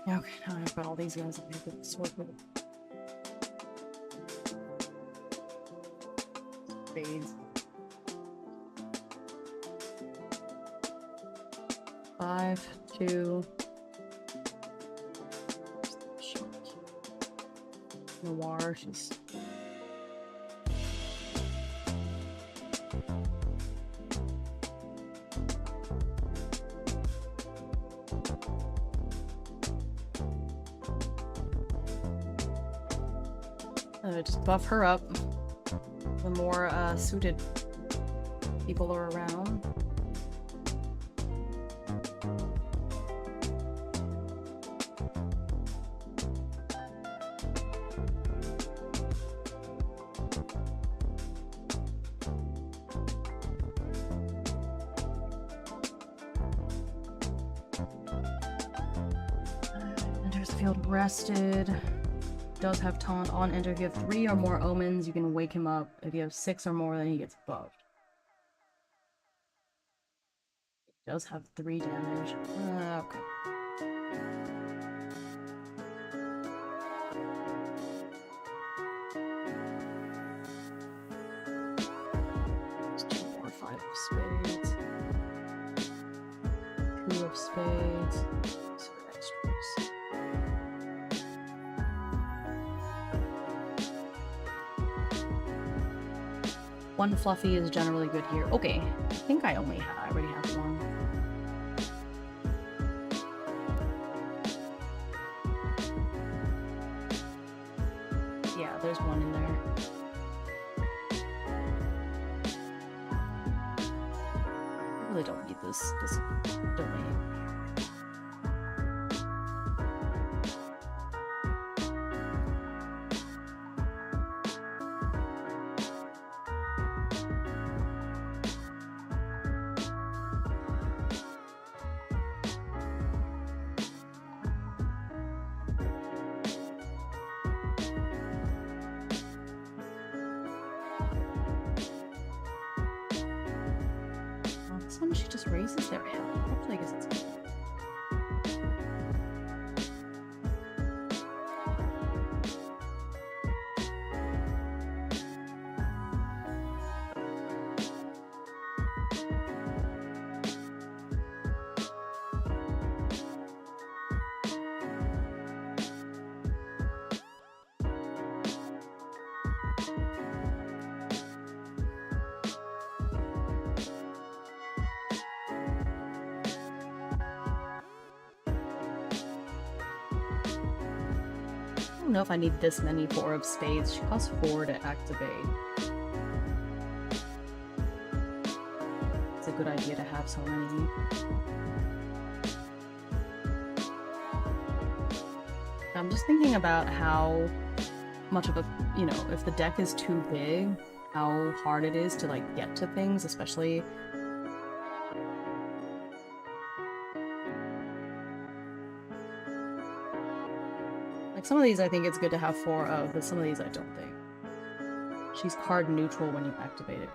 Okay, now I've got all these guys I have to sword with. Spades. 5, 2. Noir, she's. Just buff her up. The more suited people are around. Enters the field rested. Does have taunt on enter. If you have 3 or more omens, you can wake him up. If you have 6 or more, then he gets buffed. He does have 3 damage. Okay. There's 2 more 5 of spades. 2 of spades. Some extras. One fluffy is generally good here. Okay, I think I already have 1. Yeah, there's 1 in there. I really don't need this domain. She just raises their hand. Hopefully, I guess it's good. I don't know if I need this many 4 of spades. She costs 4 to activate. It's a good idea to have so many. I'm just thinking about how much of a, if the deck is too big, how hard it is to, like, get to things, especially... Some of these I think it's good to have 4 of, but some of these I don't think. She's card neutral when you activate it.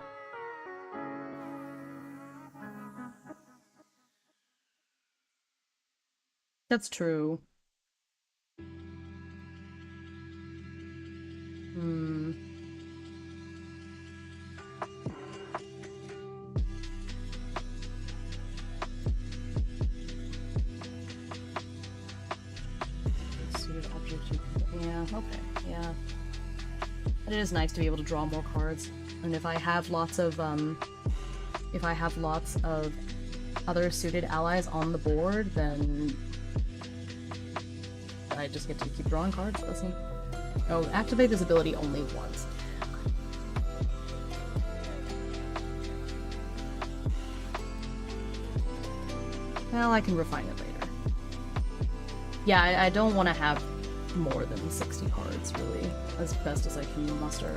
That's true. Yeah, okay, yeah. But it is nice to be able to draw more cards. And if I have lots of other suited allies on the board, then I just get to keep drawing cards. Let's see. Oh, activate this ability only once. Well, I can refine it later. Yeah, I don't want to have more than 60 cards, really, as best as I can muster.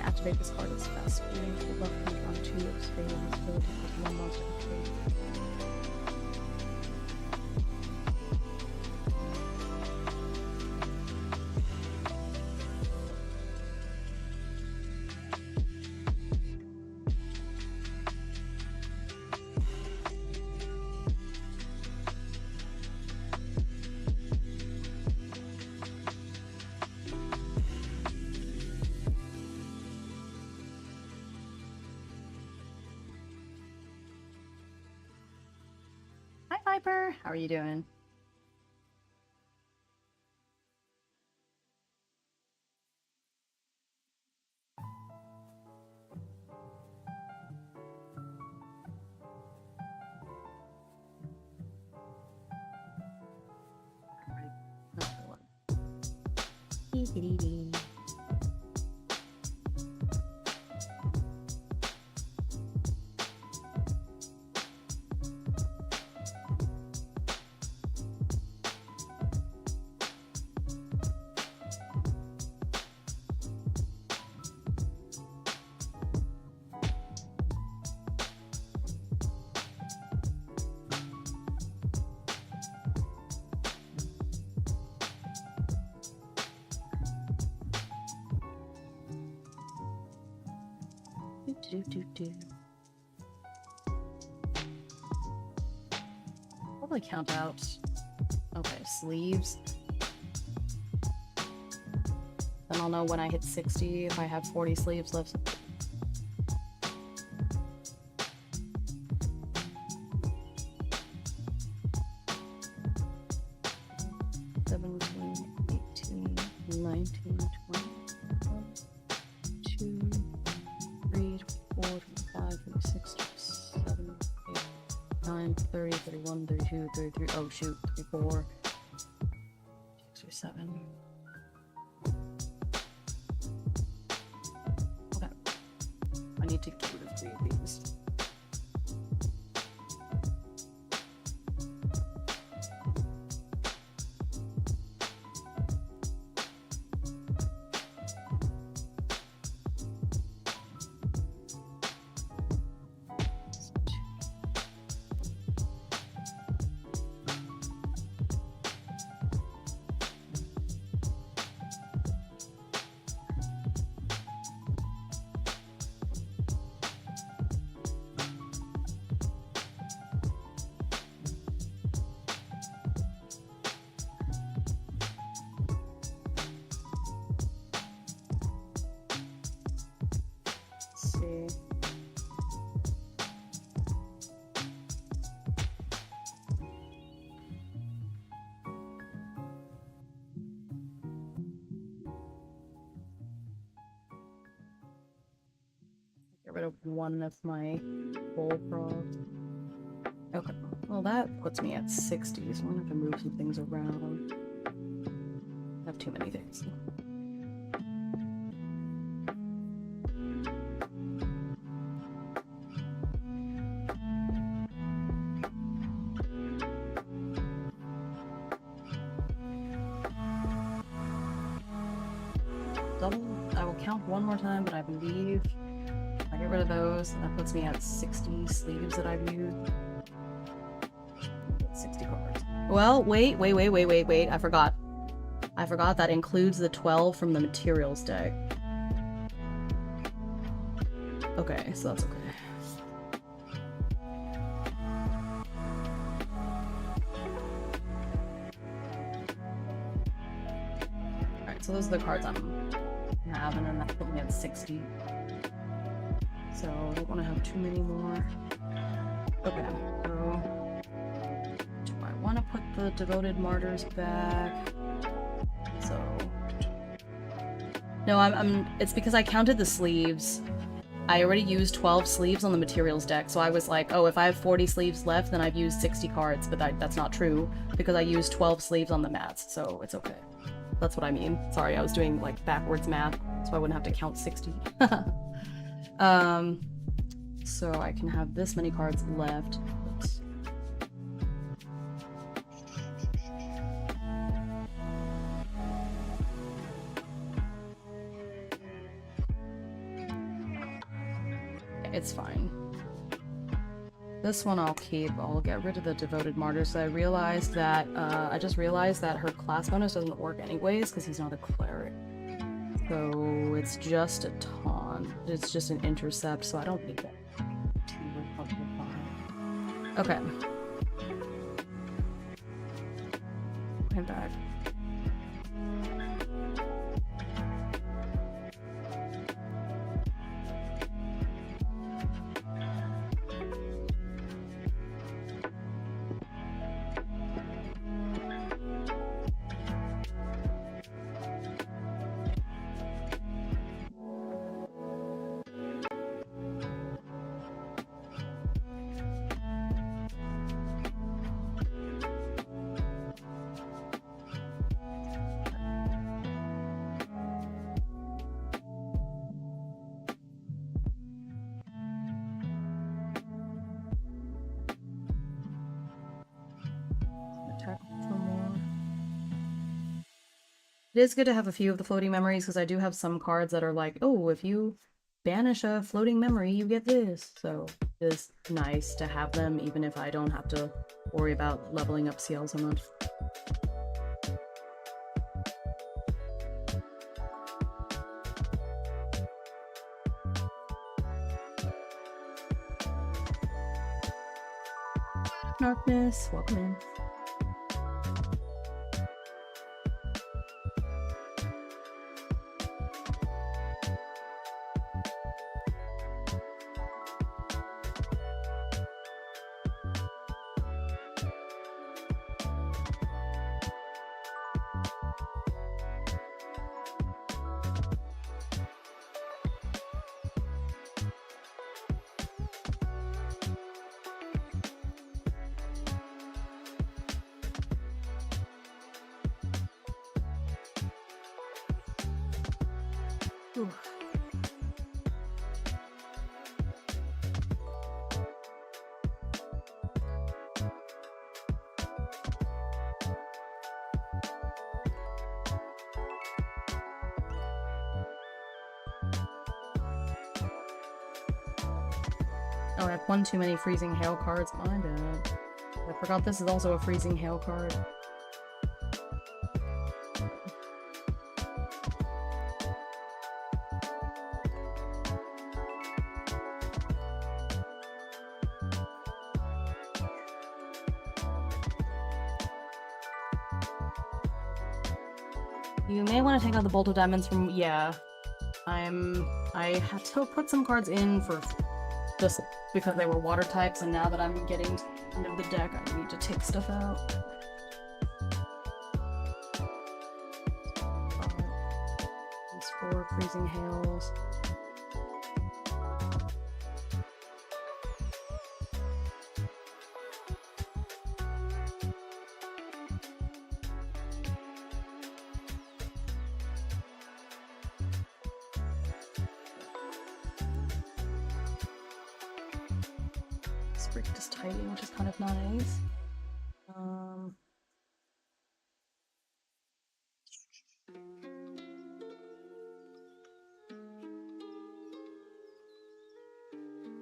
Activate this card as fast. We need to buff control on 2 of spade and this ability with 1 monster activate. Viper, how are you doing? Probably count out. Okay, sleeves. Then I'll know when I hit 60 if I have 40 sleeves left. Oh shoot, 34, 6 or 7. Okay. I need to get rid of 3 of these. Get rid of 1 of my bullfrogs. Okay, well that puts me at 60, so I'm gonna have to move some things around. I have too many things. I will count one more time, but I believe I get rid of those, and that puts me at 60 sleeves that I've used. 60 cards. Well, wait. I forgot. That includes the 12 from the materials deck. Okay, so that's okay. Alright, so those are the cards I'm having, and that's putting me at 60. So I don't want to have too many more. Okay, so do I want to put the devoted martyrs back? So no, it's because I counted the sleeves. I already used 12 sleeves on the materials deck, so I was like, oh, if I have 40 sleeves left, then I've used 60 cards, but that's not true, because I used 12 sleeves on the mats, so it's okay. That's what I mean. Sorry, I was doing, like, backwards math, so I wouldn't have to count 60. So I can have this many cards left. Oops. It's fine. This one I'll keep. I'll get rid of the devoted martyrs. So I just realized that her class bonus doesn't work anyways because he's not a cleric. So it's just a taunt. It's just an intercept, so I don't need that. Okay. I'm back. It is good to have a few of the floating memories because I do have some cards that are like, oh, if you banish a floating memory, you get this. So it is nice to have them even if I don't have to worry about leveling up CL so much. Darkness, welcome in. Ooh. Oh, I have one too many freezing hail cards. My bad. I forgot this is also a freezing hail card. You may want to take out the Bolt of Diamonds from, yeah. I had to put some cards in for just because they were water types, and now that I'm getting to the end of the deck, I need to take stuff out. These 4 freezing hails. Just tidying, which is kind of nice.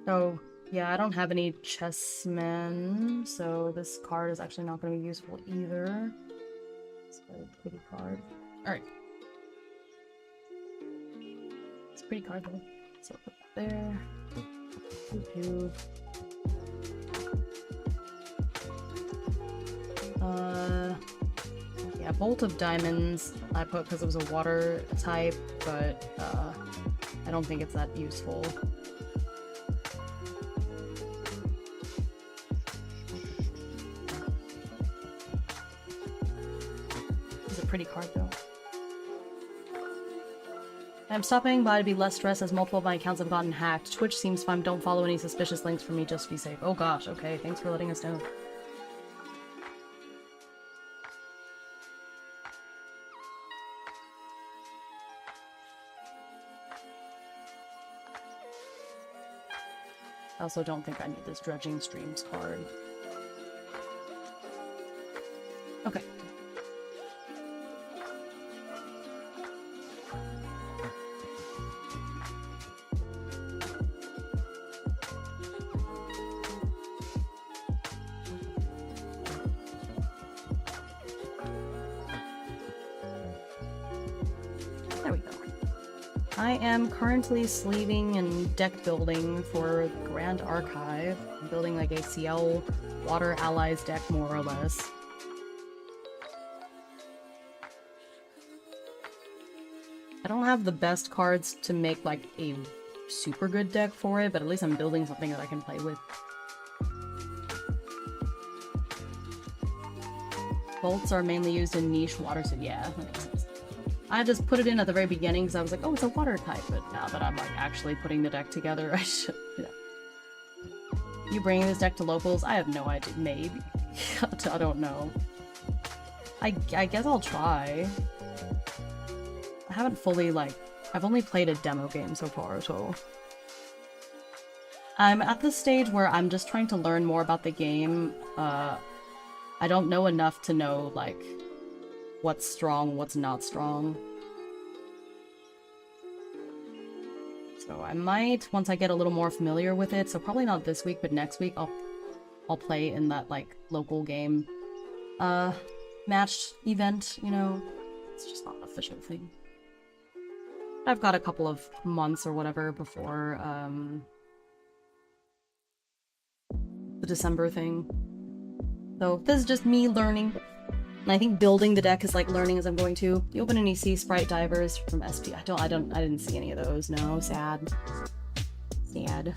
Oh, yeah, I don't have any chessmen, so this card is actually not going to be useful either. It's a pretty card. Alright. It's a pretty card though. So I'll put that there. YouTube. Yeah, Bolt of Diamonds I put because it was a water type, but I don't think it's that useful. It's a pretty card though. I'm stopping by to be less stressed as multiple of my accounts have gotten hacked. Twitch seems fine. Don't follow any suspicious links for me, just be safe. Oh gosh, okay, thanks for letting us know. I also don't think I need this Dredging Streams card. Okay. There we go. I am currently sleeving and deck building for the Grand Archive. I'm building like a CL Water Allies deck, more or less. I don't have the best cards to make like a super good deck for it, but at least I'm building something that I can play with. Bolts are mainly used in niche water, so yeah, that makes sense. I just put it in at the very beginning because I was like, oh, it's a water type, but now that I'm like actually putting the deck together, I should, You bringing this deck to locals? I have no idea. Maybe. I don't know. I guess I'll try. I haven't fully, like, I've only played a demo game so far, so... I'm at the stage where I'm just trying to learn more about the game. I don't know enough to know, like, what's strong, what's not strong. So I might, once I get a little more familiar with it, so probably not this week, but next week I'll play in that, like, local game match event, you know? It's just not an official thing. I've got a couple of months or whatever before the December thing. So this is just me learning. And I think building the deck is like learning as I'm going to. You open any sea sprite divers from SP? I didn't see any of those. No, sad. Sad.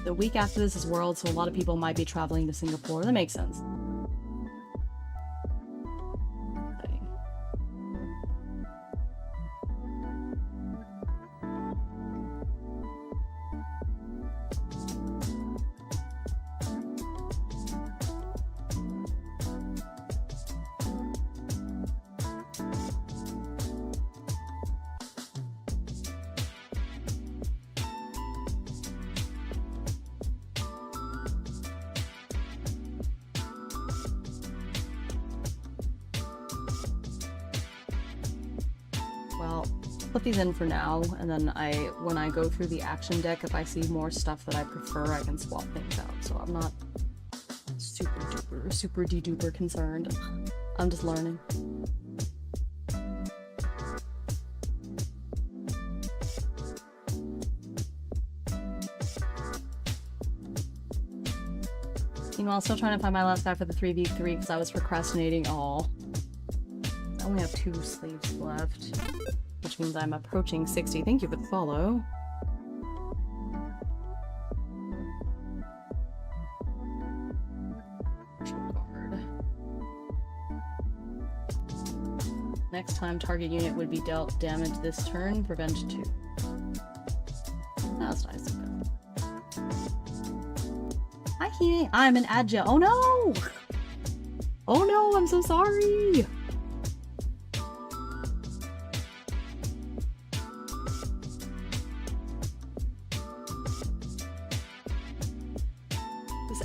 The week after this is World, so a lot of people might be traveling to Singapore. That makes sense. Put these in for now, and then when I go through the action deck, if I see more stuff that I prefer, I can swap things out. So I'm not super de-duper concerned. I'm just learning. Meanwhile, still trying to find my last guy for the 3v3 because I was procrastinating. Aw. I only have 2 sleeves left. Which means I'm approaching 60. Thank you for the follow. Next time, target unit would be dealt damage this turn. Prevent 2. That's nice of them. Hi, Hime. I'm an agile. Oh no! Oh no, I'm so sorry!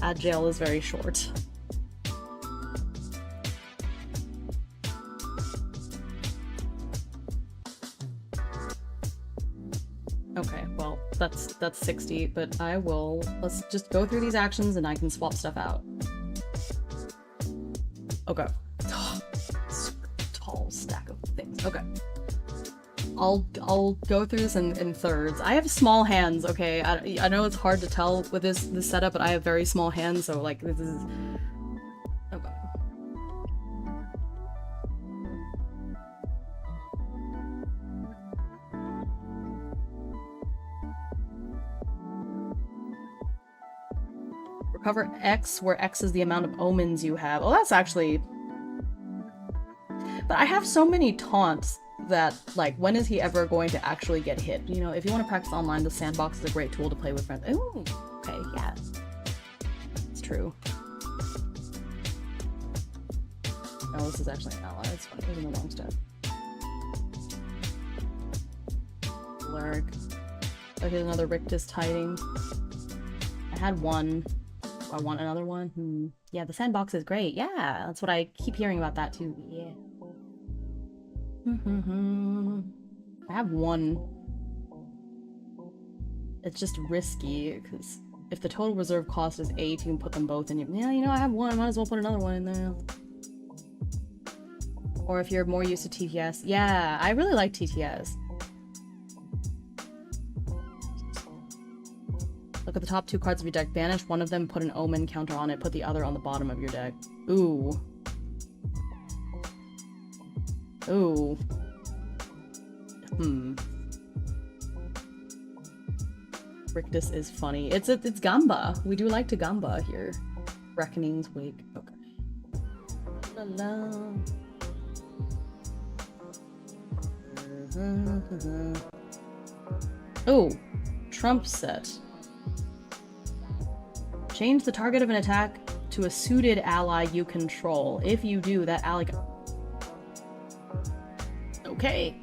Agile is very short. that's 60, but I will, let's just go through these actions and I can swap stuff out. Okay. Tall stack of things. Okay. I'll go through this in thirds. I have small hands, okay? I know it's hard to tell with this setup, but I have very small hands, so like this is... Okay. Recover X, where X is the amount of omens you have. Oh, that's actually... But I have so many taunts that, like, when is he ever going to actually get hit? You know, if you want to practice online, the sandbox is a great tool to play with friends. Ooh, okay, yeah. It's true. Oh, this is actually an ally. It's funny. It was in the wrong step. Lurk. Oh, here's another Rictus tiding. I had one. I want another one. Yeah, the sandbox is great. Yeah, that's what I keep hearing about that too. Yeah. I have one. It's just risky because if the total reserve cost is 8, you can put them both in your... Yeah, you know, I have one. I might as well put another one in there. Or if you're more used to TTS. Yeah, I really like TTS. Look at the top 2 cards of your deck. Banish one of them, put an omen counter on it, put the other on the bottom of your deck. Ooh. Ooh. Rictus is funny. It's Gamba. We do like to Gamba here. Reckoning's Wake. Okay. La la. Oh, Trump set. Change the target of an attack to a suited ally you control. If you do, that ally... Okay.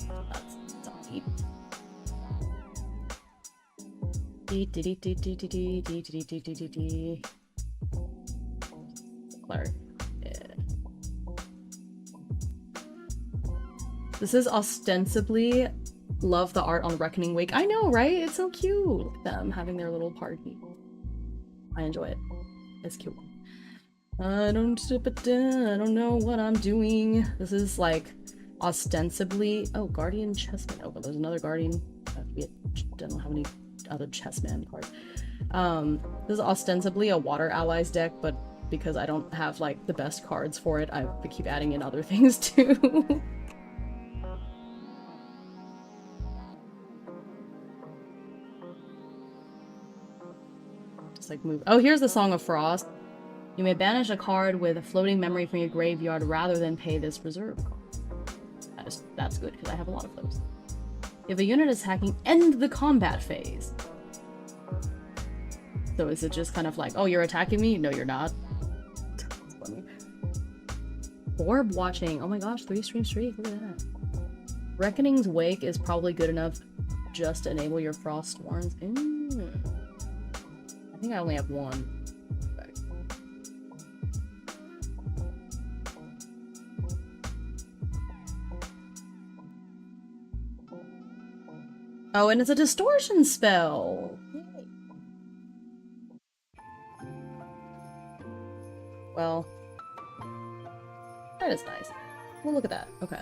That's neat. Clark. Yeah. This is ostensibly love the art on Reckoning Wake. I know, right? It's so cute. Them having their little party. I enjoy it. It's cute. I don't know what I'm doing. This is like ostensibly... Oh, Guardian Chessman. Oh, but there's another Guardian. I don't have any other Chessman cards. This is ostensibly a Water Allies deck, but because I don't have like the best cards for it, I keep adding in other things too. Just like move. Oh, here's the Song of Frost. You may banish a card with a floating memory from your graveyard rather than pay this reserve card. That's good, because I have a lot of those. If a unit is attacking, end the combat phase. So is it just kind of like, oh, you're attacking me? No, you're not. That's funny. Orb watching. Oh my gosh, 3 stream streak. Look at that. Reckoning's Wake is probably good enough just to enable your Frost Storms. I think I only have one. Oh, and it's a distortion spell! Yay. Well, that is nice. Well, look at that. Okay.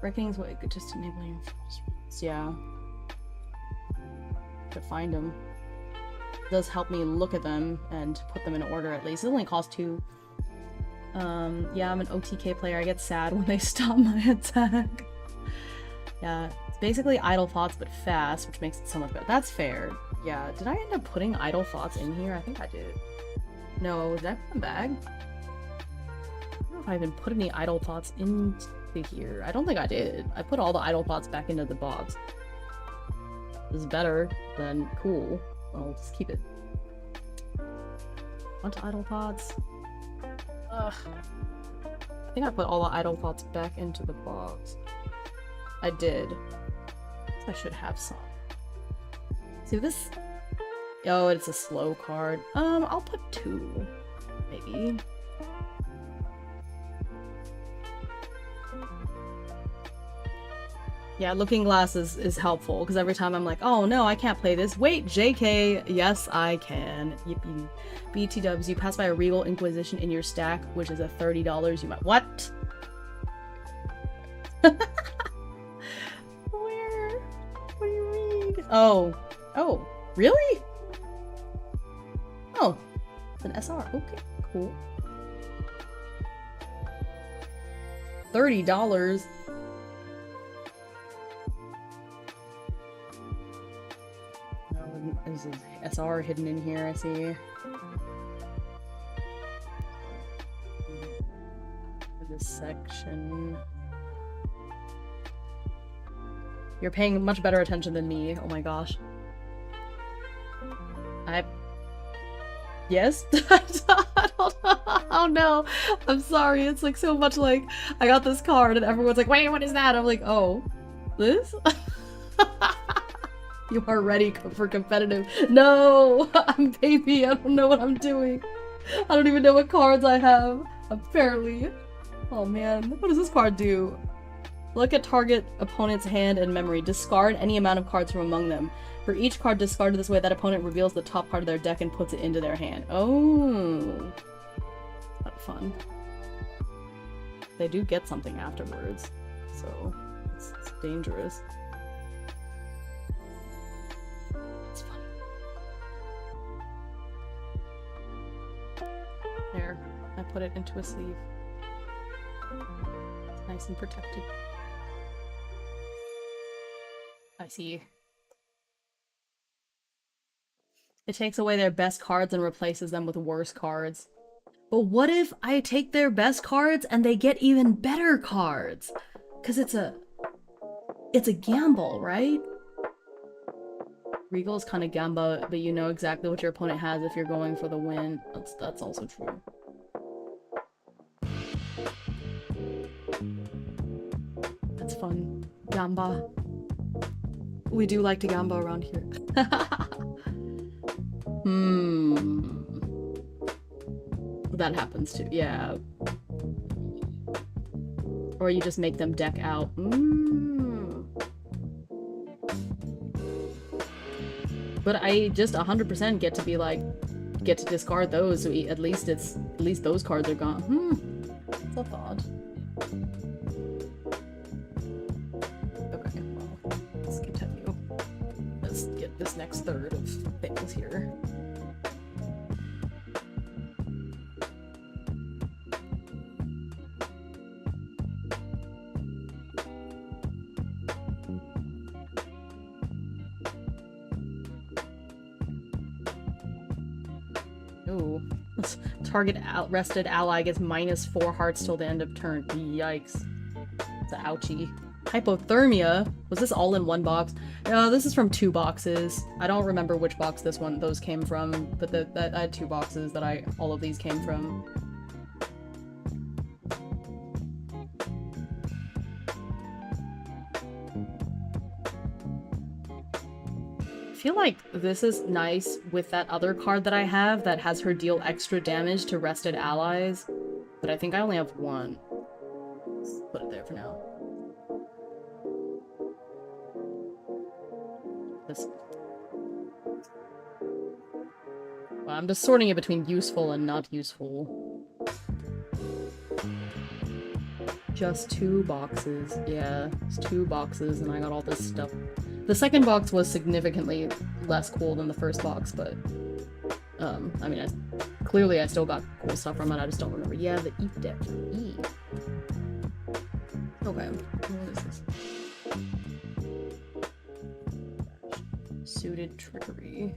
Reckoning's Wake, just enabling... Yeah. To find them. It does help me look at them and put them in order at least. It only costs 2. Yeah, I'm an OTK player. I get sad when they stop my attack. Yeah, it's basically Idle Thoughts but fast, which makes it so much better. That's fair. Yeah, did I end up putting Idle Thoughts in here? I think I did. No, did I put them back? I don't know if I even put any Idle Thoughts into here. I don't think I did. I put all the Idle Thoughts back into the box. This is better, then cool. I'll just keep it. Want Idle Thoughts? Ugh. I think I put all the Idle Thoughts back into the box. I did. I should have some. See this? Oh, it's a slow card. I'll put 2. Maybe. Yeah, Looking Glass is helpful, because every time I'm like, oh no, I can't play this. Wait, JK, yes I can. Yippee. BT dubs, you pass by a Regal Inquisition in your stack, which is a $30 you might- What? Where? What do you mean? Oh. Oh, really? Oh, it's an SR. Okay, cool. $30. Oh, there's an SR hidden in here, I see. This section. You're paying much better attention than me. Oh my gosh. Yes? I don't know. Oh no. I'm sorry. It's like so much like, I got this card and everyone's like, wait, what is that? I'm like, oh, this? You are ready for competitive. No! I'm baby. I don't know what I'm doing. I don't even know what cards I have. Apparently. Oh man. What does this card do? Look at target opponent's hand and memory. Discard any amount of cards from among them. For each card discarded this way, that opponent reveals the top part of their deck and puts it into their hand. Oh. That's fun. They do get something afterwards, so it's dangerous. It's fun. There. I put it into a sleeve. It's nice and protected. I see. It takes away their best cards and replaces them with worse cards. But what if I take their best cards and they get even better cards? Because it's a gamble, right? Regal's kind of gamba, but you know exactly what your opponent has if you're going for the win. That's also true. That's fun. Gamba. We do like to gamba around here. That happens too, yeah. Or you just make them deck out. But I just 100% get to be like, get to discard those, so at least those cards are gone. That's a thought. Okay, well, let's continue. Let's get this next third of things here. Ooh. Target rested ally gets -4 hearts till the end of turn. Yikes. It's an ouchie. Hypothermia? Was this all in one box? This is from 2 boxes. I don't remember which box those came from, but I had 2 boxes that all of these came from. I feel like this is nice with that other card that I have that has her deal extra damage to rested allies, but I think I only have 1. Let's put it there for now. Well, I'm just sorting it between useful and not useful. Just 2 boxes. Yeah, it's 2 boxes and I got all this stuff. The second box was significantly less cool than the first box, but I mean, clearly I still got cool stuff from it, I just don't remember. Yeah, the E deck. E. Okay, what is this? Suited trickery.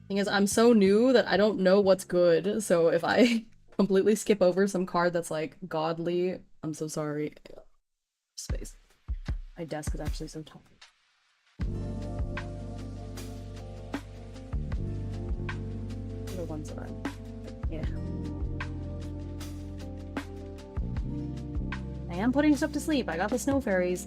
Thing is, I'm so new that I don't know what's good, so if I completely skip over some card that's like godly, I'm so sorry. Space. My desk is actually so tall. The ones that yeah. I am putting stuff to sleep. I got the snow fairies.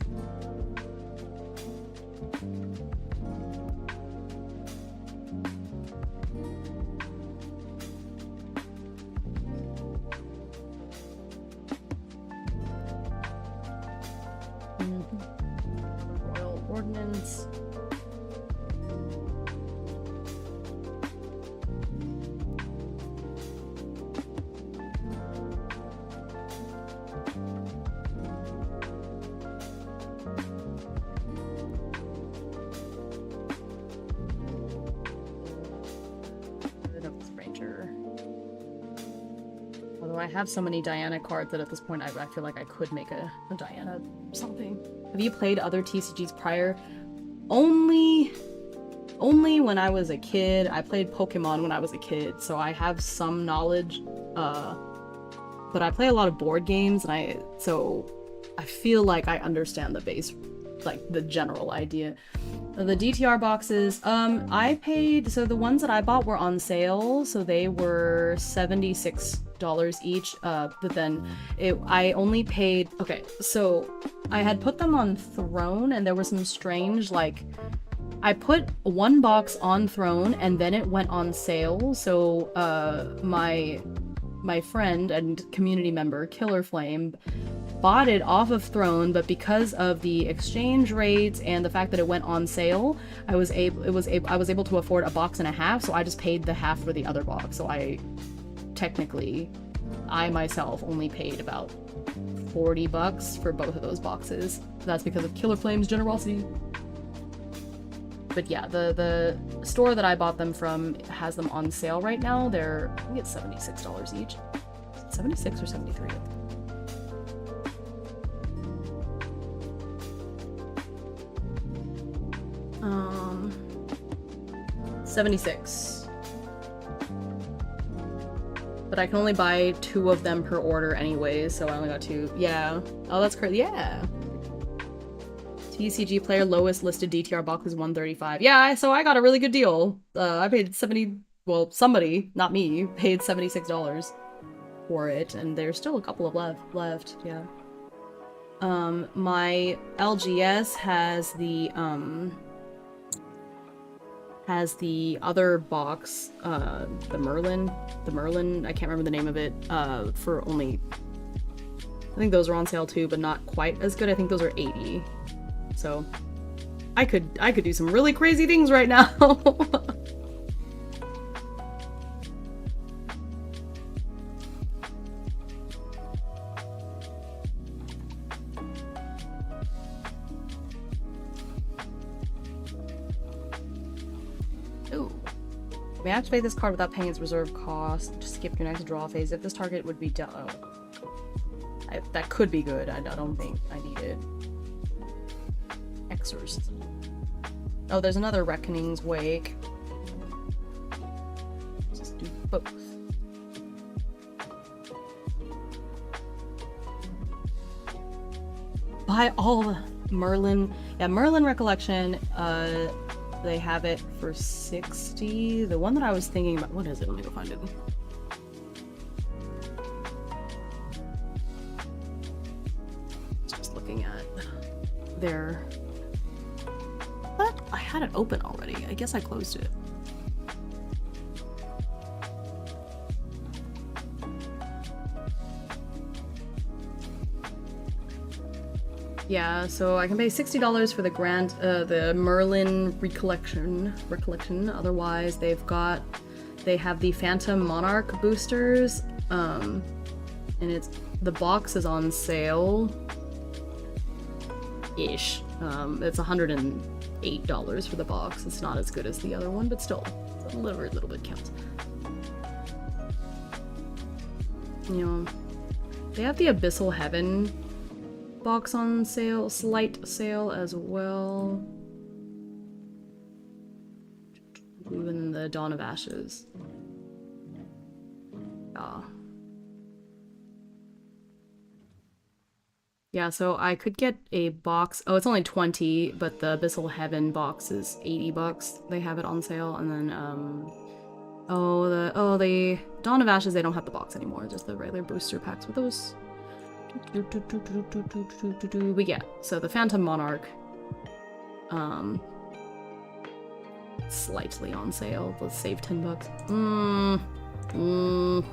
Ordnance. I have so many Diana cards that at this point I feel like I could make a Diana something. Have you played other TCGs prior? Only when I was a kid. I played Pokemon when I was a kid, so I have some knowledge. But I play a lot of board games, and so I feel like I understand the base, like the general idea. The DTR boxes, I paid, so the ones that I bought were on sale, so they were $76 each, but then I only paid, okay, so I had put them on Throne, and there was some strange, like, I put one box on Throne, and then it went on sale, so, my friend and community member, Killer Flame, bought it off of Throne, but because of the exchange rates and the fact that it went on sale, I was able to afford a box and a half, so I just paid the half for the other box. So I myself only paid about $40 for both of those boxes. That's because of Killer Flame's generosity. But yeah, the store that I bought them from has them on sale right now. I think it's $76 each. 76 or 73? 76. But I can only buy 2 of them per order anyways, so I only got 2. Yeah. Oh, that's crazy. Yeah. TCG player lowest listed DTR box is $135. Yeah, so I got a really good deal. I paid well, somebody, not me, paid $76 for it, and there's still a couple of left, yeah. My LGS has the other box, the Merlin, I can't remember the name of it, for only, I think those are on sale too, but not quite as good. I think those are $80. So I could do some really crazy things right now. Ooh. May activate this card without paying its reserve cost. Just skip your next draw phase. If this target would be that could be good. I don't think I need it. Exorcism. Oh, there's another Reckoning's Wake. Let's do both. Buy all Merlin. Yeah, Merlin Recollection. They have it for $60. The one that I was thinking about. What is it? Let me go find it. Just looking at their. What? I had it open already. I guess I closed it. Yeah, so I can pay $60 for the Merlin Recollection. Otherwise, they have the Phantom Monarch boosters, and the box is on sale. Ish. It's $108 for the box. It's not as good as the other one, but still, a little bit counts. You know, they have the Abyssal Heaven box on sale, slight sale as well. Even the Dawn of Ashes. Yeah, so I could get a box. Oh, it's only 20, but the Abyssal Heaven box is $80. They have it on sale, and then the Dawn of Ashes, they don't have the box anymore, just the regular booster packs with those. But yeah, so the Phantom Monarch, slightly on sale. Let's save $10.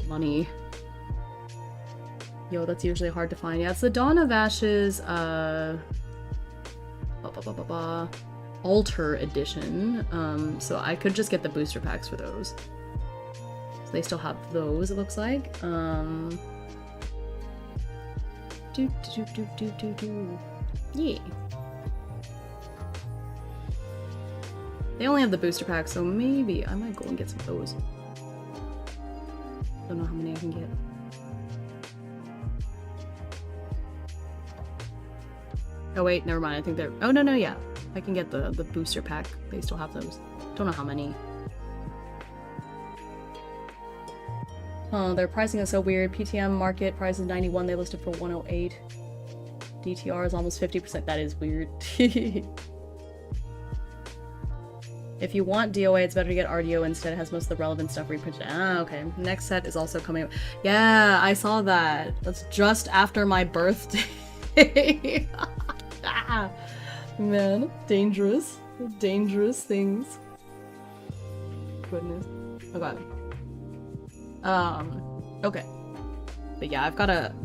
Money. Yo, that's usually hard to find. Yeah, it's the Dawn of Ashes, Alter Edition. So I could just get the booster packs for those. So they still have those, it looks like. Yeah. They only have the booster pack, so maybe I might go and get some of those. Don't know how many I can get. Oh wait, never mind. I think they're... Oh, no, yeah. I can get the booster pack. They still have those. Don't know how many. Oh, their pricing is so weird. PTM market price is 91. They listed for 108. DTR is almost 50%. That is weird. If you want DOA, it's better to get RDO instead. It has most of the relevant stuff reprinted. Ah, okay. Next set is also coming up. Yeah, I saw that. That's just after my birthday. Ah, man, dangerous. Dangerous things. Goodness. Okay. Okay. But yeah,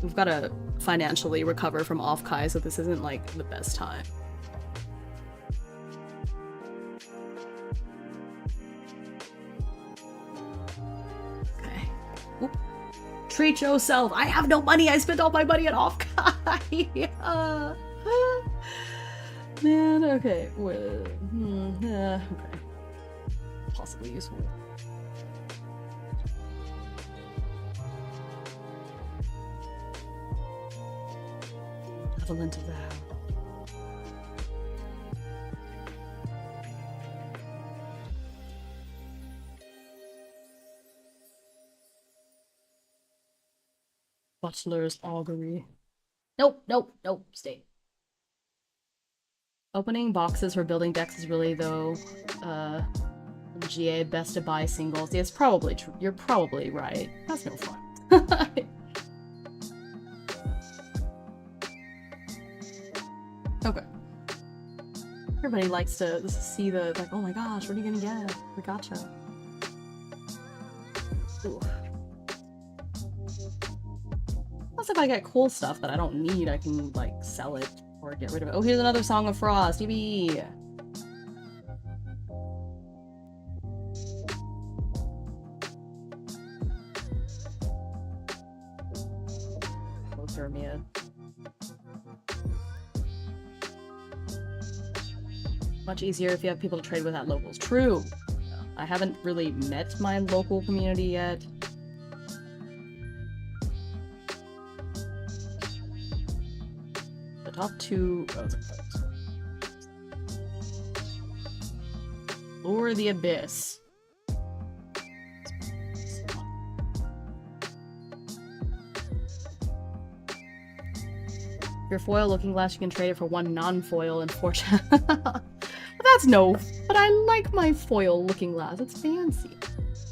we've gotta financially recover from off-Kai, so this isn't like the best time. Okay. Oop. Treat yourself. I have no money. I spent all my money on off-Kai. Man, okay. Okay. Possibly useful. Equivalent of that. Butler's augury. Nope, stay. Opening boxes for building decks is really, though, GA best to buy singles. Yeah, it's probably true. You're probably right. That's no fun. Okay. Everybody likes to see the, like, oh my gosh, what are you gonna get? The gotcha. Ooh. Plus, if I get cool stuff that I don't need, I can, like, sell it or get rid of it. Oh, here's another Song of Frost. EB! Hypothermia. Much easier if you have people to trade with at locals. True! I haven't really met my local community yet. The top two... Oh, Lure the Abyss. If you're foil looking glass, you can trade it for one non-foil and fortune. That's no, but I like my foil looking glass. It's fancy.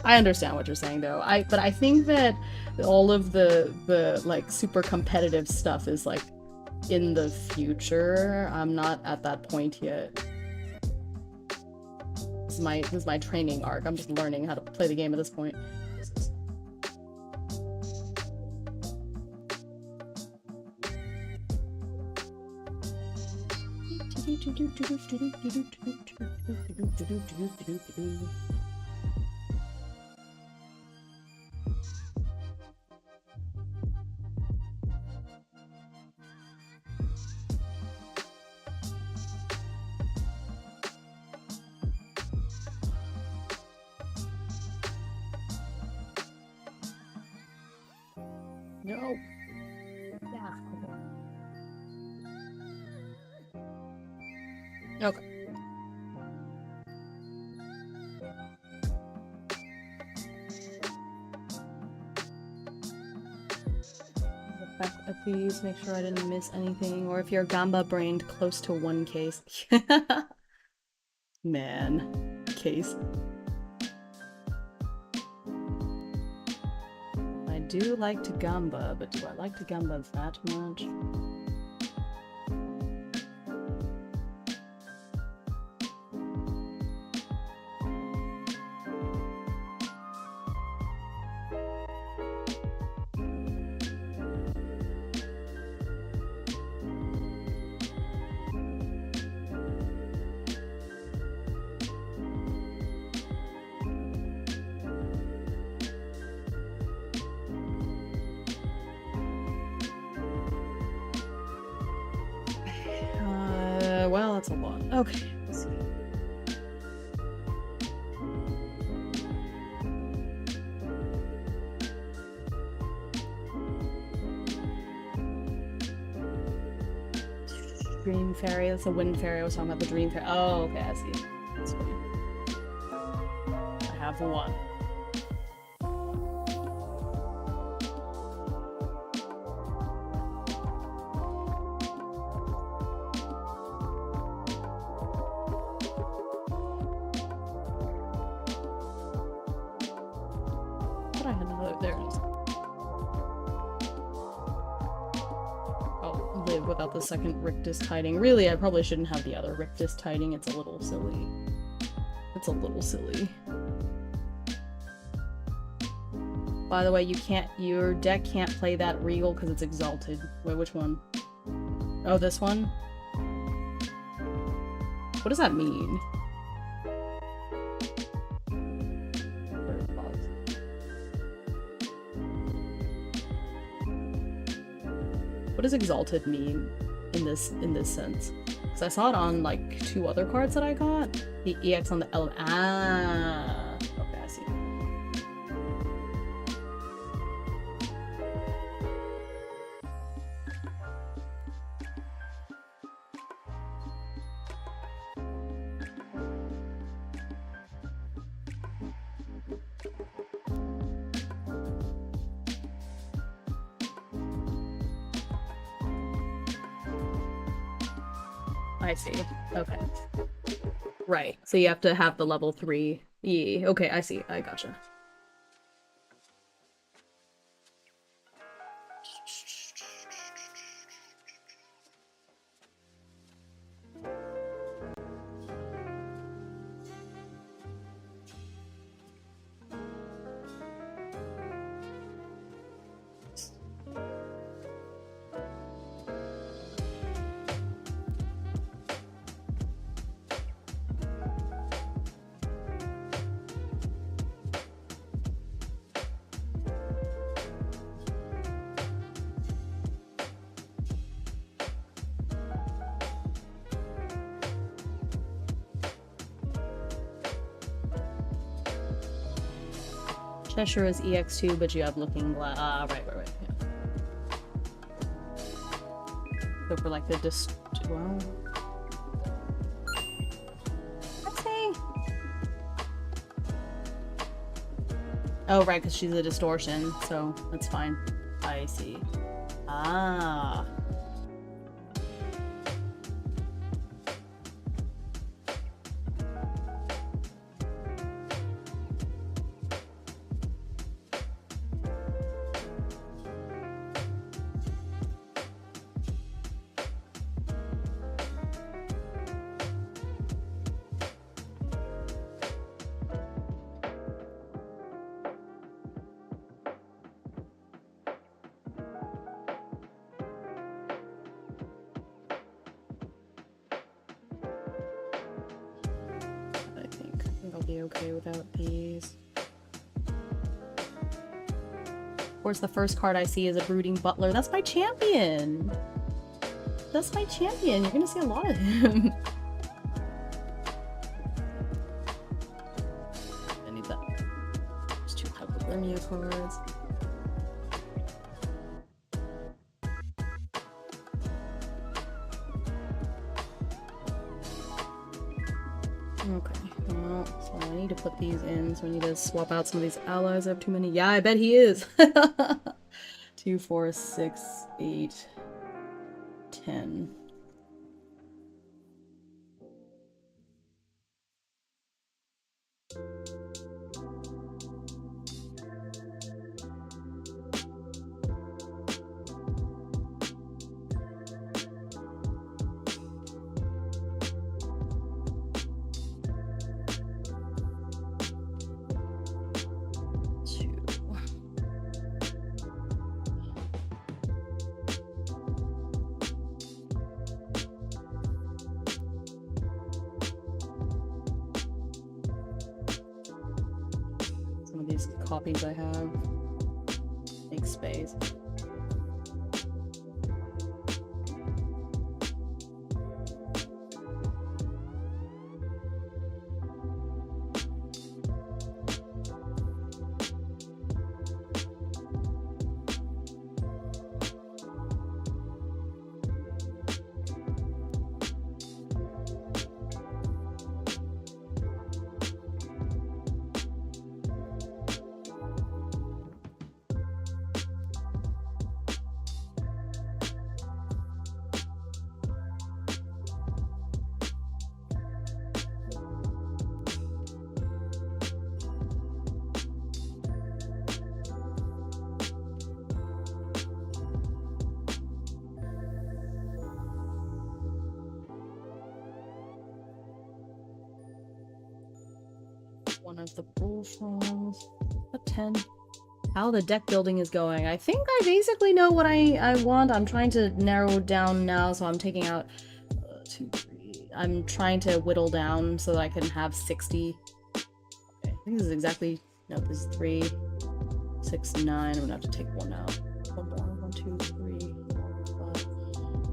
I understand what you're saying though. But I think that all of the like super competitive stuff is like in the future. I'm not at that point yet. This is my training arc. I'm just learning how to play the game at this point. No. Yeah. Okay. Back at these, make sure I didn't miss anything, or if you're Gamba brained, close to one case. Man, case. I do like to Gamba, but do I like to Gamba that much? That's a lot. Okay, let's see. Dream Fairy, that's a Wind Fairy. I was talking about the Dream Fairy. Oh, okay, I see. That's funny. I have one. I had another. There it is. I'll live without the second Rictus tiding. Really, I probably shouldn't have the other Rictus tiding. It's a little silly. It's a little silly. By the way, your deck can't play that Regal because it's exalted. Wait, which one? Oh, this one? What does that mean? What does exalted mean in this sense? Because I saw it on like 2 other cards that I got. The EX on the element. Ah, okay, I see. I see. Okay. Right. So you have to have the level 3 E. Okay, I see. I gotcha. Cheshire is EX2, but you have Looking Glass. Ah, right, yeah. So for like the well... Let's see. Oh, right, because she's a distortion, so that's fine. I see. Ah. I'll be okay without these. Of course, the first card I see is a Brooding Butler. That's my champion! That's my champion! You're gonna see a lot of him. I need that. There's 2 Hypothermia cards. Okay, well, so I need to put these in, so I need to swap out some of these allies. I have too many. Yeah, I bet he is! 2, 4, 6, 8, 10. These copies I have. Make space. one of the bullfrogs. A 10. How the deck building is going. I think I basically know what I want. I'm trying to narrow down now, so I'm taking out 2, 3. I'm trying to whittle down so that I can have 60. Okay, I think this is exactly, no, this is 3, 6, 9. I'm gonna have to take one out. One more. 1, 2, 3, 5,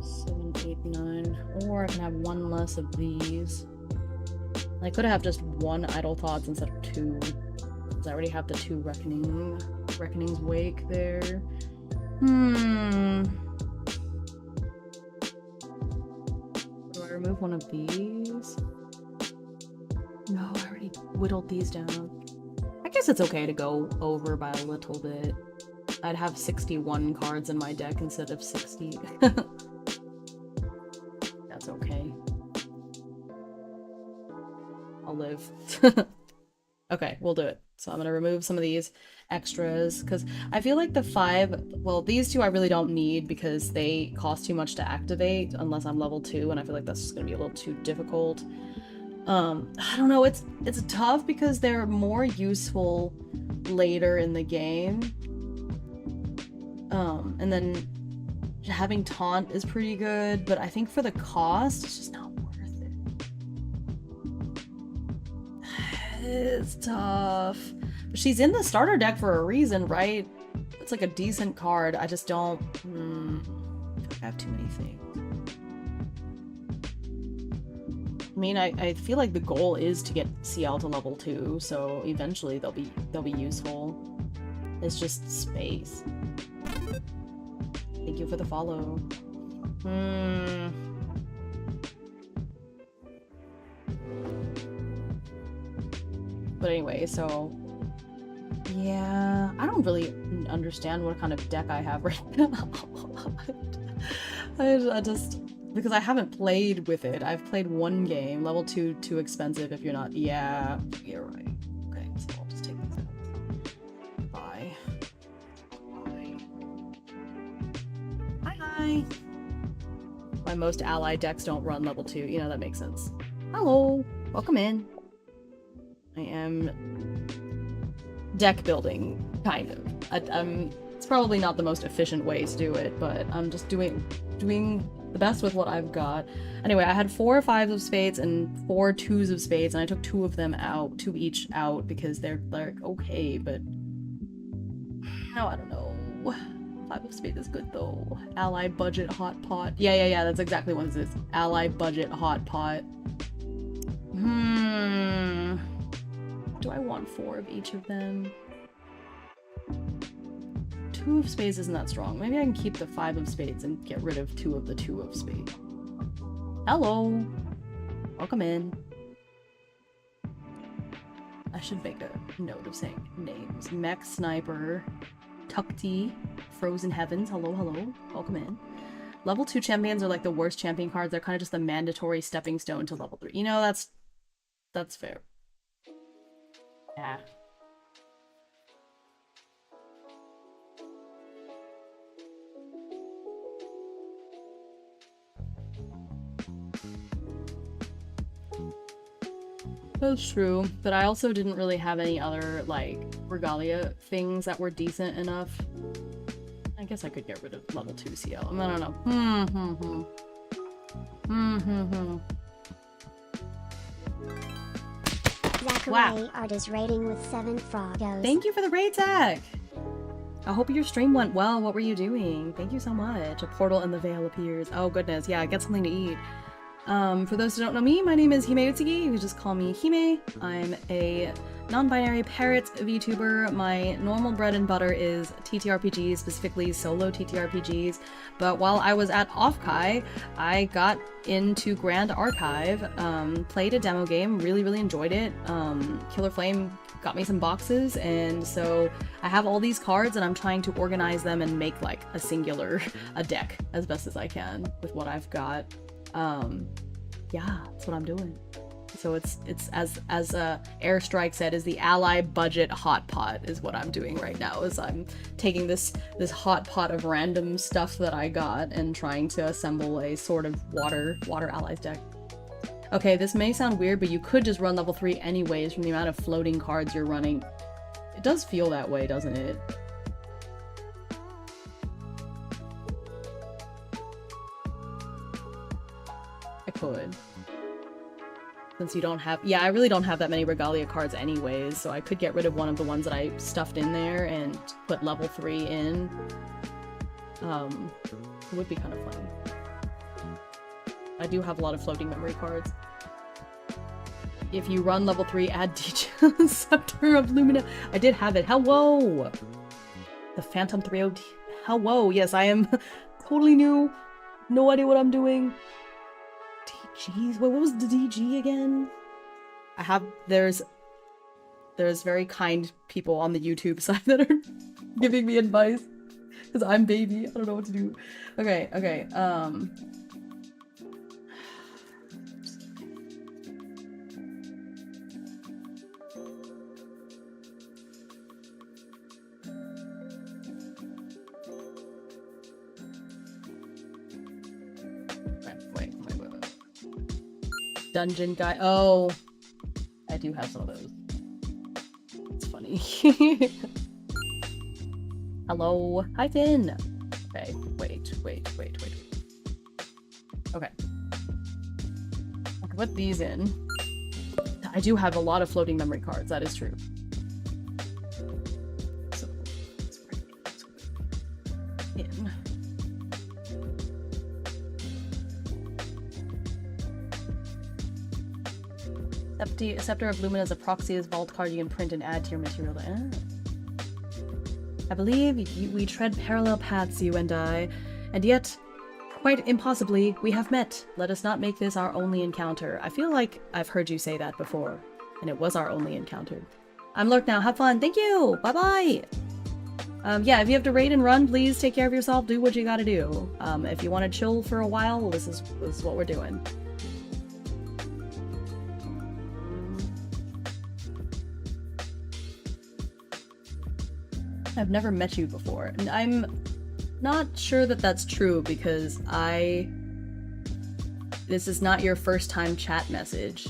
7, 8, 9. Or I can have one less of these. I could have just one idle thoughts instead of 2. Because I already have the 2 Reckoning's Wake there. Do I remove one of these? No, I already whittled these down. I guess it's okay to go over by a little bit. I'd have 61 cards in my deck instead of 60. That's okay. I'll live. Okay, we'll do it. So I'm gonna remove some of these extras, because I feel like the 5, well, these 2 I really don't need because they cost too much to activate unless I'm level 2, and I feel like that's just gonna be a little too difficult. I don't know, it's tough because they're more useful later in the game. And then having taunt is pretty good, but I think for the cost, it's just not worth it. It's tough. But she's in the starter deck for a reason, right? It's like a decent card. I just don't... I have too many things. I mean, I feel like the goal is to get CL to level 2, so eventually they'll be useful. It's just space. Thank you for the follow. But anyway, so yeah, I don't really understand what kind of deck I have right now. I just, because I haven't played with it. I've played one game. Level 2 too expensive if you're not. Yeah, you're right. Okay, so I'll just take these out. Bye. Bye. Hi. My most ally decks don't run level 2. You know, that makes sense. Hello. Welcome in. I am deck building, kind of. It's probably not the most efficient way to do it, but I'm just doing the best with what I've got. Anyway, I had 4 5s of spades and 4 2s of spades, and I took 2 of them out, 2 each out, because they're okay, but no, I don't know. 5 of spades is good though. Ally budget hot pot. Yeah, that's exactly what this is. Ally budget hot pot. Do I want 4 of each of them? 2 of spades isn't that strong. Maybe I can keep the 5 of spades and get rid of 2 of the 2 of spades. Hello! Welcome in. I should make a note of saying names. Mech Sniper, Tukti, Frozen Heavens, hello, welcome in. Level 2 champions are like the worst champion cards. They're kind of just the mandatory stepping stone to level 3. You know, that's fair. Yeah. That's true, but I also didn't really have any other, like, regalia things that were decent enough. I guess I could get rid of level 2 CL. I don't know. Zachary Art is rating with 7 frogos. Thank you for the raid, Zach! I hope your stream went well. What were you doing? Thank you so much. A portal in the veil appears. Oh goodness, yeah, get something to eat. For those who don't know me, my name is Himeutsugi. You just call me Hime. I'm a non-binary parrot VTuber. My normal bread and butter is TTRPGs, specifically solo TTRPGs. But while I was at Offkai, I got into Grand Archive, played a demo game, really enjoyed it. Killer Flame got me some boxes, and so I have all these cards and I'm trying to organize them and make like a deck as best as I can with what I've got. Yeah, that's what I'm doing. So it's as Airstrike said, is the ally budget hot pot is what I'm doing right now. Is I'm taking this hot pot of random stuff that I got and trying to assemble a sort of water allies deck. Okay, this may sound weird, but you could just run level 3 anyways from the amount of floating cards you're running. It does feel that way, doesn't it? I could. Since you don't have- yeah, I really don't have that many Regalia cards anyways, so I could get rid of one of the ones that I stuffed in there and put level 3 in. It would be kind of fun. I do have a lot of floating memory cards. If you run level 3, add DJ Scepter of Lumina. I did have it. Hello! The Phantom 3OD. Hello! Yes, I am totally new. No idea what I'm doing. DGs? Wait, what was the DG again? I have- there's very kind people on the YouTube side that are giving me advice. Because I'm baby. I don't know what to do. Okay, okay, wait. Dungeon guy. Oh, I do have some of those. It's funny. Hello. Hi, Finn. Okay, wait. Okay. I can put these in. I do have a lot of floating memory cards, that is true. So, let's bring this in. Scepter of Lumina is a proxy as vault card you can print and add to your material. I believe we tread parallel paths, you and I, and yet, quite impossibly, we have met. Let us not make this our only encounter. I feel like I've heard you say that before, and it was our only encounter. I'm Lurk now. Have fun. Thank you. Bye-bye. Yeah, if you have to raid and run, please take care of yourself. Do what you gotta do. If you want to chill for a while, this is what we're doing. I've never met you before, and I'm not sure that that's true because this is not your first time chat message,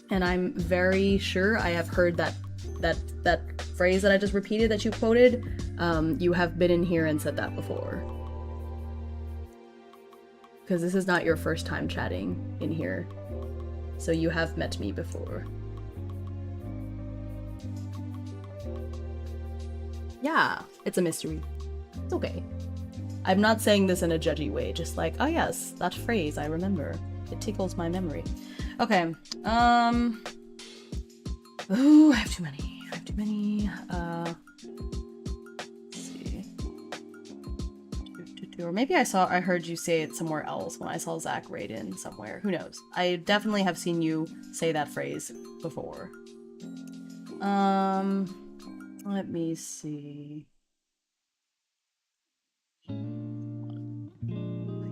and I'm very sure I have heard that phrase that I just repeated that you quoted. You have been in here and said that before, because this is not your first time chatting in here, so you have met me before. Yeah, it's a mystery. It's okay. I'm not saying this in a judgy way, just like, oh yes, that phrase, I remember. It tickles my memory. Okay, ooh, I have too many. Let's see. Or maybe I heard you say it somewhere else when I saw Zach raid in somewhere. Who knows? I definitely have seen you say that phrase before. Let me see. I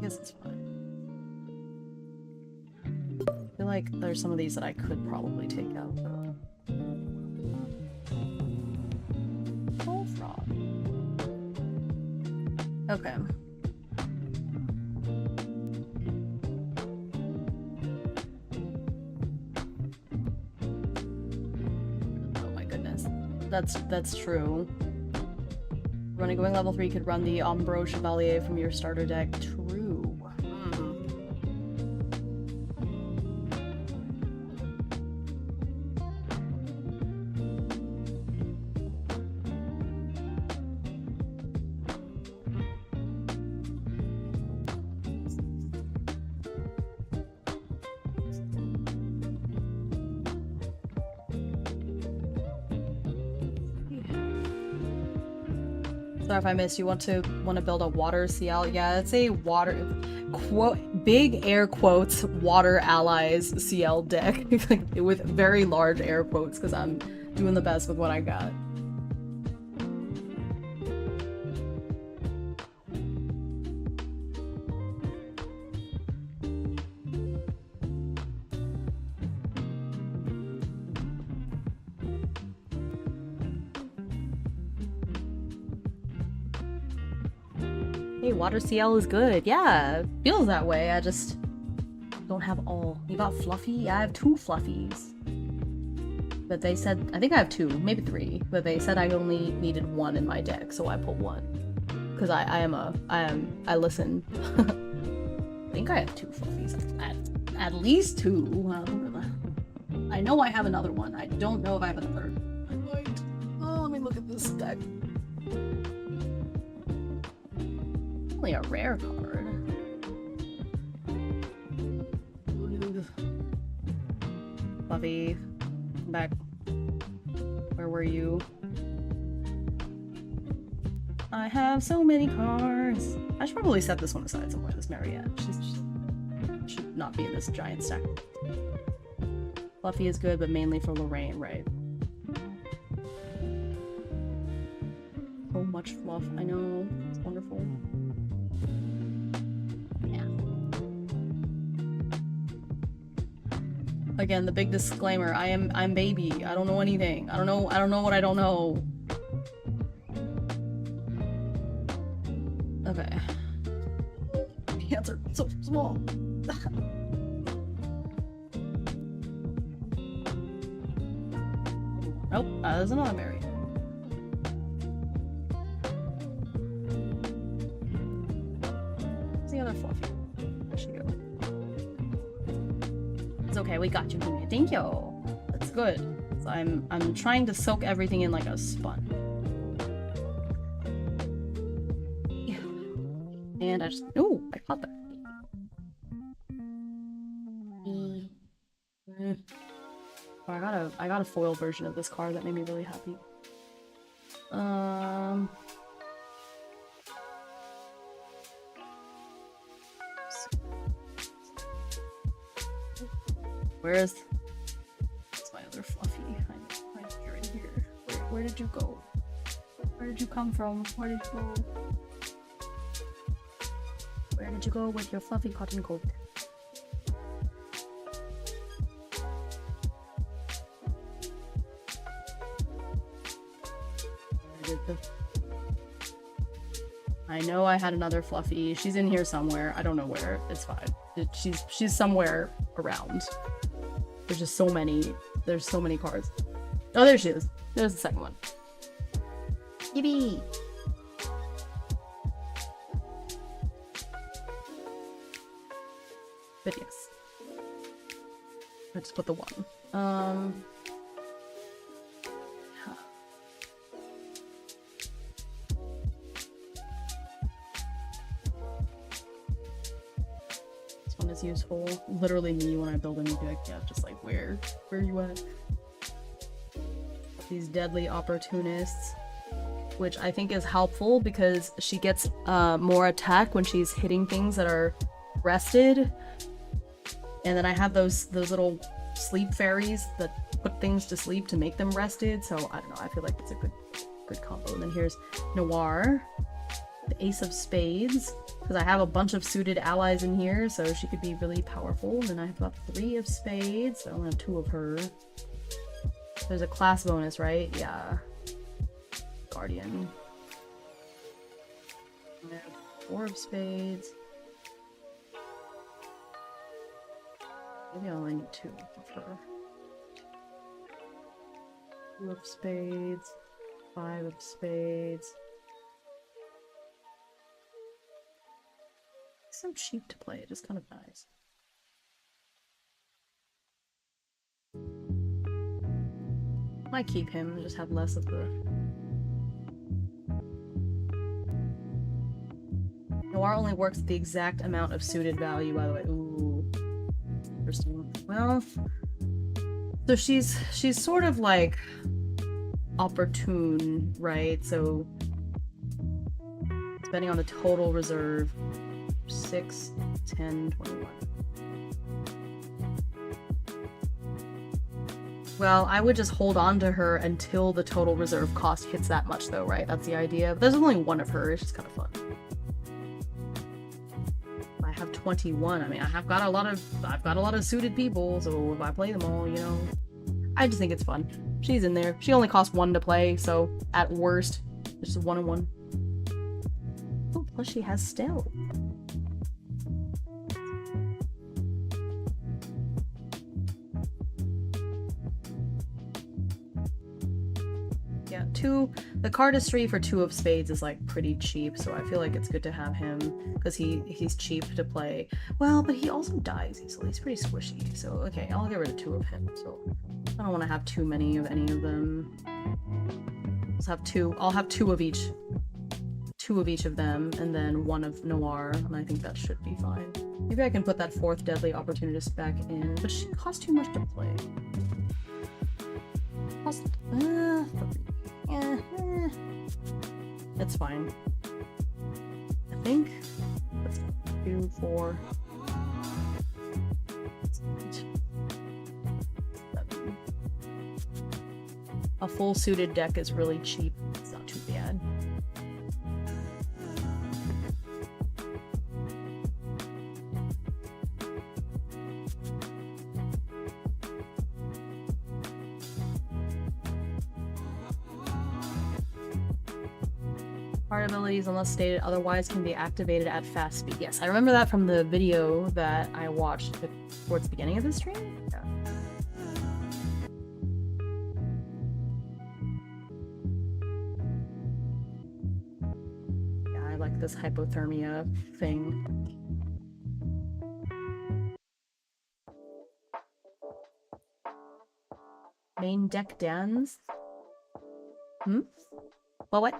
guess it's fine. I feel like there's some of these that I could probably take out, though. Bullfrog. Okay. That's true. Going level 3 could run the Ombro Chevalier from your starter deck. True. Sorry if I missed. You want to build a water CL? Yeah, it's a water big air quotes water allies CL deck with very large air quotes because I'm doing the best with what I got. Water CL is good. Yeah, it feels that way. I just don't have all. You got Fluffy? Yeah, I have 2 Fluffies. But they said, I think I have 2, maybe 3. But they said I only needed 1 in my deck, so I put 1. Because I listen. I think I have 2 Fluffies. At least 2. I know I have another one. I don't know if I have a third. I might. Oh, let me look at this deck. Only a rare card. Fluffy, come back. Where were you? I have so many cards. I should probably set this one aside somewhere. This Mariette. She should not be in this giant stack. Fluffy is good, but mainly for Lorraine, right? So much fluff. I know. It's wonderful. Yeah. Again, the big disclaimer. I'm baby. I don't know anything. I don't know what I don't know. Okay. The hands are so small. Nope, there's another Mary. Where's the other Fluffy? Where'd she go? It's okay, we got you, Hime. Thank you. That's good. So I'm trying to soak everything in like a sponge. And I just I caught that. Oh, I got a foil version of this card that made me really happy. Where's my other Fluffy? You're in here. Where did you go? Where did you come from? Where did you go? Where did you go with your fluffy cotton coat? I know I had another Fluffy. She's in here somewhere. I don't know where. It's fine. She's somewhere around. There's just so many. There's so many cards. Oh, there she is. There's the second one. Yippee! But yes. I just put the 1. This one is useful. Literally me when I build a new deck. Yeah, just like where are you at? These deadly opportunists, which I think is helpful because she gets more attack when she's hitting things that are rested. And then I have those little sleep fairies that put things to sleep to make them rested. So I don't know. I feel like it's a good combo. And then here's Noir, the Ace of Spades, because I have a bunch of suited allies in here, so she could be really powerful. And then I have about 3 of Spades. So I only have 2 of her. There's a class bonus, right? Yeah. Guardian. I have 4 of Spades. Maybe I only need 2 of her. 2 of Spades. 5 of Spades. It's so cheap to play, it's just kind of nice. Might keep him and just have less of the... Noir only works the exact amount of suited value, by the way. Ooh. Interesting. Well, so she's sort of like opportune, right? So depending on the total reserve, 6, 10, 21. Well, I would just hold on to her until the total reserve cost hits that much though, right? That's the idea. But there's only 1 of her, it's just kind of fun. I have 21. I mean, I've got a lot of suited people, so if I play them all, you know, I just think it's fun. She's in there. She only costs 1 to play, so at worst, it's just 1 and 1. Oh, plus she has stealth. the card history for 2 of spades is like pretty cheap, so I feel like it's good to have him because he's cheap to play. Well, but he also dies easily. He's pretty squishy. So okay, I'll get rid of 2 of him. So I don't want to have too many of any of them. I'll have 2 of each. 2 of each of them, and then 1 of Noir, and I think that should be fine. Maybe I can put that 4th Deadly Opportunist back in, but she costs too much to play. It's fine. I think let's do 4. 7. A full suited deck is really cheap. It's not too bad. Card abilities, unless stated otherwise, can be activated at fast speed. Yes, I remember that from the video that I watched towards the beginning of the stream. Yeah. Yeah, I like this hypothermia thing. Main deck Dans? Well, what?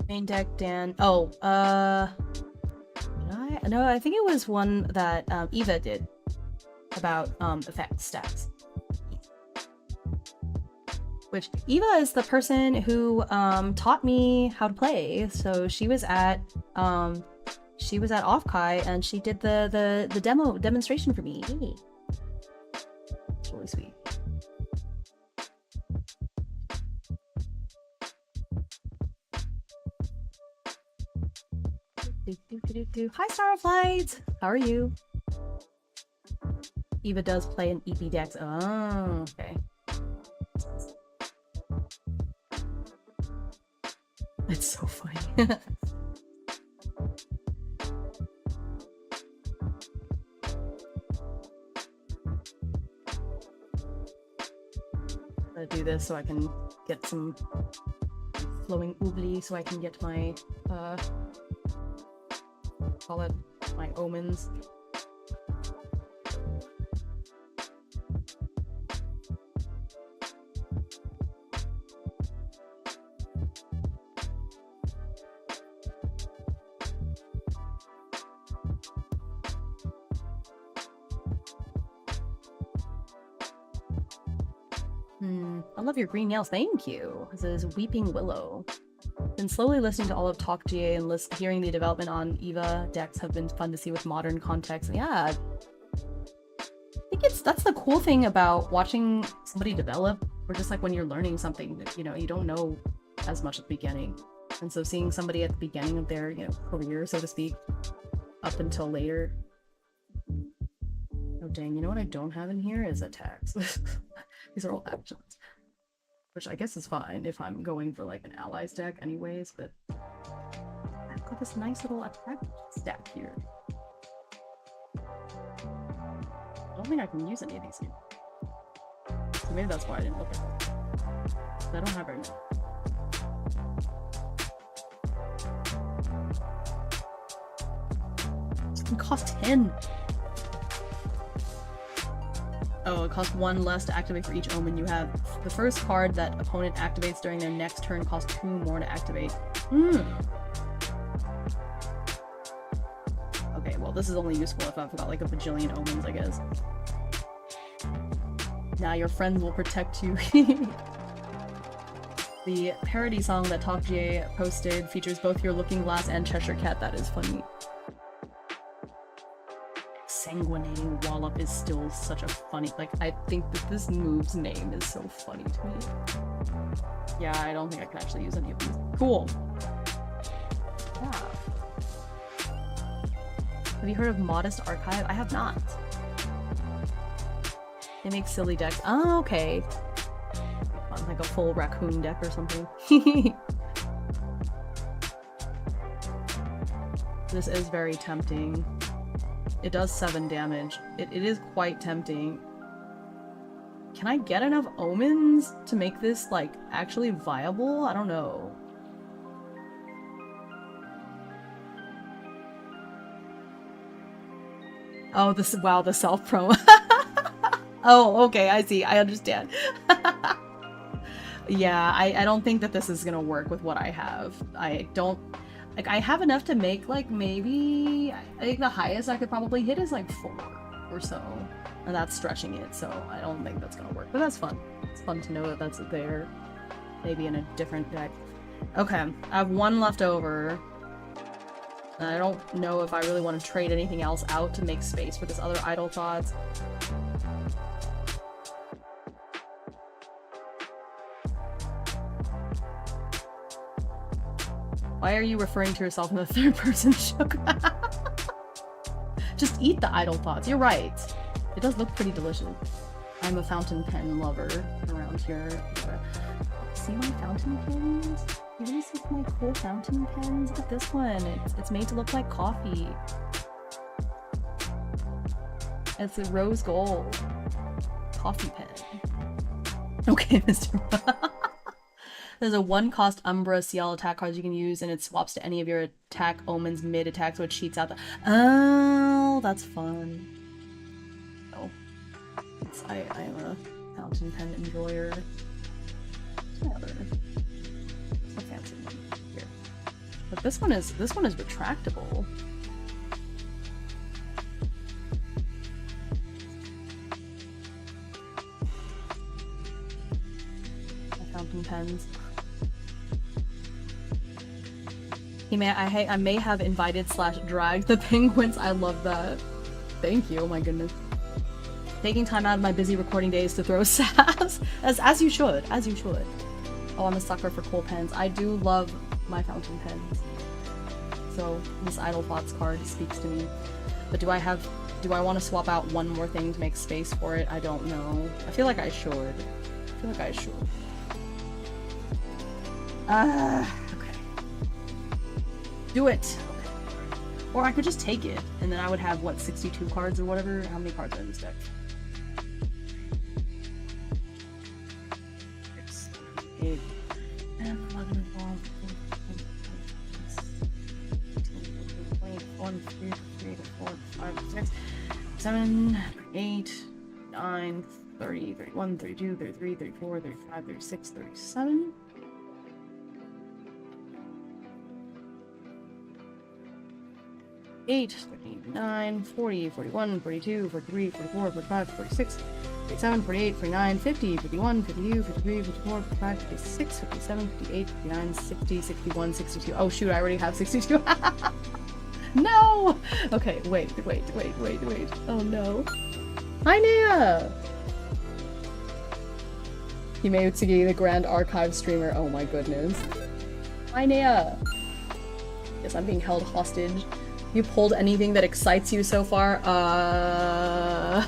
Main deck Dan. Oh, did I? No, I think it was one that Eva did about effect stats. Which Eva is the person who taught me how to play. So she was at Offkai and she did the demonstration for me. It's really sweet. Hi Starflight! How are you? Eva does play in EP decks. Oh, okay. It's so funny. I'm gonna do this so I can get some flowing oobly so I can get my call it my omens. I love your green nails, thank you. This is Weeping Willow. Been slowly listening to all of Talk GA and hearing the development on Eva decks have been fun to see with modern context. Yeah, I think that's the cool thing about watching somebody develop, or just like when you're learning something that, you know, you don't know as much at the beginning. And so seeing somebody at the beginning of their, you know, career, so to speak, up until later. Oh dang, you know what I don't have in here is attacks. These are all actions. Which I guess is fine if I'm going for like an allies deck anyways, but I've got this nice little attack stack here. I don't think I can use any of these here. So maybe that's why I didn't look at them. I don't have very many. It's gonna cost 10! Oh, it costs 1 less to activate for each omen you have. The first card that opponent activates during their next turn costs 2 more to activate. Okay, well this is only useful if I've got like a bajillion omens, I guess. Now your friends will protect you. The parody song that Talk GA posted features both your Looking Glass and Cheshire Cat. That is funny. Sanguinating Wallop is still such a funny, like, I think that this move's name is so funny to me. Yeah, I don't think I can actually use any of these. Cool. Yeah. Have you heard of Modest Archive? I have not. They make silly decks. Oh, okay. Like a full raccoon deck or something. This is very tempting. It does 7 damage. It is quite tempting. Can I get enough omens to make this, like, actually viable? I don't know. Oh, this, wow, the self-promo. Oh, okay, I see. I understand. Yeah, I don't think that this is gonna work with what I have. I don't... Like, I have enough to make, like, maybe... I think the highest I could probably hit is, like, 4 or so. And that's stretching it, so I don't think that's gonna work. But that's fun. It's fun to know that that's there. Maybe in a different deck. Okay, I have 1 left over. And I don't know if I really want to trade anything else out to make space for this other Idle Thoughts. Why are you referring to yourself in the third person, Sugar? Just eat the Idle Thoughts. You're right. It does look pretty delicious. I'm a fountain pen lover around here. See my fountain pens? You really see my cool fountain pens? Look at this one. It's made to look like coffee. It's a rose gold coffee pen. Okay, Mr. There's a 1-cost Umbra CL attack card you can use, and it swaps to any of your attack omens mid-attack, so it cheats out the... Oh, that's fun. Oh. I am a fountain pen enjoyer. What's my other... What's a fancy one here? But this one is retractable. My fountain pens. I may have invited / dragged the penguins. I love that. Thank you. Oh my goodness. Taking time out of my busy recording days to throw sass. As you should. As you should. Oh, I'm a sucker for cool pens. I do love my fountain pens. So this Idle Thoughts card speaks to me. But do I want to swap out one more thing to make space for it? I don't know. I feel like I should. Okay. Do it! Okay. Or I could just take it, and then I would have, what, 62 cards or whatever? How many cards are in this deck? 6, 8, 10, 11, 12, 13, 14, 15, 16, 4, 5, 6, 7, 8, 9, 30, 31, 32, 33, 34, 35, 36, 37. 8, 39, 40, 41, 42, 43, 44, 45, 46, 47, 48, 49, 50, 51, 52, 53, 54, 55, 56, 57, 58, 59, 60, 61, 62. Oh shoot, I already have 62. No! Okay, wait. Oh no. Hi, Nea! Himeutsugi, the Grand Archive streamer. Oh my goodness. Hi, Nea! Yes, I'm being held hostage. You pulled anything that excites you so far? I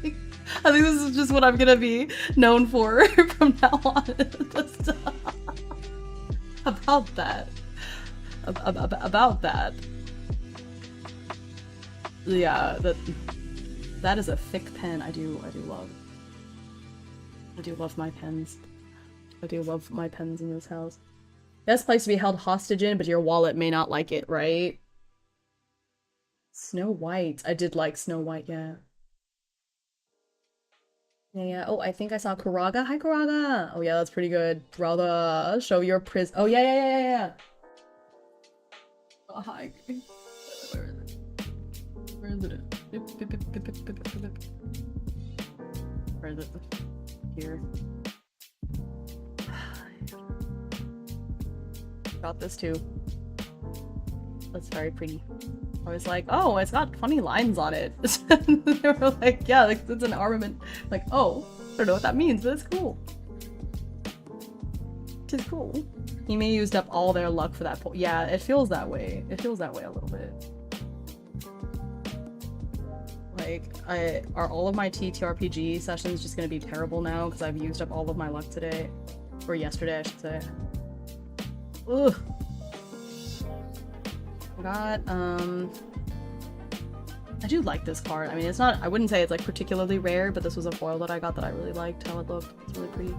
think this is just what I'm gonna be known for from now on. About that. About that. Yeah, that is a thick pen. I do love. I do love my pens. I do love my pens in this house. Best place to be held hostage in, but your wallet may not like it, right? Snow White. I did like Snow White, yeah. Yeah. Oh, I think I saw Kuraga. Hi, Kuraga. Oh, yeah, that's pretty good. Brother, show your Oh, yeah. Oh, hi. Where is it? Where is it? Where is it? Here. Got this too. That's very pretty. I was like, oh, it's got funny lines on it. They were like, yeah, like, it's an armament. Like, oh, I don't know what that means, but it's cool. It is cool. He may have used up all their luck for that pull. Yeah, it feels that way. It feels that way a little bit. Like, are all of my TTRPG sessions just gonna be terrible now because I've used up all of my luck today? Or yesterday, I should say. Ugh. Got, I do like this card. I mean, it's not, I wouldn't say it's like particularly rare, but this was a foil that I got that I really liked how it looked. It's really pretty.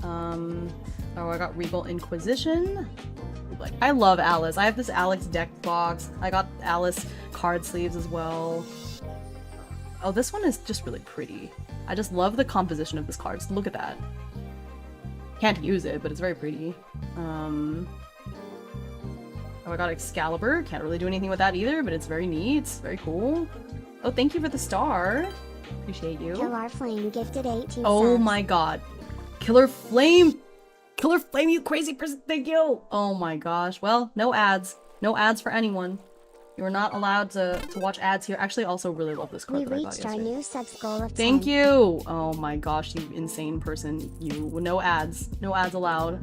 Oh, I got Regal Inquisition. Like, I love Alice. I have this Alex deck box. I got Alice card sleeves as well. Oh, this one is just really pretty. I just love the composition of this card. So look at that. Can't use it, but it's very pretty. Oh, I got Excalibur. Can't really do anything with that either, but it's very neat. It's very cool. Oh, thank you for the star. Appreciate you. Killer Flame gifted 18 Oh subs. my god. Killer Flame! Killer Flame, you crazy person! Thank you! Oh my gosh. Well, no ads. No ads for anyone. You are not allowed to watch ads here. Actually, I also really love this card We that I got reached our yesterday. new subs goal of 10. Thank you! Oh my gosh, you insane person. You. No ads. No ads allowed.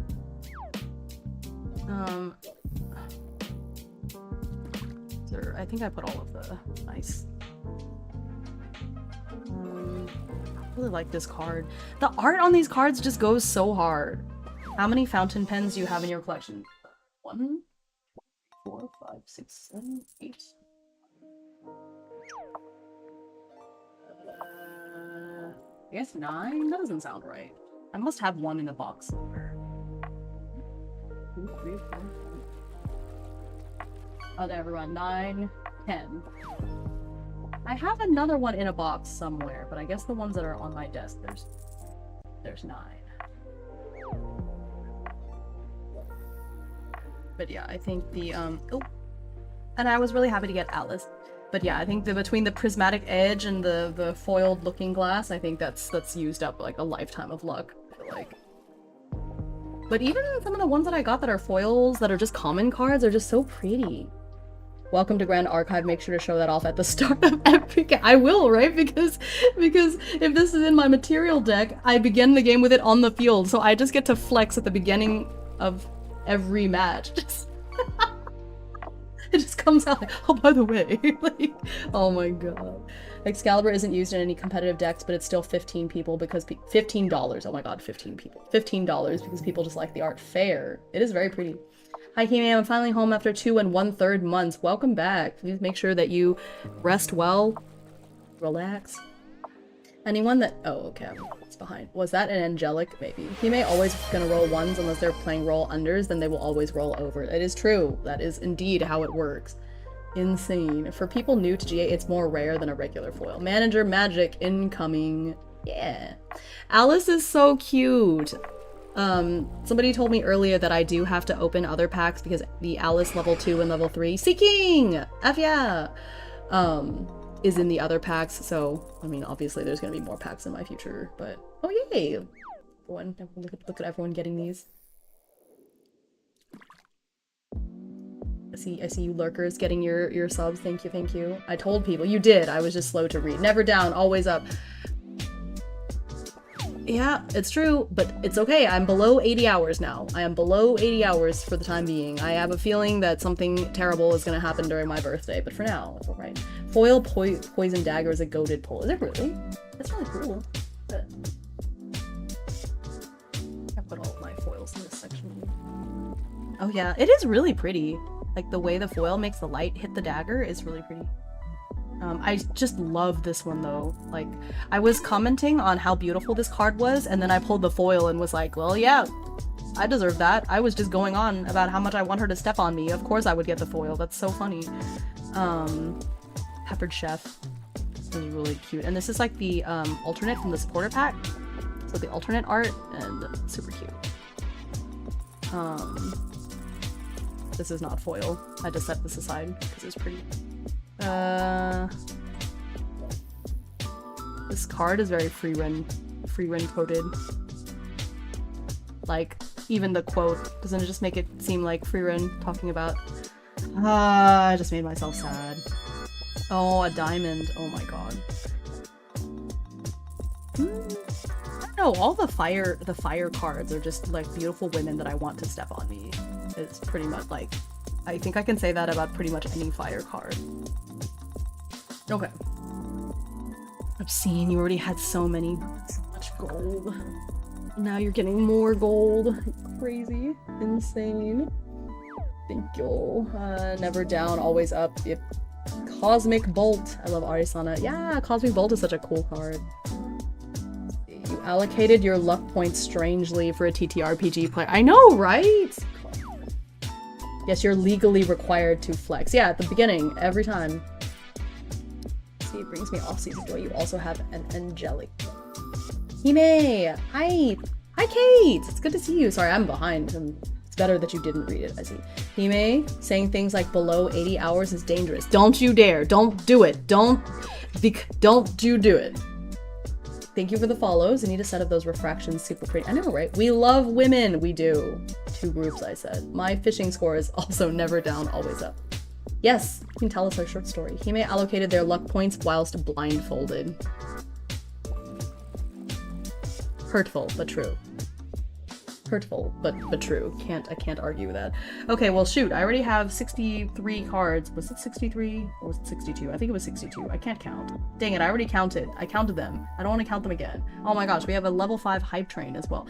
I think I put all of the nice. I really like this card. The art on these cards just goes so hard. How many fountain pens do you have in your collection? 1, 4, 5, 6, 7, 8. I guess 9? That doesn't sound right. I must have one in a box somewhere. 2, 3, 4, 5. Oh, there, everyone. 9, 10. I have another one in a box somewhere, but I guess the ones that are on my desk, there's 9. But yeah, I think the, oh, and I was really happy to get Alice. But yeah, I think between the prismatic edge and the foiled looking glass, I think that's used up like a lifetime of luck, I feel like. But even some of the ones that I got that are foils, that are just common cards, are just so pretty. Welcome to Grand Archive. Make sure to show that off at the start of every game. I will, right? Because if this is in my material deck, I begin the game with it on the field, so I just get to flex at the beginning of every match. It just comes out like, oh, by the way, like, oh my god. Excalibur isn't used in any competitive decks, but it's still 15 people because $15. Oh my god, 15 people. $15 because people just like the art. Fair. It is very pretty. Hi, Kimi. I'm finally home after 2 1/3 months. Welcome back. Please make sure that you rest well, relax. Anyone that— oh, okay, it's behind. Was that an angelic? Maybe. He may always gonna roll ones unless they're playing roll unders, then they will always roll over. It is true. That is indeed how it works. Insane. For people new to GA, it's more rare than a regular foil. Manager magic incoming. Yeah. Alice is so cute. Somebody told me earlier that I do have to open other packs because the Alice level 2 and level 3 Seeking! F yeah! Is in the other packs, so, I mean, obviously there's gonna be more packs in my future, but— oh yay! Look at everyone getting these. I see you lurkers getting your subs. Thank you. I told people. You did. I was just slow to read. Never down, always up. Yeah, it's true, but it's okay. I'm below 80 hours now. I am below 80 hours for the time being. I have a feeling that something terrible is going to happen during my birthday, but for now, it's alright. Foil Poison Dagger is a goated pull. Is it really? That's really cool. But I put all of my foils in this section. Oh yeah, it is really pretty. Like, the way the foil makes the light hit the dagger is really pretty. I just love this one though. Like, I was commenting on how beautiful this card was, and then I pulled the foil and was like, well, yeah, I deserve that. I was just going on about how much I want her to step on me. Of course I would get the foil. That's so funny. Peppered Chef. Really, really cute. And this is like the alternate from the supporter pack. So the alternate art, and super cute. This is not foil. I just set this aside because it's pretty. This card is very free run coded. Like, even the quote, doesn't it just make it seem like free run talking about— I just made myself sad. Oh, a diamond. Oh my god. I don't know, all the fire cards are just like beautiful women that I want to step on me. It's pretty much like, I think I can say that about pretty much any fire card. Okay. I've seen you already had so much gold. Now you're getting more gold. Crazy. Insane. Thank you. Never down, always up. Yep. Cosmic Bolt. I love Arisana. Yeah, Cosmic Bolt is such a cool card. You allocated your luck points strangely for a TTRPG player. I know, right? Yes, you're legally required to flex. Yeah, at the beginning, every time. See, it brings me off-season joy. You also have an angelic. Hime! Hi! Hi, Kate! It's good to see you. Sorry, I'm behind. It's better that you didn't read it, I see. Hime, saying things like below 80 hours is dangerous. Don't you dare. Don't do it. Don't you do it. Thank you for the follows. I need a set of those refractions super pretty. I know, right? We love women. We do. 2 groups, I said. My fishing score is also never down, always up. Yes, you can tell us our short story. Hime allocated their luck points whilst blindfolded. Hurtful, but true. Hurtful, but true. I can't argue with that. Okay, well shoot, I already have 63 cards. Was it 63 or was it 62? I think it was 62. I can't count. Dang it, I already counted. I counted them. I don't want to count them again. Oh my gosh, we have a level 5 hype train as well.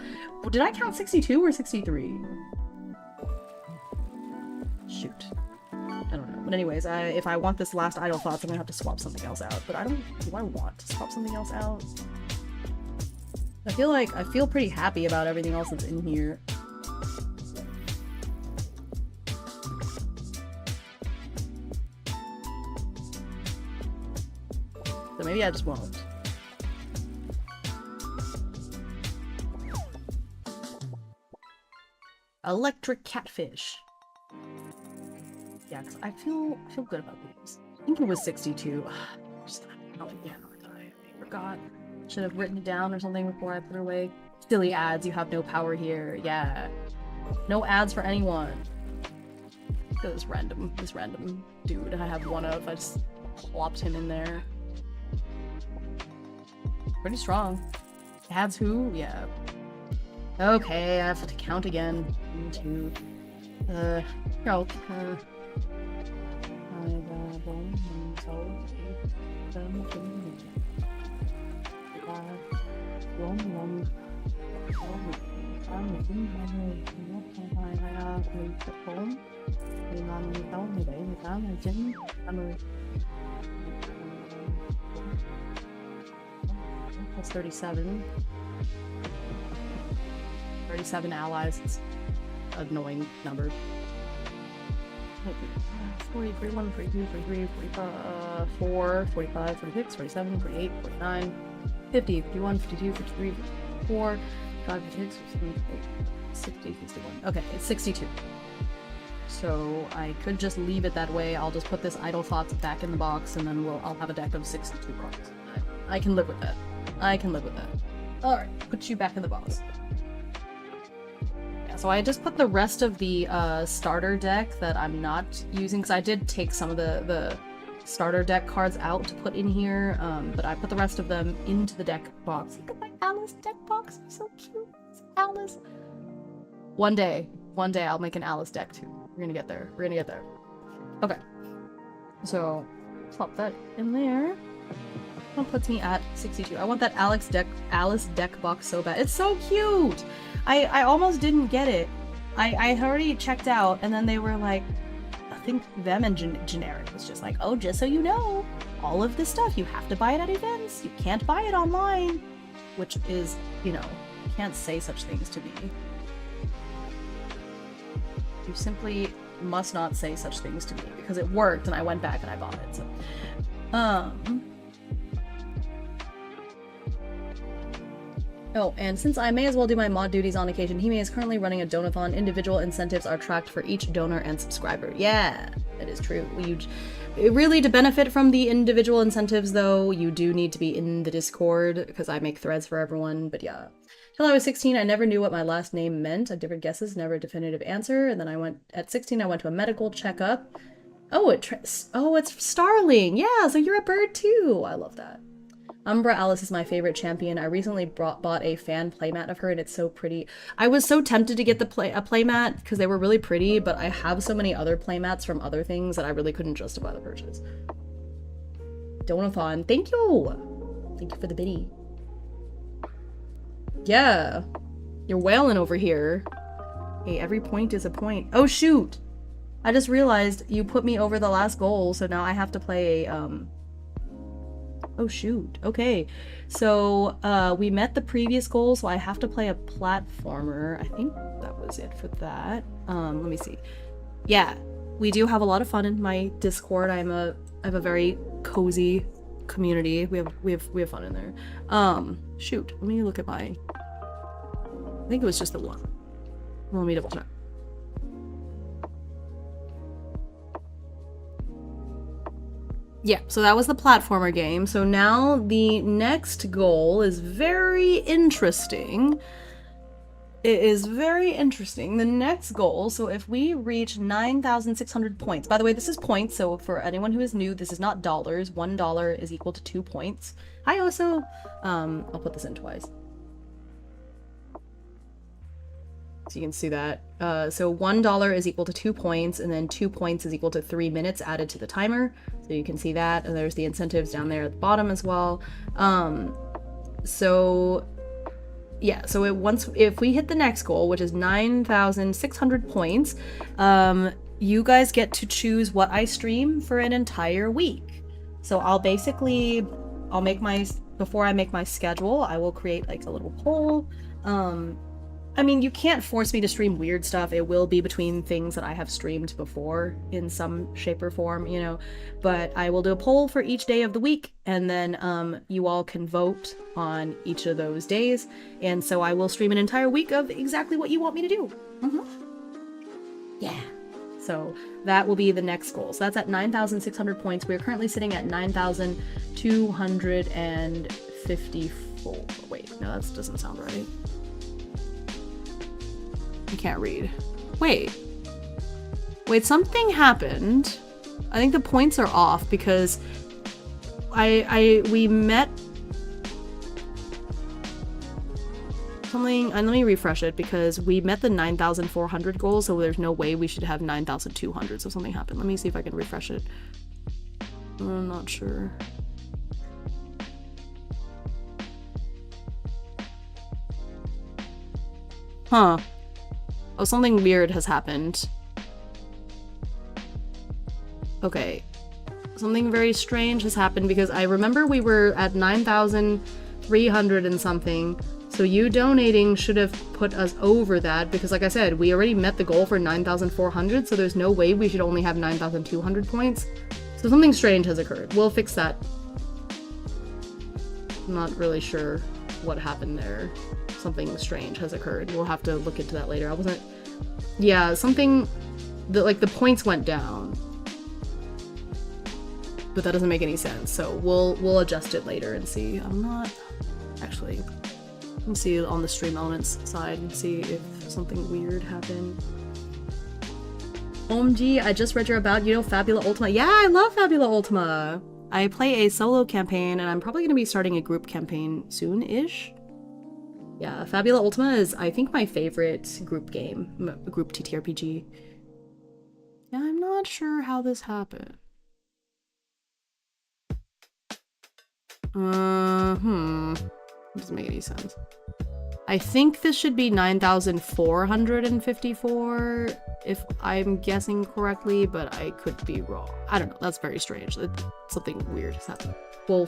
Did I count 62 or 63? Shoot. I don't know. But anyways, if I want this last idle thoughts, I'm gonna have to swap something else out. But do I want to swap something else out? I feel pretty happy about everything else that's in here. So maybe I just won't. Electric catfish. Yeah, because I feel good about these. I think it was 62. Just again, I forgot. Should have written it down or something before I put it away. Silly ads, you have no power here. Yeah. No ads for anyone. Look at this random dude I have one of. I just plopped him in there. Pretty strong. Ads who? Yeah. Okay, I have to count again. 1, 2. That's 37. 37 allies. It's an annoying number. 40, 41, 42, 43, 44, 45, 46, 47, 48, 49, 50, 51, 52, 53, 54, 55, 56, 57, 60, 61. Okay, it's 62. So I could just leave it that way. I'll just put this idle thoughts back in the box and then I'll have a deck of 62 cards. I can live with that. I can live with that. Alright, put you back in the box. So I just put the rest of the starter deck that I'm not using, because I did take some of the starter deck cards out to put in here, but I put the rest of them into the deck box. Look at my Alice deck box, it's so cute. It's Alice. One day I'll make an Alice deck too. We're gonna get there. Okay. So plop that in there. That puts me at 62. I want that Alice deck box so bad. It's so cute! I almost didn't get it. I already checked out, and then they were like, I think them and Generic was just like, oh, just so you know, all of this stuff, you have to buy it at events. You can't buy it online. Which is, you can't say such things to me. You simply must not say such things to me, because it worked, and I went back and I bought it, so. Oh, and since I may as well do my mod duties on occasion, Hime is currently running a donathon. Individual incentives are tracked for each donor and subscriber. Yeah, that is true. Really, to benefit from the individual incentives, though, you do need to be in the Discord, because I make threads for everyone, but yeah. Till I was 16, I never knew what my last name meant. I had different guesses, never a definitive answer, and then at 16, I went to a medical checkup. Oh, it's Starling! Yeah, so you're a bird too! I love that. Umbra Alice is my favorite champion. I recently bought a fan playmat of her, and it's so pretty. I was so tempted to get a playmat because they were really pretty, but I have so many other playmats from other things that I really couldn't justify the purchase. Donathon. Thank you. Thank you for the biddy. Yeah. You're wailing over here. Hey, every point is a point. Oh, shoot. I just realized you put me over the last goal, so now I have to play a, Oh, shoot. Okay. So, we met the previous goal, so I have to play a platformer. I think that was it for that. Let me see. Yeah. We do have a lot of fun in my Discord. I have a very cozy community. We have fun in there. Shoot. Let me look at my... I think it was just the one. Let me double check. Yeah, so that was the platformer game. So now the next goal is very interesting. It is very interesting. The next goal, so if we reach 9,600 points, by the way, this is points, so for anyone who is new, this is not dollars. $1 is equal to 2 points. I also, I'll put this in twice. So you can see that. So $1 is equal to 2 points, and then 2 points is equal to 3 minutes added to the timer. So you can see that, and there's the incentives down there at the bottom as well. So yeah, so if we hit the next goal, which is 9,600 points, you guys get to choose what I stream for an entire week. So before I make my schedule, I will create like a little poll. I mean, you can't force me to stream weird stuff. It will be between things that I have streamed before in some shape or form, you know. But I will do a poll for each day of the week, and then you all can vote on each of those days. And so I will stream an entire week of exactly what you want me to do. Yeah. So that will be the next goal. So that's at 9,600 points. We're currently sitting at 9,254. Wait, no, that doesn't sound right. I can't read. Wait, something happened. I think the points are off because we met something, and let me refresh it because we met the 9,400 goal, so there's no way we should have 9,200, so something happened. Let me see if I can refresh it. I'm not sure. Huh. Oh, something weird has happened. Okay. Something very strange has happened because I remember we were at 9,300 and something. So you donating should have put us over that because, like I said, we already met the goal for 9,400, so there's no way we should only have 9,200 points. So something strange has occurred. We'll fix that. I'm not really sure what happened there. Something strange has occurred. We'll have to look into that later. Yeah, something like the points went down. But that doesn't make any sense. So we'll adjust it later and see. I'm not actually. Let me see on the stream elements side and see if something weird happened. OMG, I just read your about, you know, Fabula Ultima. Yeah, I love Fabula Ultima. I play a solo campaign and I'm probably going to be starting a group campaign soon-ish. Yeah, Fabula Ultima is, I think, my favorite group game. Group TTRPG. Yeah, I'm not sure how this happened. Doesn't make any sense. I think this should be 9,454 if I'm guessing correctly, but I could be wrong. I don't know. That's very strange. Something weird has happened. Well,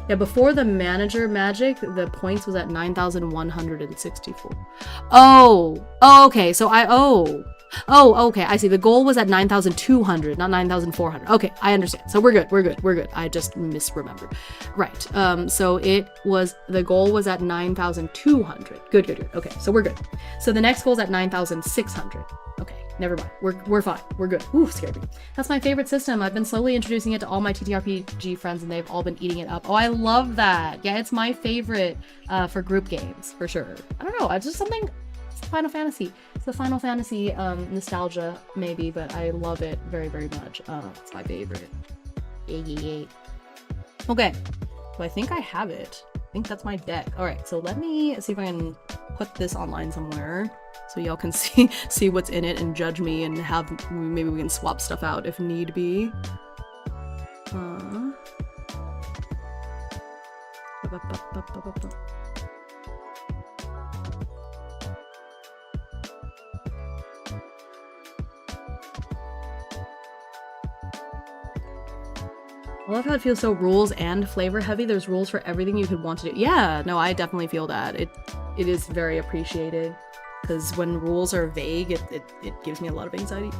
yeah, before the manager magic, the points was at 9,164. Oh, okay. So okay. I see. The goal was at 9,200, not 9,400. Okay, I understand. So we're good. I just misremembered. Right. So the goal was at 9,200. Good. Okay, so we're good. So the next goal is at 9,600. Okay, never mind. We're fine. We're good. Ooh, scared me. That's my favorite system. I've been slowly introducing it to all my TTRPG friends, and they've all been eating it up. Oh, I love that. Yeah, it's my favorite for group games, for sure. I don't know. It's just something... Final Fantasy. It's the Final Fantasy nostalgia, maybe, but I love it very, very much. It's my favorite. Yay. Okay. So I think I have it. I think that's my deck. Alright, so let me see if I can put this online somewhere so y'all can see what's in it and judge me and maybe we can swap stuff out if need be. I love how it feels so rules and flavor heavy. There's rules for everything you could want to do. Yeah, no, I definitely feel that. It is very appreciated. Because when rules are vague, it gives me a lot of anxiety.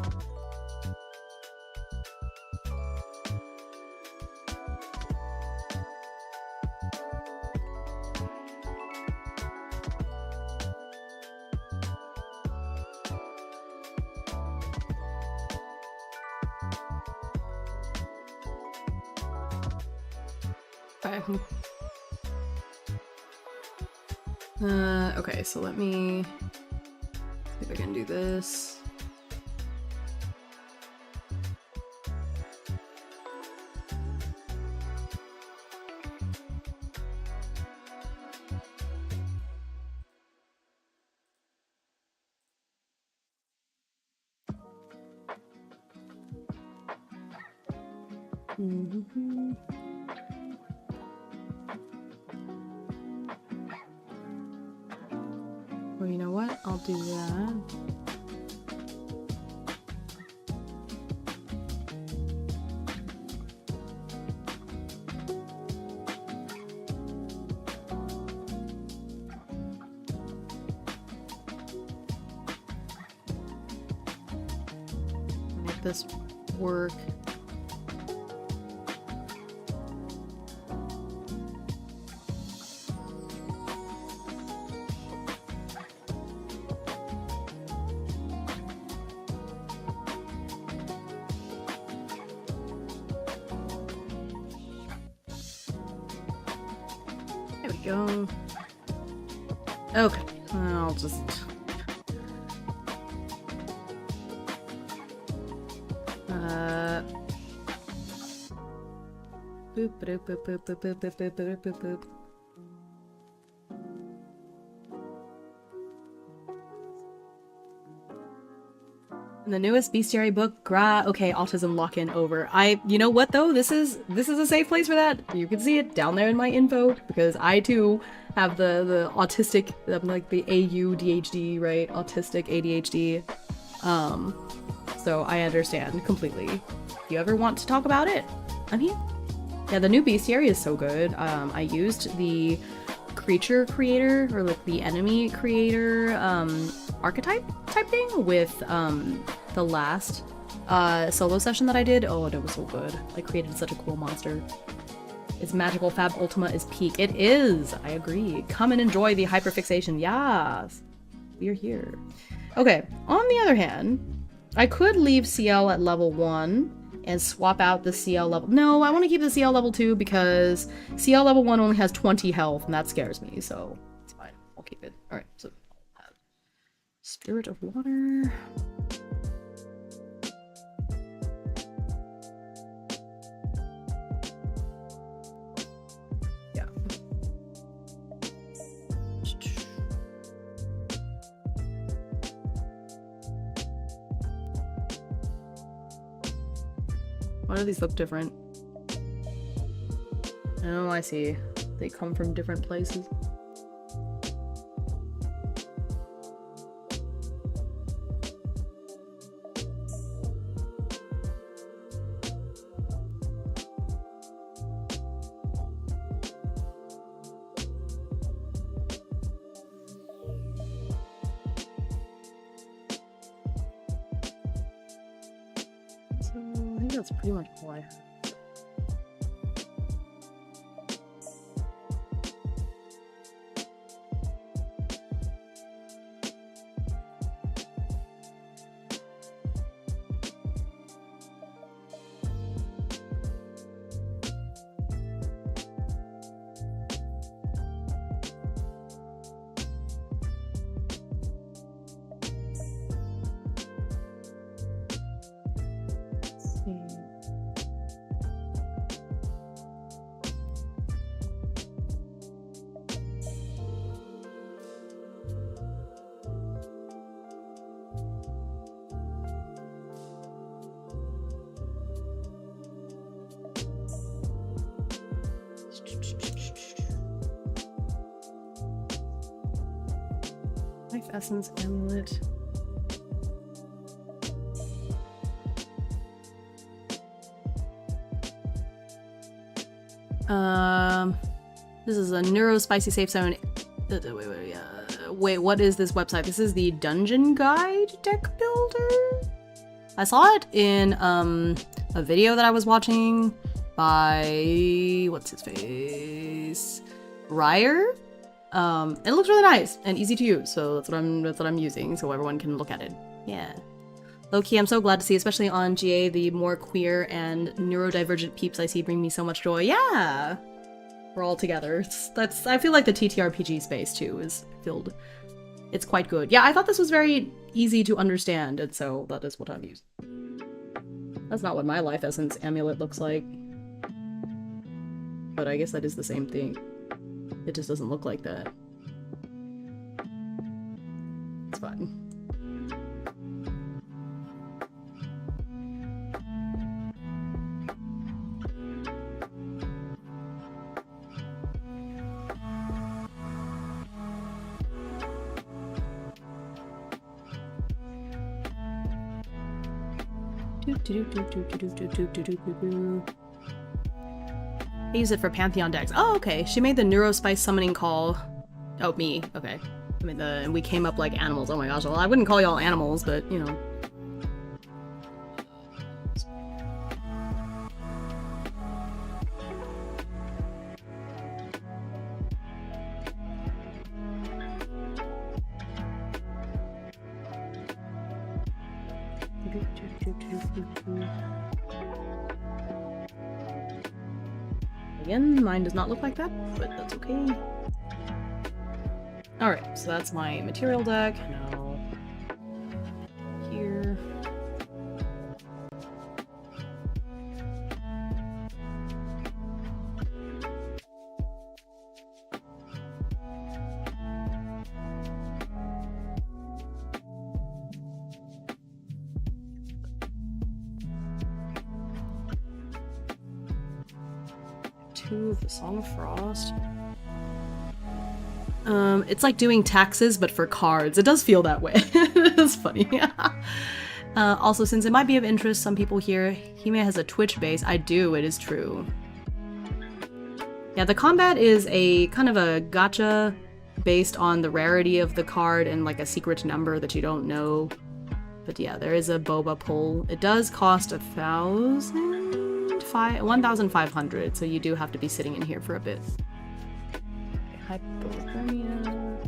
Okay, so let me see if I can do this. Well, you know what? I'll do that. Make this work. There we go. Okay, I'll just... Boop, boop, boop, boop, boop, boop, boop, boop, boop, boop, boop. And the newest bestiary book, okay, autism lock-in over. You know what though? This is a safe place for that. You can see it down there in my info because I too have the autistic, like the AUDHD, right? Autistic ADHD. So I understand completely. If you ever want to talk about it, I'm here. Yeah, the new bestiary is so good. I used the creature creator or like the enemy creator archetype type thing with the last solo session that I did. Oh, it was so good. I created such a cool monster. Its magical fab ultima is peak. It is! I agree. Come and enjoy the hyperfixation. Yes! We're here. Okay, on the other hand, I could leave CL at level 1 and swap out the CL level. No, I want to keep the CL level 2 because CL level 1 only has 20 health and that scares me, so it's fine. I'll keep it. Alright, so I'll have Spirit of Water. Yeah. Why do these look different? Oh, I see. They come from different places. I think that's pretty much all I have. Life Essence Amulet. This is a Neurospicy safe zone. Wait, what is this website? This is the Dungeon Guide deck builder? I saw it in a video that I was watching by what's his face? Ryer. It looks really nice and easy to use, so that's what I'm using, so everyone can look at it. Yeah. Low-key, I'm so glad to see, especially on GA, the more queer and neurodivergent peeps I see bring me so much joy. Yeah! We're all together. I feel like the TTRPG space, too, is filled. It's quite good. Yeah, I thought this was very easy to understand, and so that is what I'm using. That's not what my Life Essence Amulet looks like. But I guess that is the same thing. It just doesn't look like that. It's fine. I use it for Pantheon decks. Oh, okay. She made the Neurospice summoning call. Oh, me. Okay. I mean, and we came up like animals. Oh my gosh. Well, I wouldn't call y'all animals, but, you know. Again, mine does not look like that, but that's okay. Alright, so that's my material deck. Now, here. Of the Song of Frost. It's like doing taxes, but for cards. It does feel that way. It's funny. Also, since it might be of interest, some people here, Hime has a Twitch base. I do, it is true. Yeah, the combat is a kind of a gacha based on the rarity of the card and like a secret number that you don't know. But yeah, there is a boba pull. It does cost 1,500, so you do have to be sitting in here for a bit. Okay, hypothermia.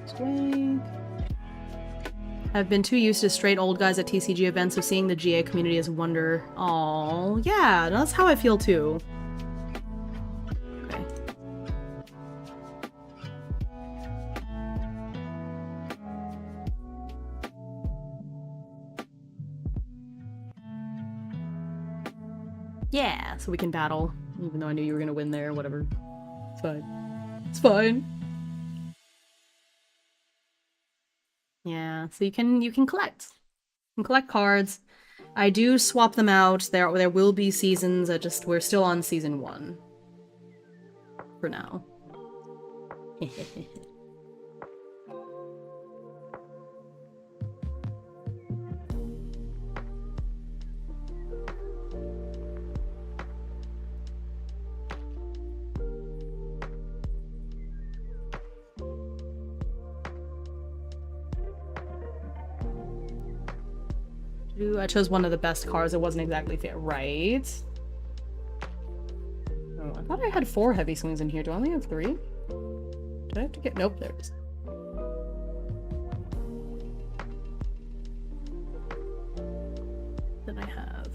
Strength. I've been too used to straight old guys at TCG events, so seeing the GA community is a wonder. Aww, yeah, that's how I feel too. Okay. Yeah, so we can battle, even though I knew you were gonna win there, whatever. It's fine. It's fine. Yeah, so you can collect. You can collect cards. I do swap them out. There will be seasons. We're still on season 1. For now. I chose one of the best cards. It wasn't exactly fair, right? Oh, I thought I had 4 heavy swings in here. Do I only have 3? Did I have to get... Nope, there it is. Then I have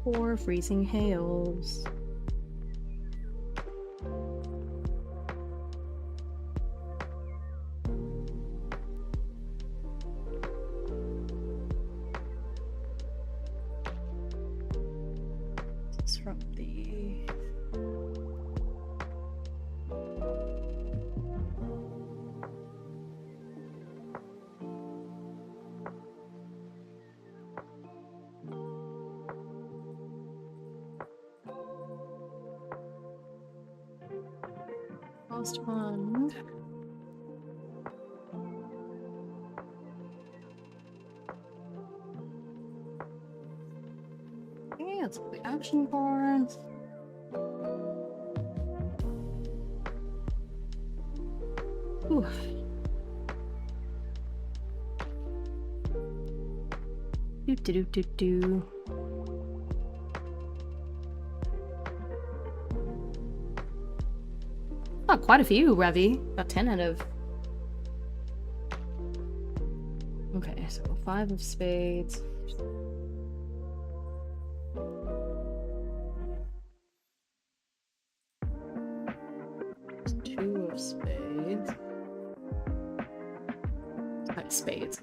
4 freezing hails. From the Lost one. Okay, let's put the action cards. Ooh. Do. Oh, quite a few, Revy. Got 10 out of... Okay, so 5 of spades. Two of spades. 5 spades.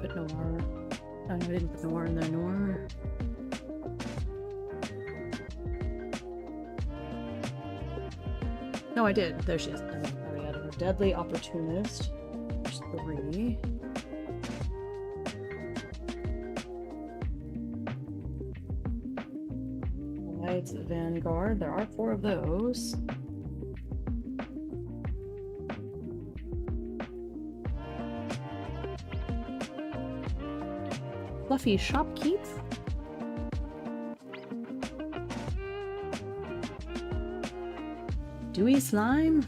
Put Noir. Oh, I didn't put Noir in there. Noir. No, I did. There she is. I already added her. Deadly Opportunist. There's 3. Lights Vanguard. There are 4 of those. Fluffy Shopkeep. Dewy Slime.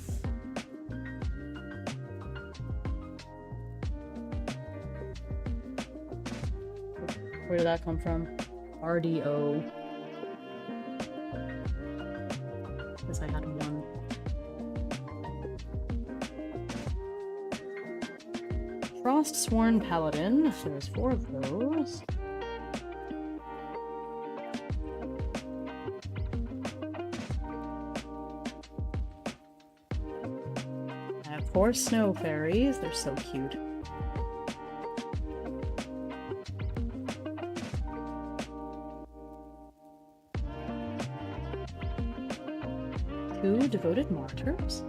Where did that come from? RDO. Guess I had 1. Frost Sworn Paladin. There's 4 of those. I have 4 Snow Fairies. They're so cute. Two Devoted Martyrs.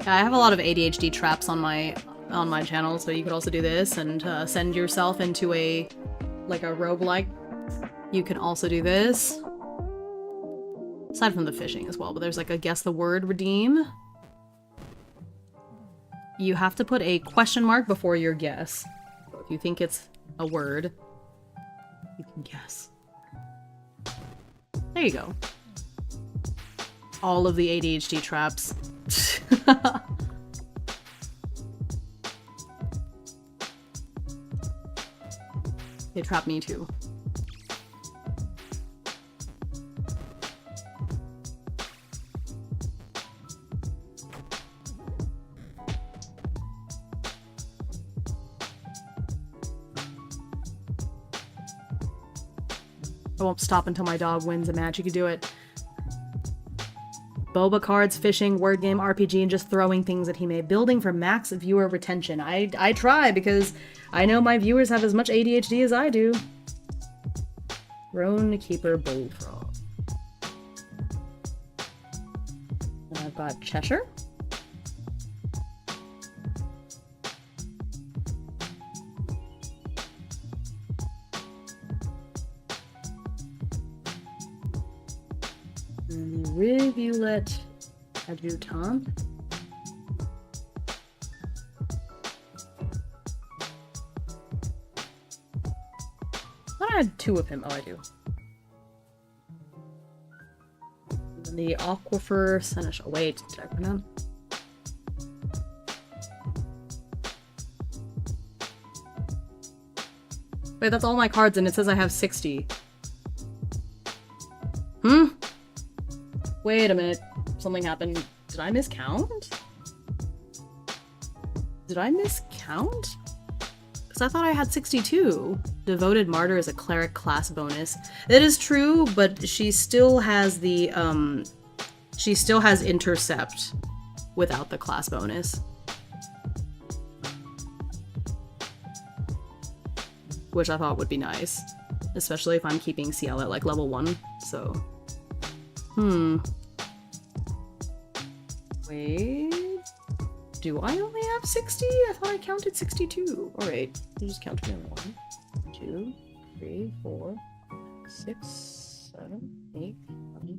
I have a lot of ADHD traps on my channel, so you could also do this and send yourself into a roguelike. You can also do this. Aside from the fishing as well, but there's like a guess the word redeem. You have to put a question mark before your guess. So if you think it's a word, you can guess. There you go. All of the ADHD traps. They trap me too. I won't stop until my dog wins a match. You can do it. Boba cards, fishing, word game, RPG, and just throwing things at Hime. Building for max viewer retention. I try because I know my viewers have as much ADHD as I do. Throne Keeper Bullfrog. And I've got Cheshire. And the Rivulet Adjutant. I had 2 of him. Oh, I do. And then the Aquifer Seneschal. Wait, did I put him? Wait, that's all my cards, and it says I have 60. Wait a minute. Something happened. Did I miscount? Did I miscount? Because I thought I had 62. Devoted Martyr is a cleric class bonus. That is true, but she still has the, She still has intercept without the class bonus. Which I thought would be nice. Especially if I'm keeping CL at like level 1, so... Wait... Do I only have 60? I thought I counted 62. Alright, I'll just count again. 1, 2, 3, 4, 6, 7, 8, 9,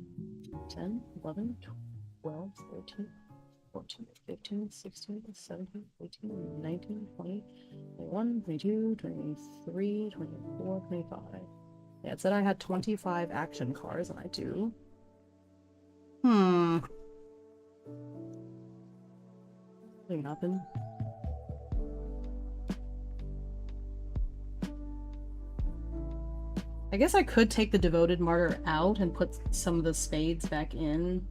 10, 11, 12, 13, 14, 15, 16, 17, 18, 19, 20, 21, 22, 23, 24, 25. Yeah, it said I had 25 action cards, and I do. Nothing happened. I guess I could take the Devoted Martyr out and put some of the spades back in.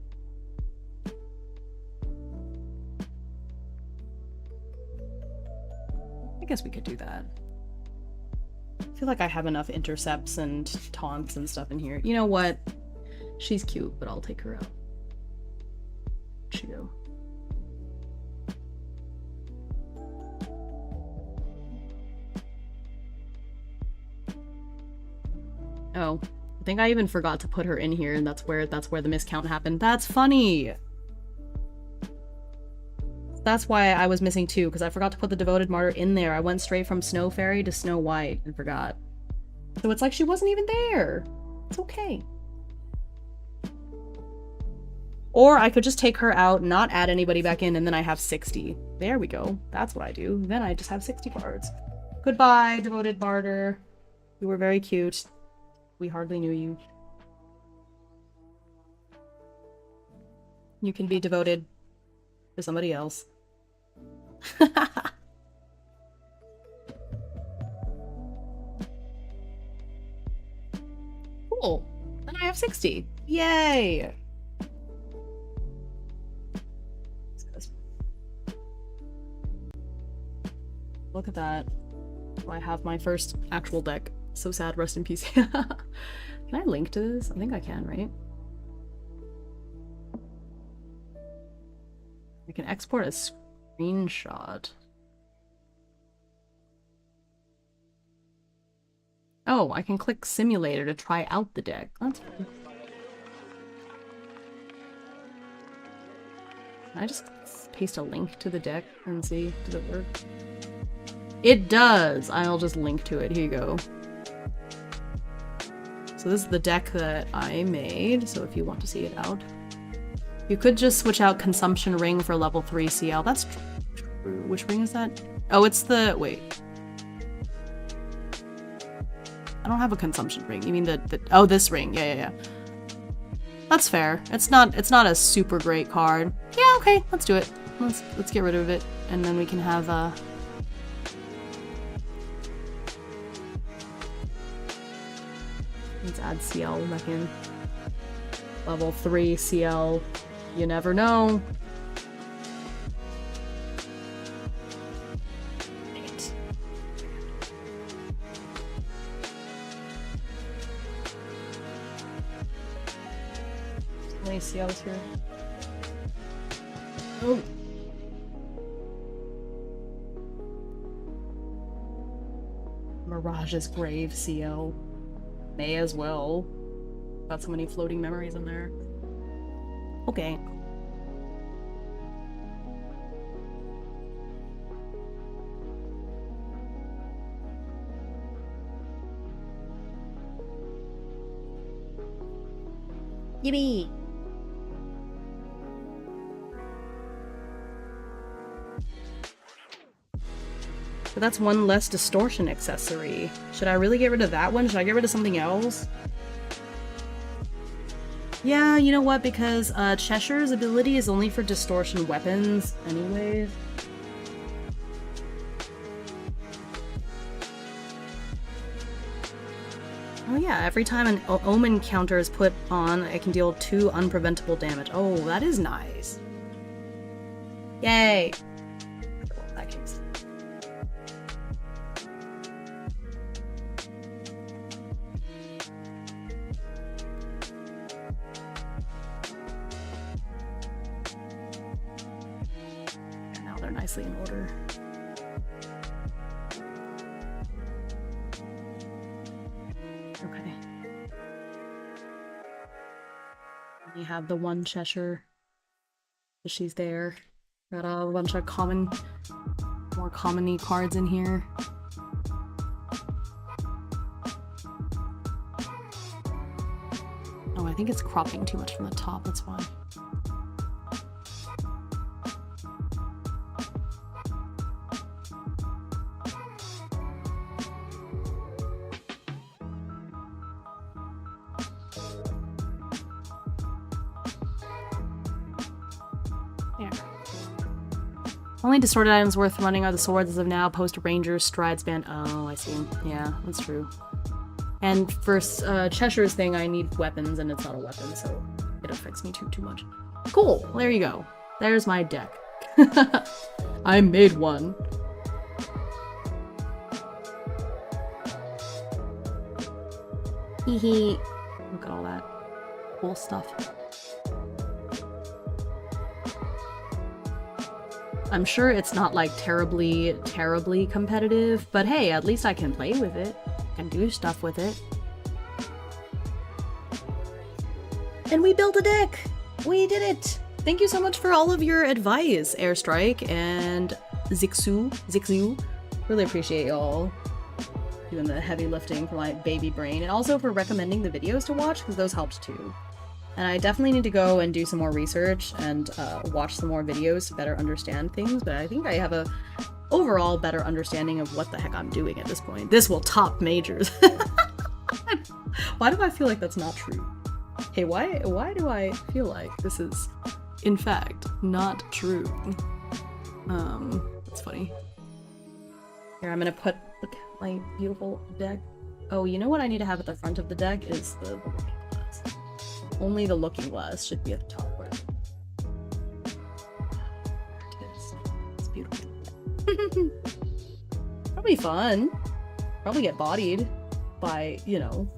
I guess we could do that. I feel like I have enough intercepts and taunts and stuff in here. You know what? She's cute, but I'll take her out. Where'd she go? Oh, I think I even forgot to put her in here, and that's where the miscount happened. That's funny! That's why I was missing 2, because I forgot to put the Devoted Martyr in there. I went straight from Snow Fairy to Snow White and forgot. So it's like she wasn't even there. It's okay. Or I could just take her out, not add anybody back in, and then I have 60. There we go. That's what I do. Then I just have 60 cards. Goodbye, Devoted Martyr. You were very cute. We hardly knew you. You can be devoted to somebody else. Cool. Then I have 60. Yay! Look at that. I have my first actual deck. So sad, rest in peace. Can I link to this? I think I can, right? I can export a screenshot. Oh, I can click simulator to try out the deck. That's fun. Can I just paste a link to the deck and see? Does it work? It does! I'll just link to it. Here you go. So this is the deck that I made, so if you want to see it out. You could just switch out Consumption Ring for level 3 CL. That's true. Which ring is that? Oh, it's the... wait. I don't have a Consumption Ring. You mean the... oh, this ring. Yeah. That's fair. It's not a super great card. Yeah, okay. Let's do it. Let's get rid of it. And then we can have, let's add CL back in. Level 3 CL. You never know. Dang it. How many CLs here? Oh. Mirage's Grave CL. May as well. Got so many floating memories in there. Okay. Yippee! So that's one less distortion accessory. Should I really get rid of that one? Should I get rid of something else? Yeah, you know what? Because Cheshire's ability is only for distortion weapons anyways. Oh yeah, every time an Omen counter is put on, it can deal 2 unpreventable damage. Oh, that is nice. Yay! Well, in that case. nicely in order. Okay. We have the one Cheshire. She's there. Got a bunch of more common-y cards in here. Oh, I think it's cropping too much from the top, that's why. There. Only distorted items worth running are the swords as of now. Post Rangers, Strides Band. Oh, I see. Yeah, that's true. And for Cheshire's thing, I need weapons, and it's not a weapon, so it affects me too much. Cool. Well, there you go. There's my deck. I made one. Hee hee. Look at all that cool stuff. I'm sure it's not like terribly competitive, but hey, at least I can play with it. I can do stuff with it. And we built a deck! We did it! Thank you so much for all of your advice, Airstrike and Zixu. Really appreciate y'all doing the heavy lifting for my baby brain, and also for recommending the videos to watch, because those helped too. And I definitely need to go and do some more research and watch some more videos to better understand things, but I think I have a overall better understanding of what the heck I'm doing at this point. This will top majors. Why do I feel like that's not true? Hey, why do I feel like this is, in fact, not true? That's funny. Here, I'm gonna put my beautiful deck. Oh, you know what I need to have at the front of the deck is the looking glass. Only the looking glass should be at the top. It's beautiful. Probably fun. Probably get bodied by, you know,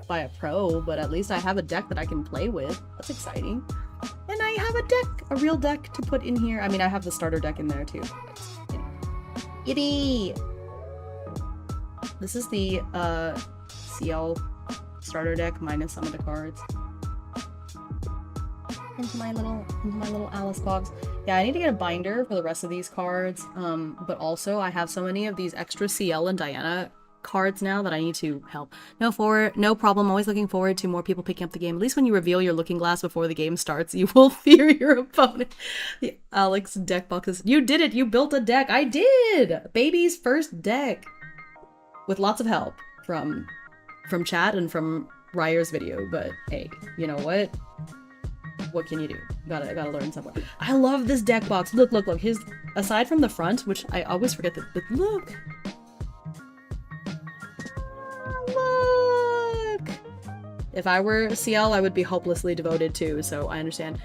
by a pro, but at least I have a deck that I can play with. That's exciting. And I have a real deck to put in here. I mean, I have the starter deck in there too. But, you know. Yippee! This is the CL starter deck minus some of the cards. Into my little Alice box. Yeah, I need to get a binder for the rest of these cards. But also I have so many of these extra CL and Diana cards now that I need to help. No problem. Always looking forward to more people picking up the game. At least when you reveal your looking glass before the game starts, you will fear your opponent. The Alex deck boxes. You did it! You built a deck! I did! Baby's first deck! With lots of help from chat and from Ryer's video, but hey, you know what? What can you do? Gotta learn somewhere. I love this deck box. Look. Here's, aside from the front, which I always forget that, but look! Look! If I were CL, I would be hopelessly devoted too, so I understand.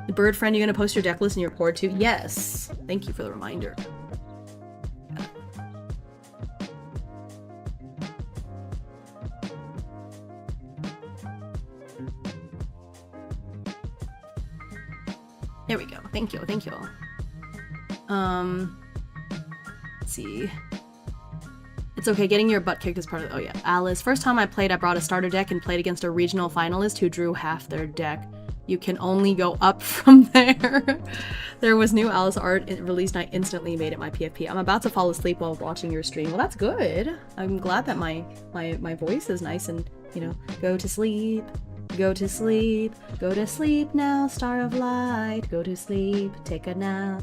The bird friend, you gonna post your deck list in your board too? Yes! Thank you for the reminder. There we go. Thank you. Let's see. It's okay, getting your butt kicked is part of the— oh yeah. Alice, first time I played, I brought a starter deck and played against a regional finalist who drew half their deck. You can only go up from there. There was new Alice art released and I instantly made it my PFP. I'm about to fall asleep while watching your stream. Well, that's good. I'm glad that my voice is nice and, you know, go to sleep. Go to sleep now, star of light. Go to sleep, take a nap.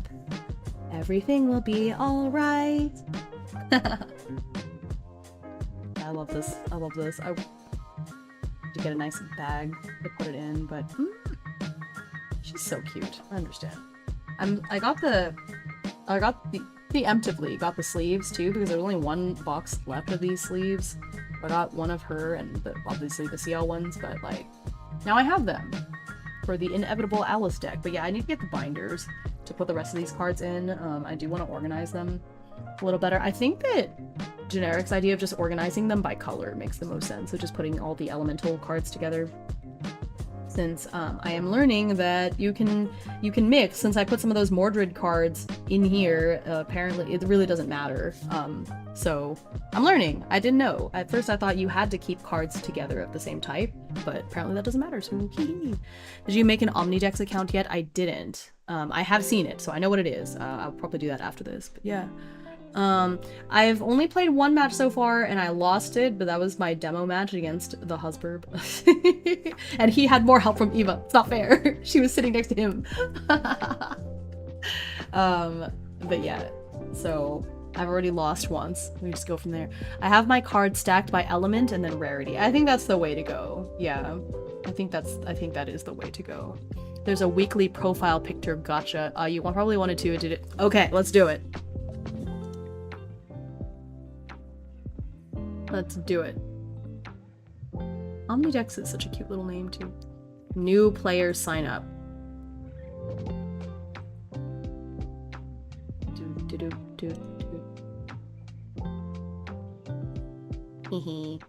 Everything will be alright. I love this. I to get a nice bag to put it in, but she's so cute. I understand. I got preemptively got the sleeves too, because there's only one box left of these sleeves. I got one of her and obviously the CL ones, but like now I have them for the inevitable Alice deck. But yeah, I need to get the binders to put the rest of these cards in. I do want to organize them a little better. I think that Generic's idea of just organizing them by color makes the most sense. So just putting all the elemental cards together. since I am learning that you can mix. Since I put some of those Mordred cards in here, apparently it really doesn't matter. So I'm learning. I didn't know. At first I thought you had to keep cards together of the same type, but apparently that doesn't matter. So did you make an Omnidex account yet? I didn't. I have seen it, so I know what it is. I'll probably do that after this, but yeah. I've only played one match so far and I lost it, but that was my demo match against the Husberb. And he had more help from Eva. It's not fair. She was sitting next to him. But yeah, so I've already lost once. Let me just go from there. I have my cards stacked by element and then rarity. I think that's the way to go. Yeah, I think that is the way to go. There's a weekly profile picture gotcha. You probably wanted to, did it? Okay, let's do it. Let's do it. Omnidex is such a cute little name too. New players sign up. Hehe.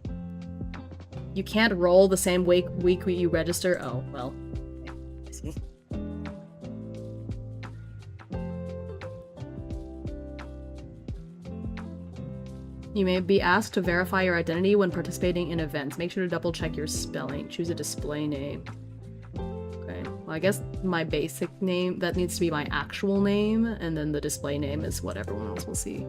You can't roll the same week you register. Oh, well. I see. You may be asked to verify your identity when participating in events. Make sure to double check your spelling. Choose a display name. Okay, well I guess my basic name, that needs to be my actual name, and then the display name is what everyone else will see.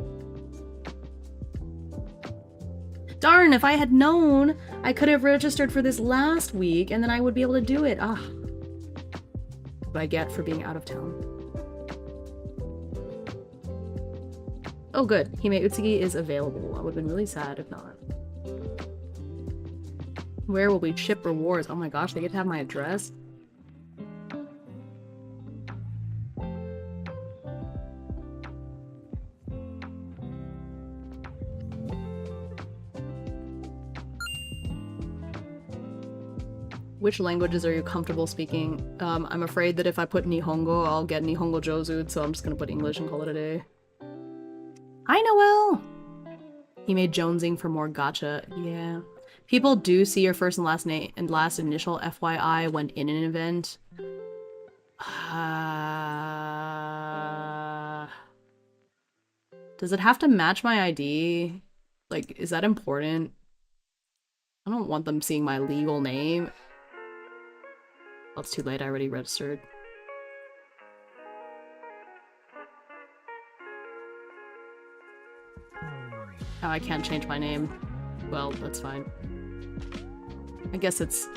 Darn, if I had known, I could have registered for this last week, and then I would be able to do it. Ah. What I get for being out of town. Oh good, Himeutsugi is available. I would have been really sad if not. Where will we ship rewards? Oh my gosh, they get to have my address? Which languages are you comfortable speaking? I'm afraid that if I put Nihongo, I'll get Nihongo Jozu, so I'm just gonna put English and call it a day. Hi, Noel! He made jonesing for more gotcha. Yeah. People do see your first and last name and last initial FYI when in an event. Does it have to match my ID? Like, is that important? I don't want them seeing my legal name. Oh, it's too late. I already registered. Oh, I can't change my name. Well, that's fine. I guess it's...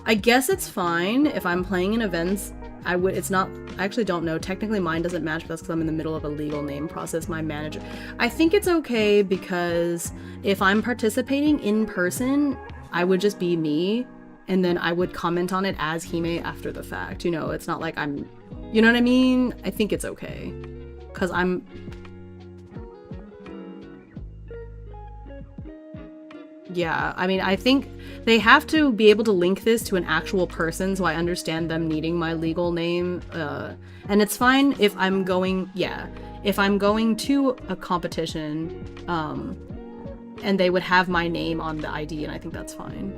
I guess it's fine if I'm playing in events. It's not... I actually don't know. Technically mine doesn't match, but that's because I'm in the middle of a legal name process. My manager... I think it's okay because if I'm participating in person, I would just be me, and then I would comment on it as Hime after the fact. You know, it's not like I'm... You know what I mean? I think it's okay. Because I'm... Yeah, I mean, I think they have to be able to link this to an actual person, so I understand them needing my legal name. And it's fine if I'm going... Yeah. If I'm going to a competition, and they would have my name on the ID, and I think that's fine.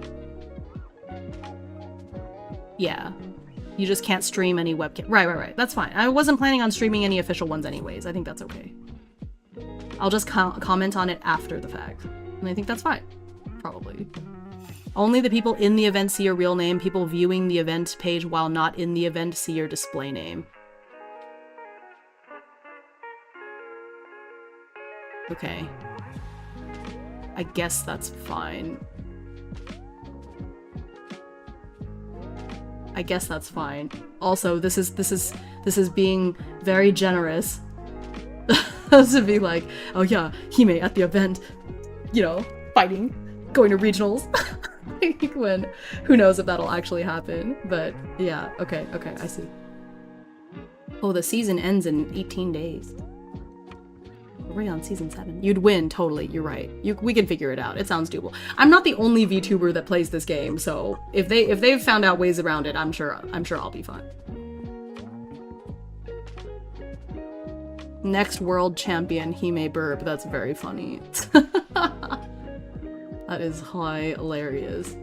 Yeah. You just can't stream any webcam. Right. That's fine. I wasn't planning on streaming any official ones anyways. I think that's okay. I'll just comment on it after the fact. And I think that's fine. Probably. Only the people in the event see your real name. People viewing the event page while not in the event see your display name. Okay. I guess that's fine. I guess that's fine. Also, this is being very generous. To be like, oh yeah, Hime at the event, you know, fighting, going to regionals. When, who knows if that'll actually happen, but yeah, okay, I see. Oh, the season ends in 18 days. We're on season 7. You'd win, totally, you're right. We can figure it out. It sounds doable. I'm not the only VTuber that plays this game, so if they've found out ways around it, I'm sure I'll be fine. Next world champion, Hime Burb. That's very funny. That is hilarious.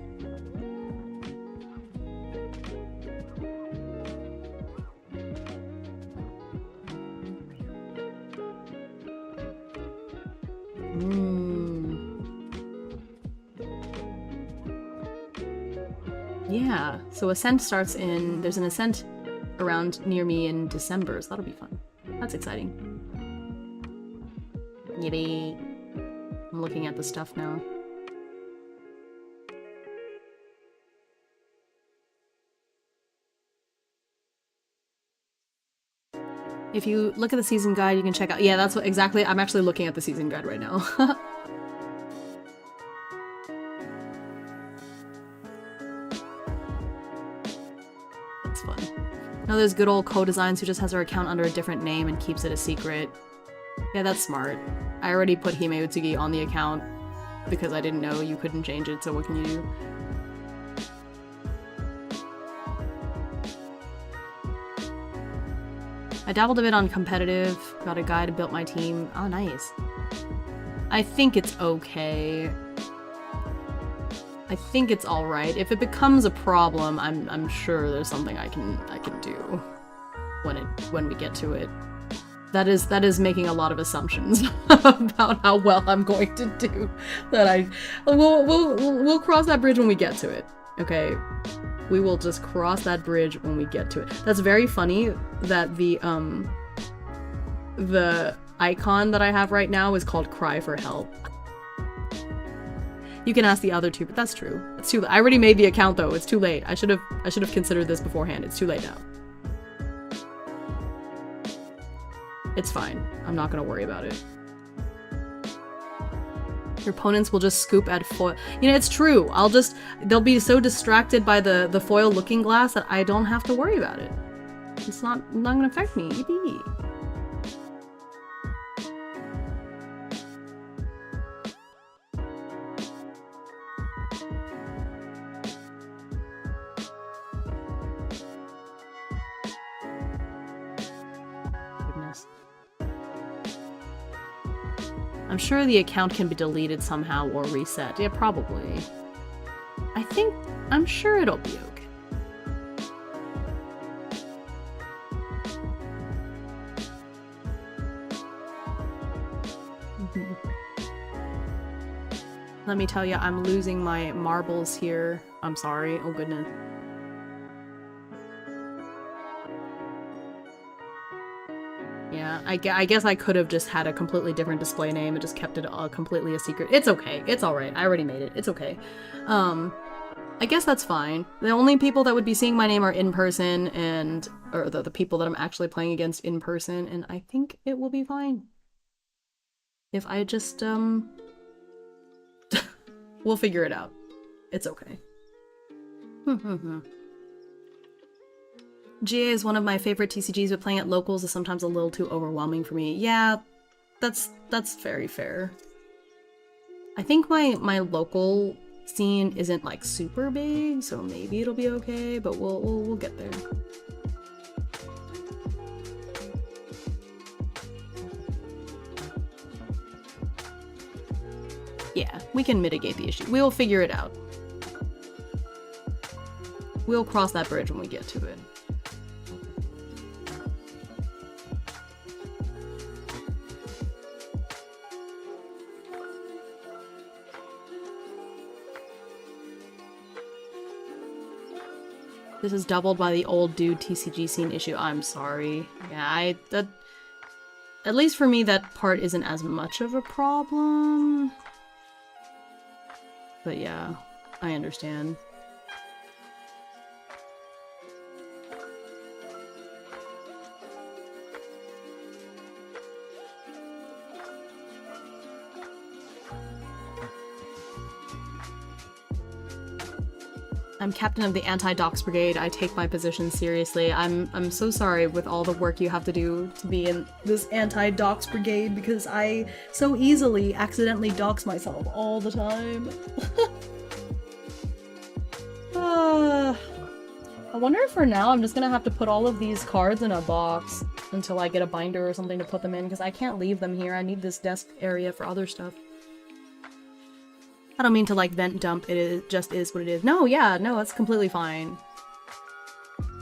Yeah, so Ascent starts in... There's an Ascent around near me in December, so that'll be fun. That's exciting. Yippee. I'm looking at the stuff now. If you look at the season guide, you can check out... Yeah, that's what exactly... I'm actually looking at the season guide right now. That's fun. No, there's good old co-designs who just has her account under a different name and keeps it a secret. Yeah, that's smart. I already put Himeutsugi on the account because I didn't know you couldn't change it, so what can you do? I dabbled a bit on competitive, got a guy to build my team. Oh, nice. I think it's okay. I think it's alright. If it becomes a problem, I'm sure there's something I can do when we get to it. That is making a lot of assumptions about how well I'm going to do. We'll cross that bridge when we get to it. Okay? We will just cross that bridge when we get to it. That's very funny that the icon that I have right now is called Cry for Help. You can ask the other two, but that's true. It's too late. I already made the account though. It's too late. I should have considered this beforehand. It's too late now. It's fine. I'm not gonna worry about it. Your opponents will just scoop at foil. You know, it's true. They'll be so distracted by the foil looking glass that I don't have to worry about it. It's not gonna affect me. Yippee. I'm sure the account can be deleted somehow or reset. Yeah, probably. I'm sure it'll be okay. Let me tell you, I'm losing my marbles here. I'm sorry. Oh, goodness. Yeah, I guess I could have just had a completely different display name and just kept it completely a secret. It's okay. It's alright. I already made it. It's okay. I guess that's fine. The only people that would be seeing my name are in person or the people that I'm actually playing against in person, and I think it will be fine. If I just, we'll figure it out. It's okay. GA is one of my favorite TCGs, but playing at locals is sometimes a little too overwhelming for me. Yeah, that's very fair. I think my local scene isn't like super big, so maybe it'll be okay, but we'll get there. Yeah, we can mitigate the issue. We'll figure it out. We'll cross that bridge when we get to it. This is doubled by the old dude TCG scene issue. I'm sorry. Yeah, at least for me, that part isn't as much of a problem. But yeah, I understand. I'm captain of the anti-dox brigade. I take my position seriously. I'm so sorry with all the work you have to do to be in this anti-dox brigade because I so easily accidentally dox myself all the time. I wonder if for now I'm just gonna have to put all of these cards in a box until I get a binder or something to put them in because I can't leave them here. I need this desk area for other stuff. I don't mean to like vent dump, it just is what it is. No, yeah, no, that's completely fine.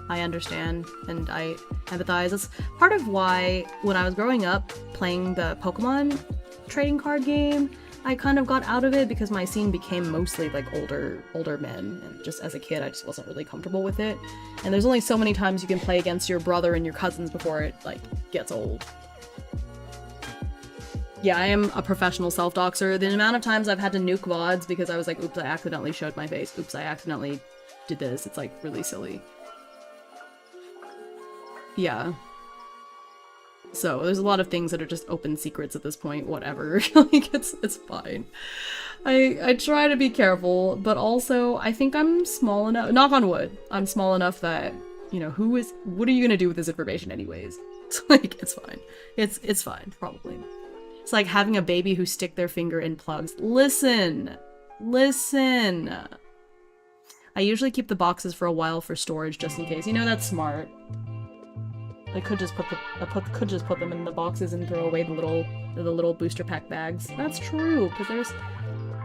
I understand and I empathize. That's part of why when I was growing up playing the Pokemon trading card game, I kind of got out of it because my scene became mostly like older men, and just as a kid I just wasn't really comfortable with it. And there's only so many times you can play against your brother and your cousins before it like gets old. Yeah, I am a professional self-doxer. The amount of times I've had to nuke VODs because I was like, oops, I accidentally showed my face. Oops, I accidentally did this. It's like really silly. Yeah. So there's a lot of things that are just open secrets at this point, whatever. Like it's fine. I try to be careful, but also I think I'm small enough, knock on wood, I'm small enough that, you know, what are you gonna do with this information anyways? It's like, it's fine. It's fine, probably. It's like having a baby who stick their finger in plugs. Listen! I usually keep the boxes for a while for storage just in case. You know, that's smart. I could just put them in the boxes and throw away the little booster pack bags. That's true, because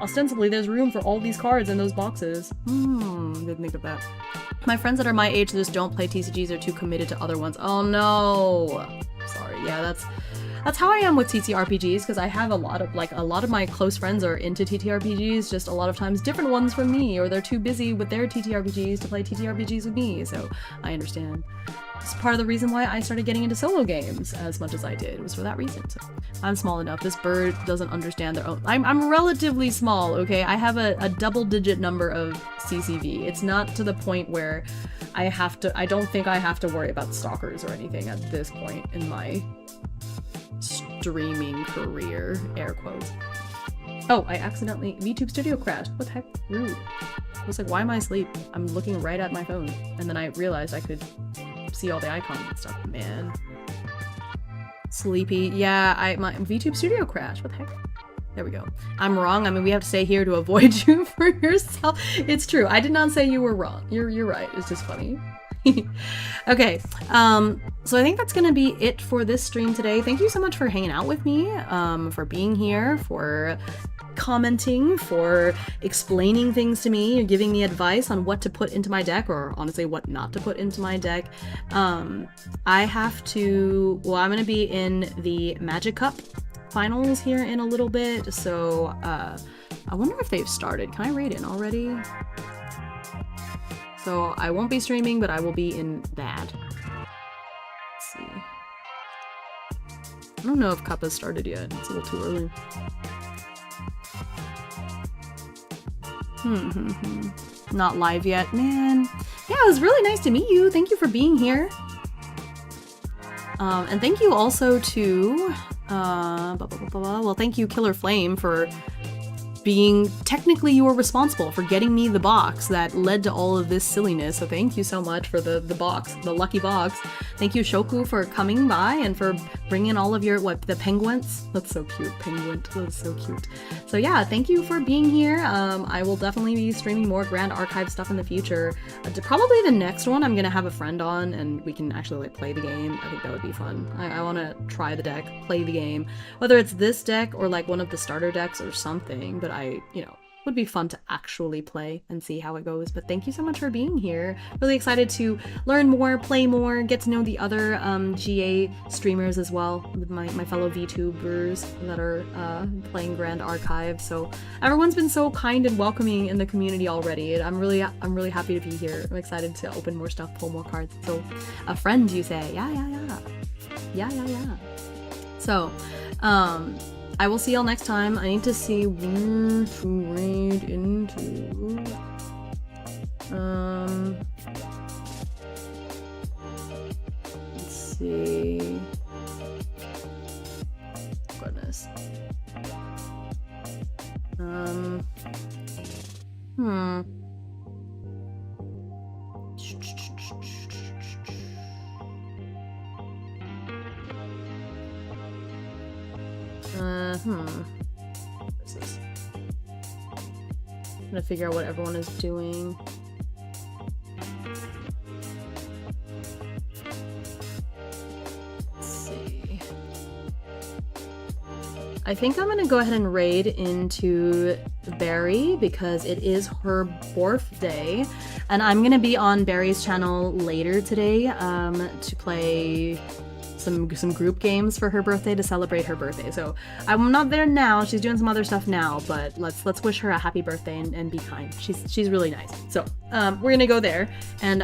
ostensibly there's room for all these cards in those boxes. Didn't think of that. My friends that are my age just don't play TCGs or too committed to other ones. Oh no! Sorry, yeah, that's how I am with TTRPGs, because I have a lot of my close friends are into TTRPGs, just a lot of times different ones from me, or they're too busy with their TTRPGs to play TTRPGs with me, so I understand. It's part of the reason why I started getting into solo games as much as I did, was for that reason. So I'm small enough. This bird doesn't understand their own. I'm relatively small, okay? I have a double-digit number of CCV. It's not to the point where I don't think I have to worry about stalkers or anything at this point in my streaming career, air quotes. Oh, I accidentally VTube Studio crashed. What the heck? Rude. I was like, why am I asleep? I'm looking right at my phone. And then I realized I could see all the icons and stuff. Man. Sleepy. Yeah, my VTube Studio crashed. What the heck? There we go. I'm wrong. I mean, we have to stay here to avoid you for yourself. It's true. I did not say you were wrong. You're right. It's just funny. Okay, so I think that's gonna be it for this stream today. Thank you so much for hanging out with me, for being here, for commenting, for explaining things to me, and giving me advice on what to put into my deck, or honestly what not to put into my deck. I'm gonna be in the Magic Cup finals here in a little bit, so I wonder if they've started. Can I raid in already? So I won't be streaming, but I will be in that. Let's see. I don't know if Cup has started yet. It's a little too early. Not live yet. Man. Yeah, it was really nice to meet you. Thank you for being here. And thank you also to... well, thank you, Killer Flame, for being technically you were responsible for getting me the box that led to all of this silliness. So thank you so much for the box, the lucky box. Thank you, Shoku, for coming by and for bringing all of your, the penguins? That's so cute, penguin. That's so cute. So yeah, thank you for being here. I will definitely be streaming more Grand Archive stuff in the future. Probably the next one, I'm gonna have a friend on and we can actually play the game. I think that would be fun. I want to try the deck, play the game, whether it's this deck or like one of the starter decks or something, but would be fun to actually play and see how it goes. But thank you so much for being here. Really excited to learn more, play more, get to know the other GA streamers as well, with my fellow VTubers that are playing Grand Archive. So everyone's been so kind and welcoming in the community already. And I'm really happy to be here. I'm excited to open more stuff, pull more cards. So a friend, you say? Yeah. So, I will see y'all next time. I need to see where to raid into. Let's see. Goodness. What is this? I'm gonna figure out what everyone is doing. Let's see. I think I'm gonna go ahead and raid into Barry because it is her birthday, and I'm gonna be on Barry's channel later today to play some group games for her birthday to celebrate her birthday. So I'm not there now. She's doing some other stuff now, but let's wish her a happy birthday and be kind. She's really nice. So we're gonna go there, and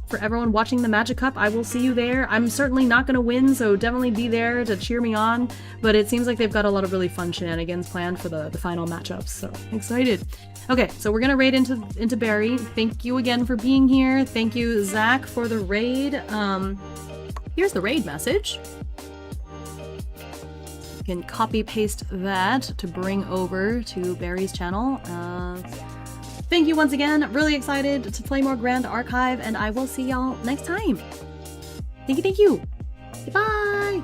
for everyone watching the Magic Cup, I will see you there. I'm certainly not gonna win, so definitely be there to cheer me on. But it seems like they've got a lot of really fun shenanigans planned for the final matchups. So excited. Okay, so we're gonna raid into Barry. Thank you again for being here. Thank you, Zach, for the raid. Here's the raid message. You can copy paste that to bring over to Barry's channel. Thank you once again. Really excited to play more Grand Archive, and I will see y'all next time. Thank you. Bye.